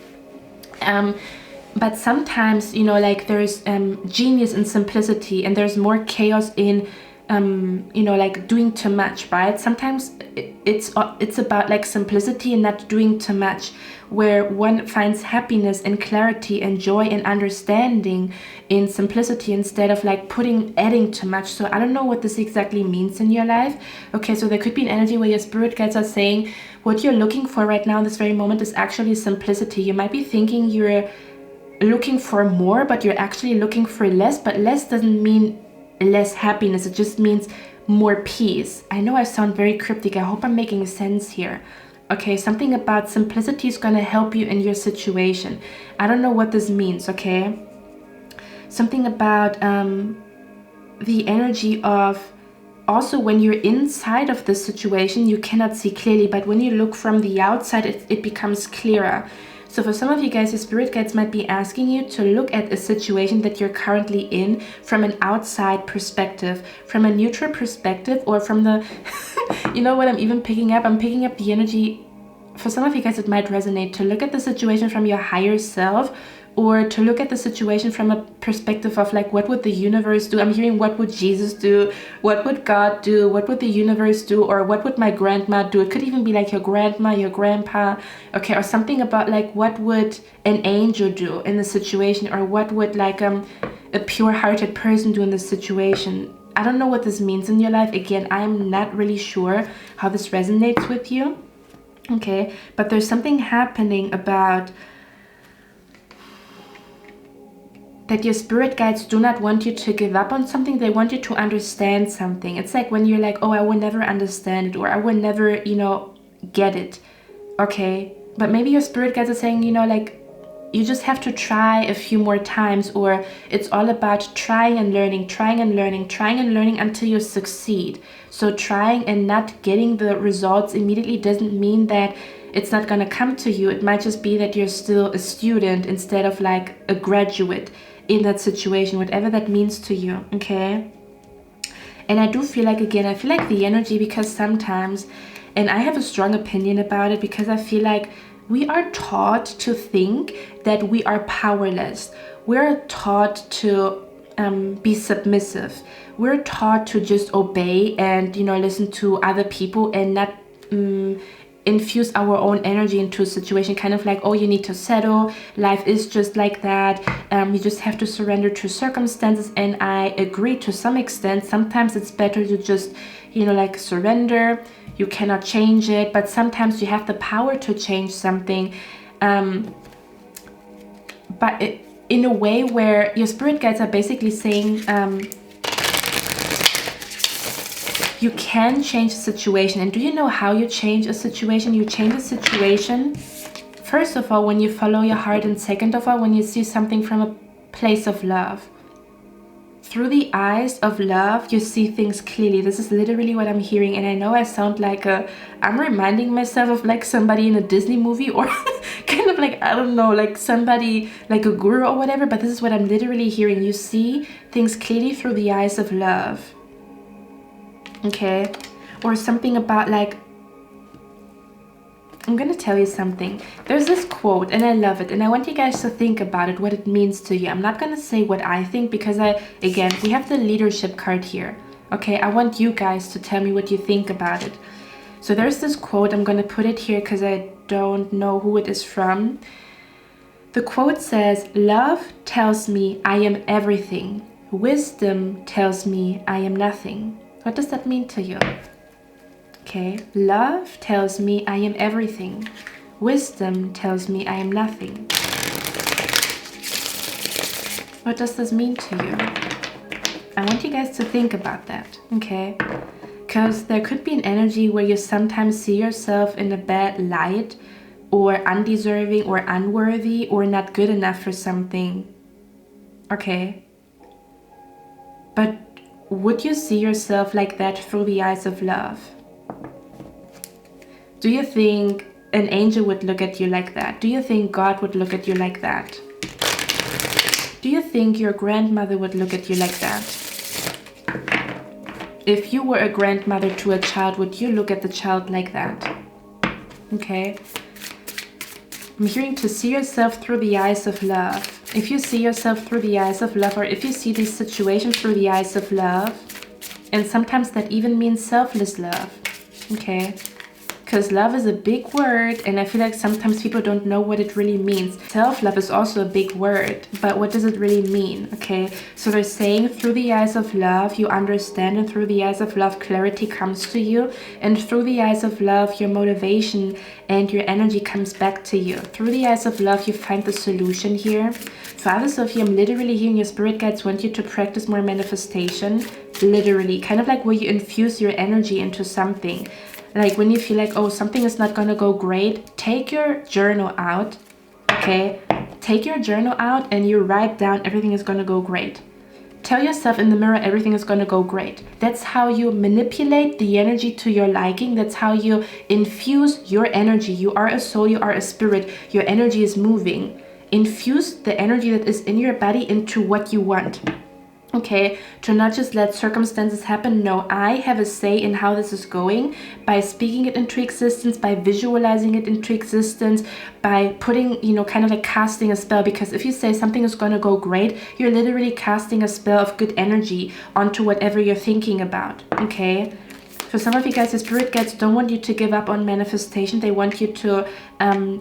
But sometimes, you know, like there's genius in simplicity, and there's more chaos in you know, like doing too much, right? Sometimes it's about like simplicity and not doing too much, where one finds happiness and clarity and joy and understanding in simplicity, instead of like adding too much. So I don't know what this exactly means in your life. Okay, so there could be an energy where your spirit guides are saying what you're looking for right now in this very moment is actually simplicity. You might be thinking you're looking for more, but you're actually looking for less. But less doesn't mean less happiness, it just means more peace. I know I sound very cryptic, I hope I'm making sense here. Okay, something about simplicity is going to help you in your situation. I don't know what this means, okay? Something about the energy of, also when you're inside of the situation you cannot see clearly, but when you look from the outside it becomes clearer. So for some of you guys, your spirit guides might be asking you to look at a situation that you're currently in from an outside perspective, from a neutral perspective, or from the, you know what I'm even picking up? I'm picking up the energy, for some of you guys it might resonate, to look at the situation from your higher self, or to look at the situation from a perspective of like, what would the universe do? I'm hearing, what would Jesus do? What would God do? What would the universe do? Or what would my grandma do? It could even be like your grandma, your grandpa, okay? Or something about like, what would an angel do in the situation? Or what would like a pure-hearted person do in this situation? I don't know what this means in your life. Again, I'm not really sure how this resonates with you, okay? But there's something happening about that your spirit guides do not want you to give up on something. They want you to understand something. It's like when you're like, oh, I will never understand it, or I will never, you know, get it. Okay, but maybe your spirit guides are saying, you know, like, you just have to try a few more times, or it's all about trying and learning, trying and learning, trying and learning until you succeed. So trying and not getting the results immediately doesn't mean that it's not going to come to you. It might just be that you're still a student instead of like a graduate in that situation, whatever that means to you, okay? And I do feel like, again, I feel like the energy, because sometimes, and I have a strong opinion about it, because I feel like we are taught to think that we are powerless. We're taught to be submissive. We're taught to just obey and, you know, listen to other people and not infuse our own energy into a situation, kind of like, oh, you need to settle, life is just like that, you just have to surrender to circumstances. And I agree to some extent. Sometimes it's better to just, you know, like surrender. You cannot change it, but sometimes you have the power to change something, but in a way where your spirit guides are basically saying, you can change a situation. And do you know how you change a situation? You change a situation, first of all, when you follow your heart, and second of all, when you see something from a place of love. Through the eyes of love, you see things clearly. This is literally what I'm hearing. And I know I sound like I'm reminding myself of like somebody in a Disney movie, or kind of like, I don't know, like somebody, like a guru or whatever, but this is what I'm literally hearing. You see things clearly through the eyes of love. Okay, or something about like, I'm gonna tell you something. There's this quote and I love it, and I want you guys to think about it, what it means to you. I'm not gonna say what I think, because again, we have the leadership card here. Okay, I want you guys to tell me what you think about it. So there's this quote, I'm gonna put it here because I don't know who it is from. The quote says, love tells me I am everything. Wisdom tells me I am nothing. What does that mean to you? Okay, love tells me I am everything. Wisdom tells me I am nothing. What does this mean to you? I want you guys to think about that, okay? Because there could be an energy where you sometimes see yourself in a bad light, or undeserving, or unworthy, or not good enough for something, okay? But would you see yourself like that through the eyes of love? Do you think an angel would look at you like that? Do you think God would look at you like that? Do you think your grandmother would look at you like that? If you were a grandmother to a child, would you look at the child like that? Okay. I'm hearing to see yourself through the eyes of love. If you see yourself through the eyes of love, or if you see these situations through the eyes of love, and sometimes that even means selfless love, okay? Because love is a big word, and I feel like sometimes people don't know what it really means. Self-love is also a big word, but what does it really mean, okay? So they're saying through the eyes of love, you understand, and through the eyes of love, clarity comes to you. And through the eyes of love, your motivation and your energy comes back to you. Through the eyes of love, you find the solution here. For others of you, I'm literally hearing your spirit guides want you to practice more manifestation. Literally, kind of like where you infuse your energy into something. Like when you feel like, oh, something is not gonna go great, take your journal out, okay? Take your journal out and you write down everything is gonna go great. Tell yourself in the mirror everything is gonna go great. That's how you manipulate the energy to your liking. That's how you infuse your energy. You are a soul, you are a spirit. Your energy is moving. Infuse the energy that is in your body into what you want. Okay, to not just let circumstances happen. No, I have a say in how this is going by speaking it into existence, by visualizing it into existence, by putting, you know, kind of like casting a spell. Because if you say something is going to go great, you're literally casting a spell of good energy onto whatever you're thinking about, okay? For some of you guys, the spirit guides don't want you to give up on manifestation. They want you to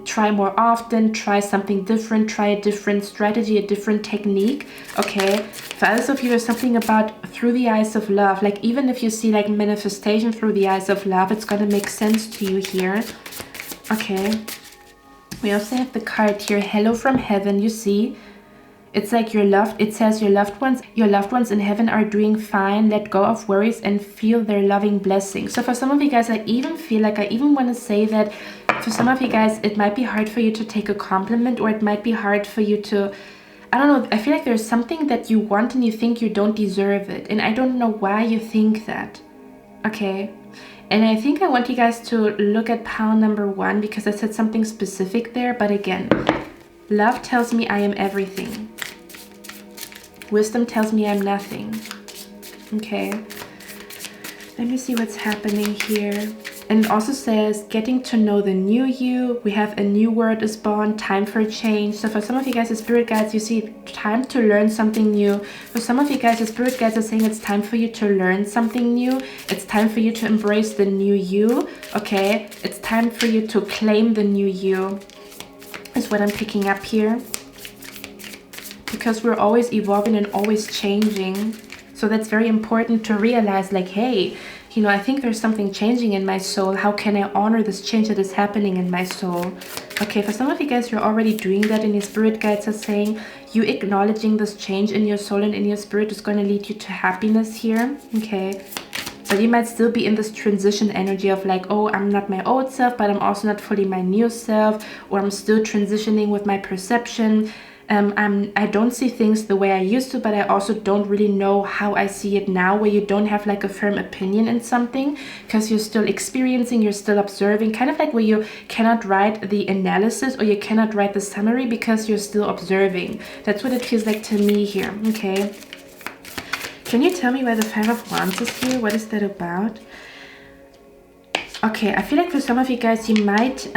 try more often, try something different, try a different strategy, a different technique, okay? For others of you, there's something about through the eyes of love. Like even if you see like manifestation through the eyes of love, it's going to make sense to you here, okay? We also have the card here, hello from heaven, you see? It's like it says your loved ones in heaven are doing fine. Let go of worries and feel their loving blessing. So for some of you guys, I even want to say that for some of you guys, it might be hard for you to take a compliment, or it might be hard for you to, I don't know, I feel like there's something that you want and you think you don't deserve it. And I don't know why you think that, okay? And I think I want you guys to look at pile number 1 because I said something specific there. But again, love tells me I am everything. Wisdom tells me I'm nothing. Okay. Let me see what's happening here. And it also says, getting to know the new you. We have a new word is born, time for change. So for some of you guys, the spirit guides, you see time to learn something new. For some of you guys, the spirit guides are saying it's time for you to learn something new. It's time for you to embrace the new you. Okay. It's time for you to claim the new you. Is what I'm picking up here. Because we're always evolving and always changing. So that's very important to realize, like, hey, you know, I think there's something changing in my soul. How can I honor this change that is happening in my soul? Okay, for some of you guys, you're already doing that, and your spirit guides are saying you acknowledging this change in your soul and in your spirit is going to lead you to happiness here. Okay. But you might still be in this transition energy of like, oh, I'm not my old self, but I'm also not fully my new self, or I'm still transitioning with my perception. I don't see things the way I used to, but I also don't really know how I see it now, where you don't have like a firm opinion in something because you're still experiencing, you're still observing, kind of like where you cannot write the analysis or you cannot write the summary because you're still observing. That's what it feels like to me here, okay? Can you tell me why the 5 of Wands is here? What is that about? Okay, I feel like for some of you guys, you might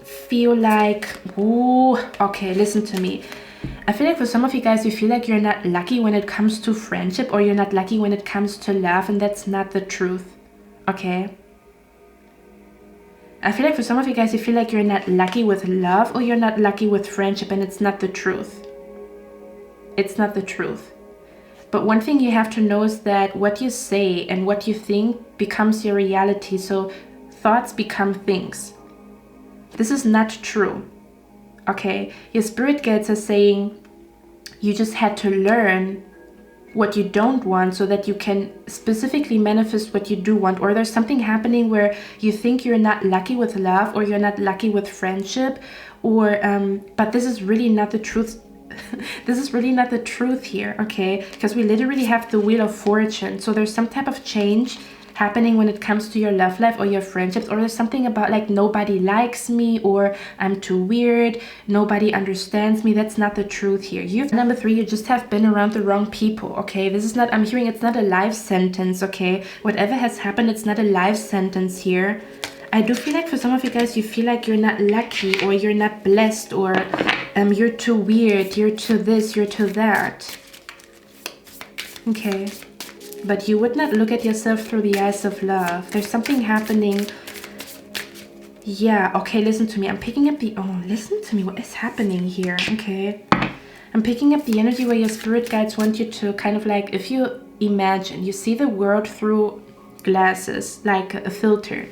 feel like, ooh, okay, listen to me. I feel like for some of you guys, you feel like you're not lucky when it comes to friendship, or you're not lucky when it comes to love, and that's not the truth, okay? I feel like for some of you guys, you feel like you're not lucky with love or you're not lucky with friendship, and it's not the truth. It's not the truth. But one thing you have to know is that what you say and what you think becomes your reality. So thoughts become things. This is not true. Okay? Your spirit guides are saying you just had to learn what you don't want so that you can specifically manifest what you do want. Or there's something happening where you think you're not lucky with love or you're not lucky with friendship, or but this is really not the truth. This is really not the truth here, okay? Because we literally have the Wheel of Fortune. So there's some type of change happening when it comes to your love life or your friendships, or there's something about like nobody likes me, or I'm too weird, nobody understands me. That's not the truth here. Number 3, you just have been around the wrong people, okay? This is not, I'm hearing it's not a life sentence, okay? Whatever has happened, it's not a life sentence here. I do feel like for some of you guys, you feel like you're not lucky, or you're not blessed, or you're too weird, you're too this, you're too that. Okay. But you would not look at yourself through the eyes of love. There's something happening. Yeah, okay, listen to me. I'm picking up the... Oh, listen to me. What is happening here? Okay. I'm picking up the energy where your spirit guides want you to kind of like... If you imagine, you see the world through glasses, like a filter.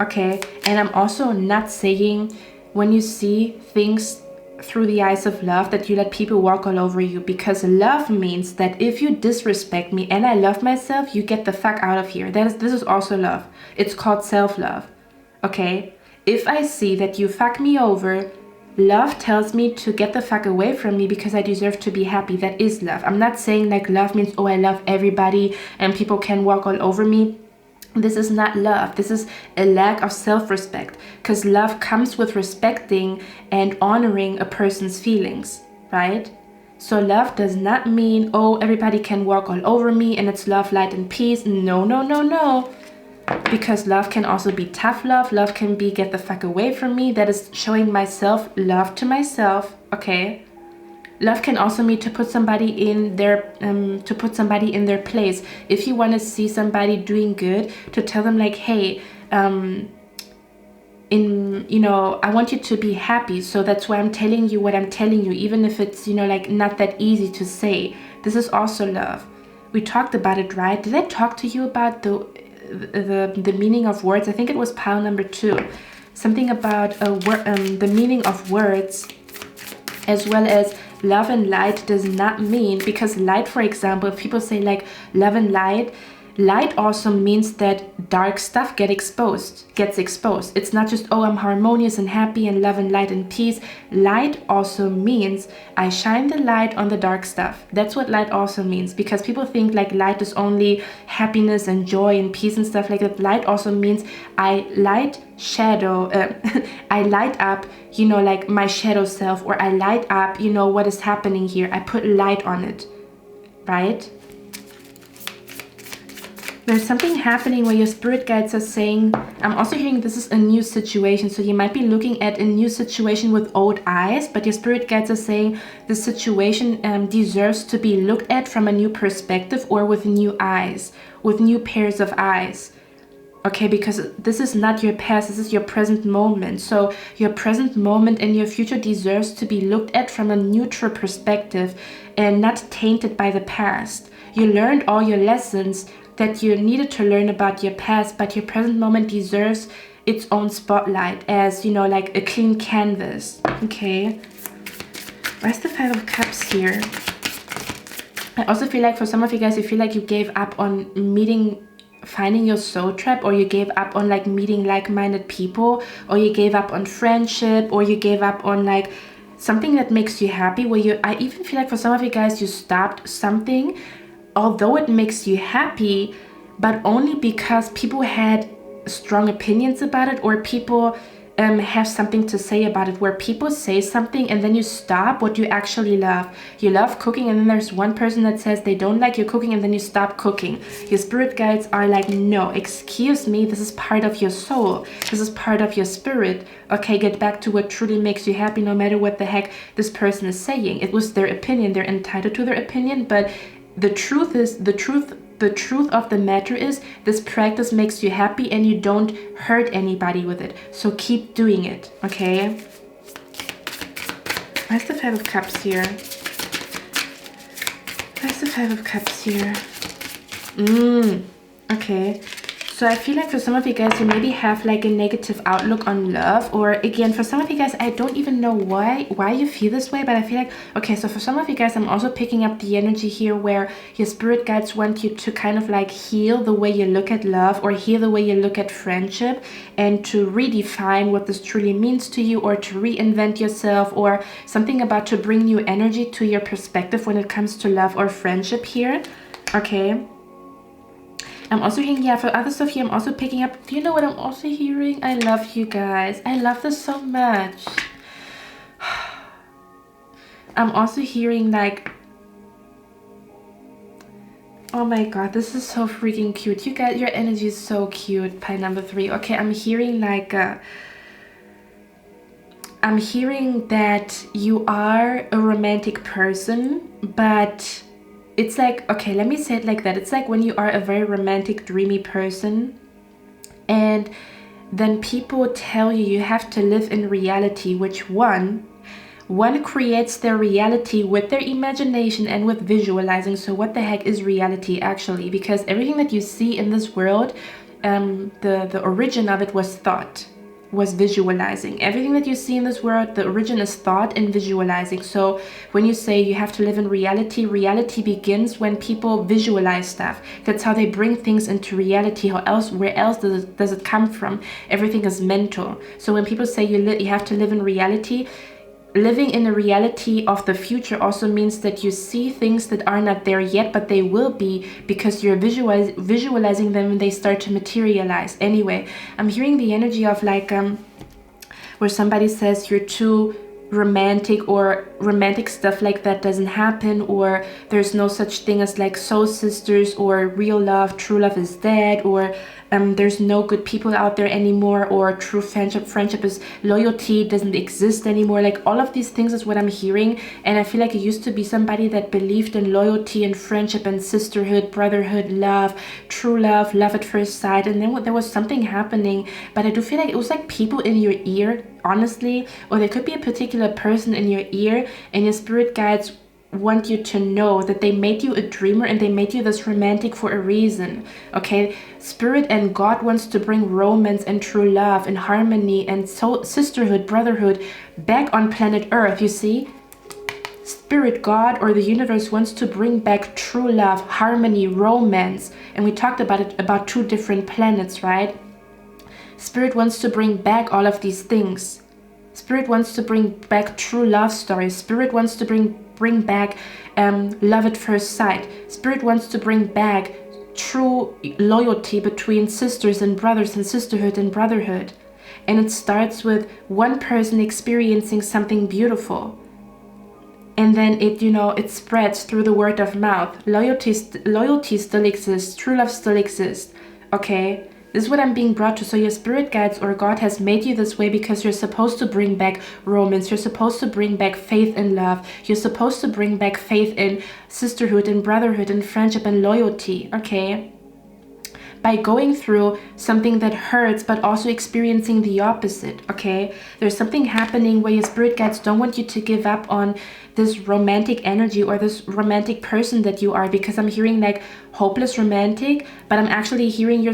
Okay. And I'm also not saying when you see things through the eyes of love that you let people walk all over you, because love means that if you disrespect me and I love myself, you get the fuck out of here. This is also love. It's called self-love. Okay? If I see that you fuck me over, love tells me to get the fuck away from me because I deserve to be happy. That is love. I'm not saying like love means, oh, I love everybody and people can walk all over me. This is not love. This is a lack of self-respect, because love comes with respecting and honoring a person's feelings, right? So love does not mean, oh, everybody can walk all over me and it's love, light, and peace. No, no, no, no. Because love can also be tough love. Love can be get the fuck away from me. That is showing myself love to myself, okay? Love can also mean to put somebody in their place. If you want to see somebody doing good, to tell them like, hey, I want you to be happy. So that's why I'm telling you what I'm telling you, even if it's, like not that easy to say. This is also love. We talked about it, right? Did I talk to you about the meaning of words? I think it was pile number 2. Something about the meaning of words, as well as love and light does not mean, because light, for example, if people say like love and light, light also means that dark stuff gets exposed. It's not just, oh, I'm harmonious and happy and love and light and peace. Light also means I shine the light on the dark stuff. That's what light also means, because people think like light is only happiness and joy and peace and stuff like that. Light also means I light shadow, I light up, like my shadow self, or I light up, what is happening here. I put light on it, right? There's something happening where your spirit guides are saying, I'm also hearing this is a new situation. So you might be looking at a new situation with old eyes, but your spirit guides are saying the situation deserves to be looked at from a new perspective, or with new eyes, with new pairs of eyes. Okay, because this is not your past, this is your present moment. So your present moment and your future deserves to be looked at from a neutral perspective and not tainted by the past. You learned all your lessons that you needed to learn about your past, but your present moment deserves its own spotlight as, like a clean canvas. Okay. Where's the 5 of Cups here? I also feel like for some of you guys, you feel like you gave up on finding your soul tribe, or you gave up on like meeting like-minded people, or you gave up on friendship, or you gave up on like something that makes you happy, I even feel like for some of you guys, you stopped something although it makes you happy, but only because people had strong opinions about it, or people have something to say about it, where people say something and then you stop what you actually love. You love cooking, and then there's one person that says they don't like your cooking, and then you stop cooking. Your spirit guides are like, no, excuse me, this is part of your soul. This is part of your spirit. Okay, get back to what truly makes you happy, no matter what the heck this person is saying. It was their opinion. They're entitled to their opinion, but the truth the truth of the matter is this practice makes you happy and you don't hurt anybody with it. So keep doing it, okay? Where's the Five of Cups here? Where's the Five of Cups here? Okay. So I feel like for some of you guys, you maybe have like a negative outlook on love. Or again, for some of you guys, I don't even know why you feel this way. But I feel like, okay, so for some of you guys, I'm also picking up the energy here where your spirit guides want you to kind of like heal the way you look at love, or heal the way you look at friendship, and to redefine what this truly means to you, or to reinvent yourself, or something about to bring new energy to your perspective when it comes to love or friendship here. Okay. I'm also hearing, yeah, for other stuff here, I'm also picking up, do you know what I'm also hearing? I love you guys. I love this so much. I'm also hearing like, oh my god, this is so freaking cute. You guys, your energy is so cute, pile number 3. Okay, I'm hearing like, I'm hearing that you are a romantic person, but it's like, okay, let me say it like that. It's like when you are a very romantic, dreamy person, and then people tell you you have to live in reality, which one creates their reality with their imagination and with visualizing. So what the heck is reality actually? Because everything that you see in this world, the origin of it was thought, was visualizing. Everything that you see in this world, the origin is thought and visualizing. So when you say you have to live in reality, reality begins when people visualize stuff. That's how they bring things into reality. Where else does it come from? Everything is mental. So when people say you have to live in reality, living in the reality of the future also means that you see things that are not there yet, but they will be, because you're visualizing them and they start to materialize. Anyway, I'm hearing the energy of like where somebody says you're too romantic, or romantic stuff like that doesn't happen, or there's no such thing as like soul sisters, or real love, true love is dead, or there's no good people out there anymore, or true friendship is loyalty doesn't exist anymore. Like all of these things is what I'm hearing. And I feel like it used to be somebody that believed in loyalty and friendship and sisterhood, brotherhood, love, true love, love at first sight, and then there was something happening. But I do feel like it was like people in your ear, honestly, or there could be a particular person in your ear, and your spirit guides want you to know that they made you a dreamer and they made you this romantic for a reason. Okay, spirit and God wants to bring romance and true love and harmony and sisterhood, brotherhood back on planet Earth. You see, spirit, God, or the universe wants to bring back true love, harmony, romance. And we talked about it, about 2 different planets, right? Spirit wants to bring back all of these things. Spirit wants to bring back true love stories. Spirit wants to bring back love at first sight. Spirit wants to bring back true loyalty between sisters and brothers, and sisterhood and brotherhood. And it starts with one person experiencing something beautiful, and then it spreads through the word of mouth. Loyalty still exists, true love still exists. Okay, this is what I'm being brought to. So your spirit guides or God has made you this way because you're supposed to bring back romance. You're supposed to bring back faith in love. You're supposed to bring back faith in sisterhood and brotherhood and friendship and loyalty. Okay, by going through something that hurts, but also experiencing the opposite. Okay, there's something happening where your spirit guides don't want you to give up on this romantic energy or this romantic person that you are, because I'm hearing like hopeless romantic, but I'm actually hearing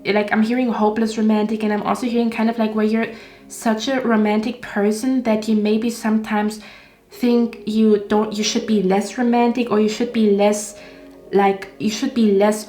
I'm hearing hopeless romantic, and I'm also hearing kind of like where you're such a romantic person that you maybe sometimes think you should be less romantic, or you should be less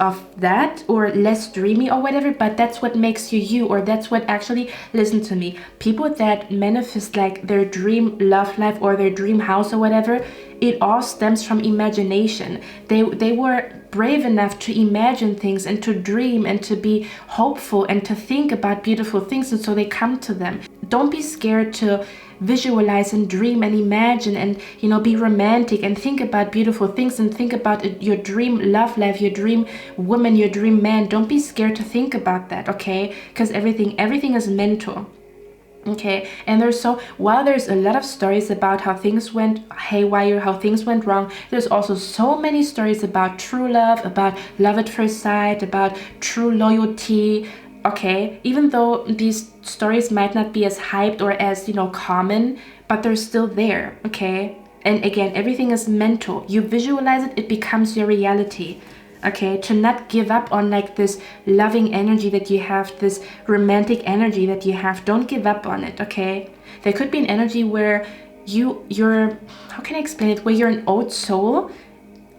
of that, or less dreamy or whatever. But that's what makes you you, or that's what actually, listen to me, people that manifest like their dream love life or their dream house or whatever, it all stems from imagination. They were brave enough to imagine things and to dream and to be hopeful and to think about beautiful things, and so they come to them. Don't be scared to visualize and dream and imagine and be romantic and think about beautiful things and think about your dream love life, your dream woman, your dream man. Don't be scared to think about that, okay? Because everything is mental. Okay, and while there's a lot of stories about how things went haywire, how things went wrong, there's also so many stories about true love, about love at first sight, about true loyalty. Okay, even though these stories might not be as hyped or as, you know, common, but they're still there. Okay, and again, everything is mental. You visualize it, it becomes your reality. Okay, to not give up on like this loving energy that you have, this romantic energy that you have. Don't give up on it. Okay, there could be an energy where you're how can I explain it, where you're an old soul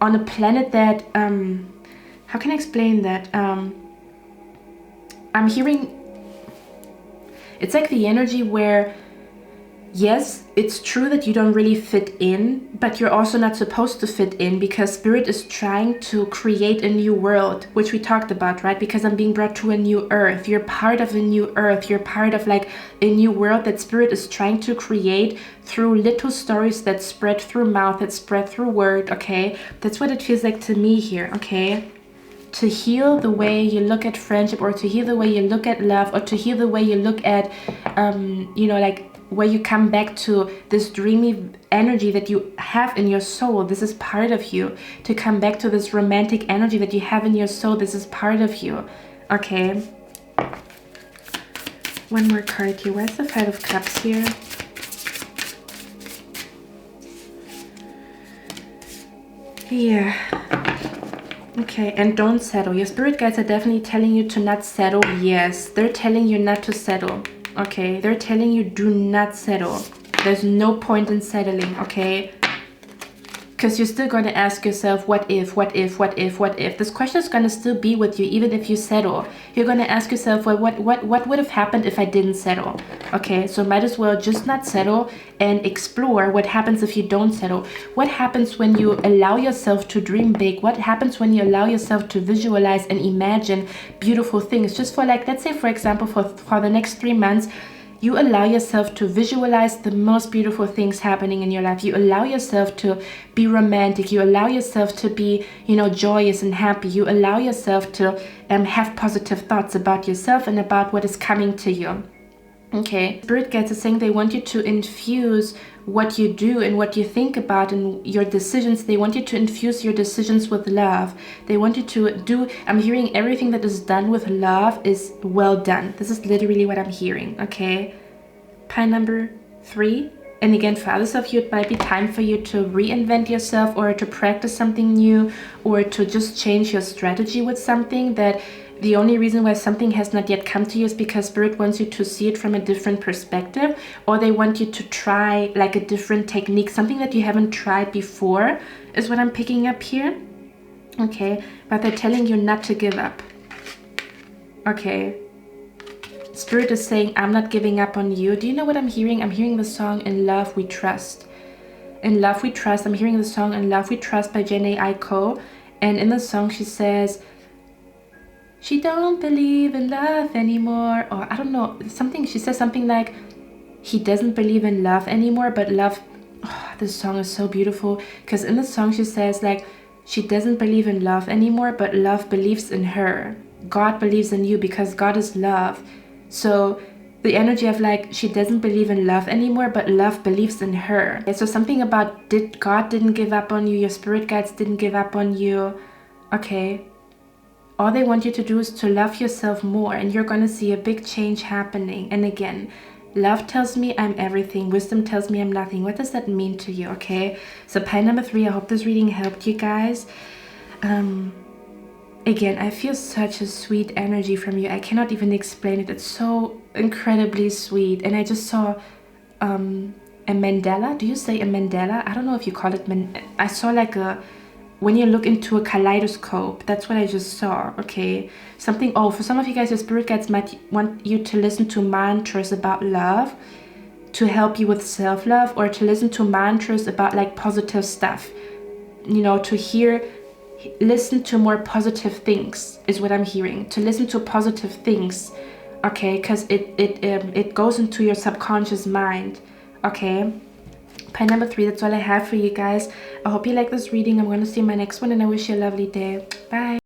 on a planet that how can I explain that, I'm hearing it's like the energy where, yes, it's true that you don't really fit in, but you're also not supposed to fit in, because Spirit is trying to create a new world, which we talked about, right? Because I'm being brought to a new earth. You're part of a new earth. You're part of like a new world that Spirit is trying to create through little stories that spread through mouth, that spread through word. Okay, that's what it feels like to me here. Okay, to heal the way you look at friendship, or to heal the way you look at love, or to heal the way you look at you know, like where you come back to this dreamy energy that you have in your soul. This is part of you. To come back to this romantic energy that you have in your soul. This is part of you. Okay, one more card here. Where's the Five of Cups here? Yeah. Okay, and don't settle. Your spirit guides are definitely telling you to not settle. Yes, they're telling you not to settle. Okay, they're telling you do not settle. There's no point in settling. Okay, because you're still going to ask yourself, what if, what if, what if, what if? This question is going to still be with you even if you settle. You're going to ask yourself, well, what would have happened if I didn't settle? Okay, so might as well just not settle and explore what happens if you don't settle. What happens when you allow yourself to dream big? What happens when you allow yourself to visualize and imagine beautiful things? Just for like, let's say for example, for the next 3 months, you allow yourself to visualize the most beautiful things happening in your life. You allow yourself to be romantic. You allow yourself to be, you know, joyous and happy. You allow yourself to have positive thoughts about yourself and about what is coming to you. Okay, Spirit guides are saying they want you to infuse what you do and what you think about and your decisions. They want you to infuse your decisions with love. They want you to do, I'm hearing everything that is done with love is well done. This is literally what I'm hearing. Okay, pile number 3. And again, for others of you, it might be time for you to reinvent yourself, or to practice something new, or to just change your strategy with something that the only reason why something has not yet come to you is because Spirit wants you to see it from a different perspective, or they want you to try like a different technique, something that you haven't tried before is what I'm picking up here. Okay, but they're telling you not to give up. Okay, Spirit is saying, I'm not giving up on you. Do you know what I'm hearing? I'm hearing the song In Love We Trust. In Love We Trust. I'm hearing the song In Love We Trust by 𝑗heNe. And in the song she says, she don't believe in love anymore, or I don't know, something, she says something like, he doesn't believe in love anymore, but love, oh, this song is so beautiful, because in the song she says like, she doesn't believe in love anymore, but love believes in her. God believes in you because God is love. So the energy of like, she doesn't believe in love anymore, but love believes in her. Okay, so something about God didn't give up on you, your spirit guides didn't give up on you. Okay, all they want you to do is to love yourself more, and you're going to see a big change happening. And again, love tells me I'm everything. Wisdom tells me I'm nothing. What does that mean to you? Okay, so pile number 3. I hope this reading helped you guys. Again, I feel such a sweet energy from you. I cannot even explain it. It's so incredibly sweet. And I just saw a mandala. Do you say a mandala? I don't know if you call it. I saw like a, when you look into a kaleidoscope, that's what I just saw. Okay, something. Oh, for some of you guys, your spirit guides might want you to listen to mantras about love to help you with self-love, or to listen to mantras about like positive stuff, you know, to listen to more positive things is what I'm hearing. To listen to positive things, okay, because it goes into your subconscious mind. Okay, pile number 3, that's all I have for you guys. I hope you like this reading. I'm going to see you in my next one, and I wish you a lovely day. Bye.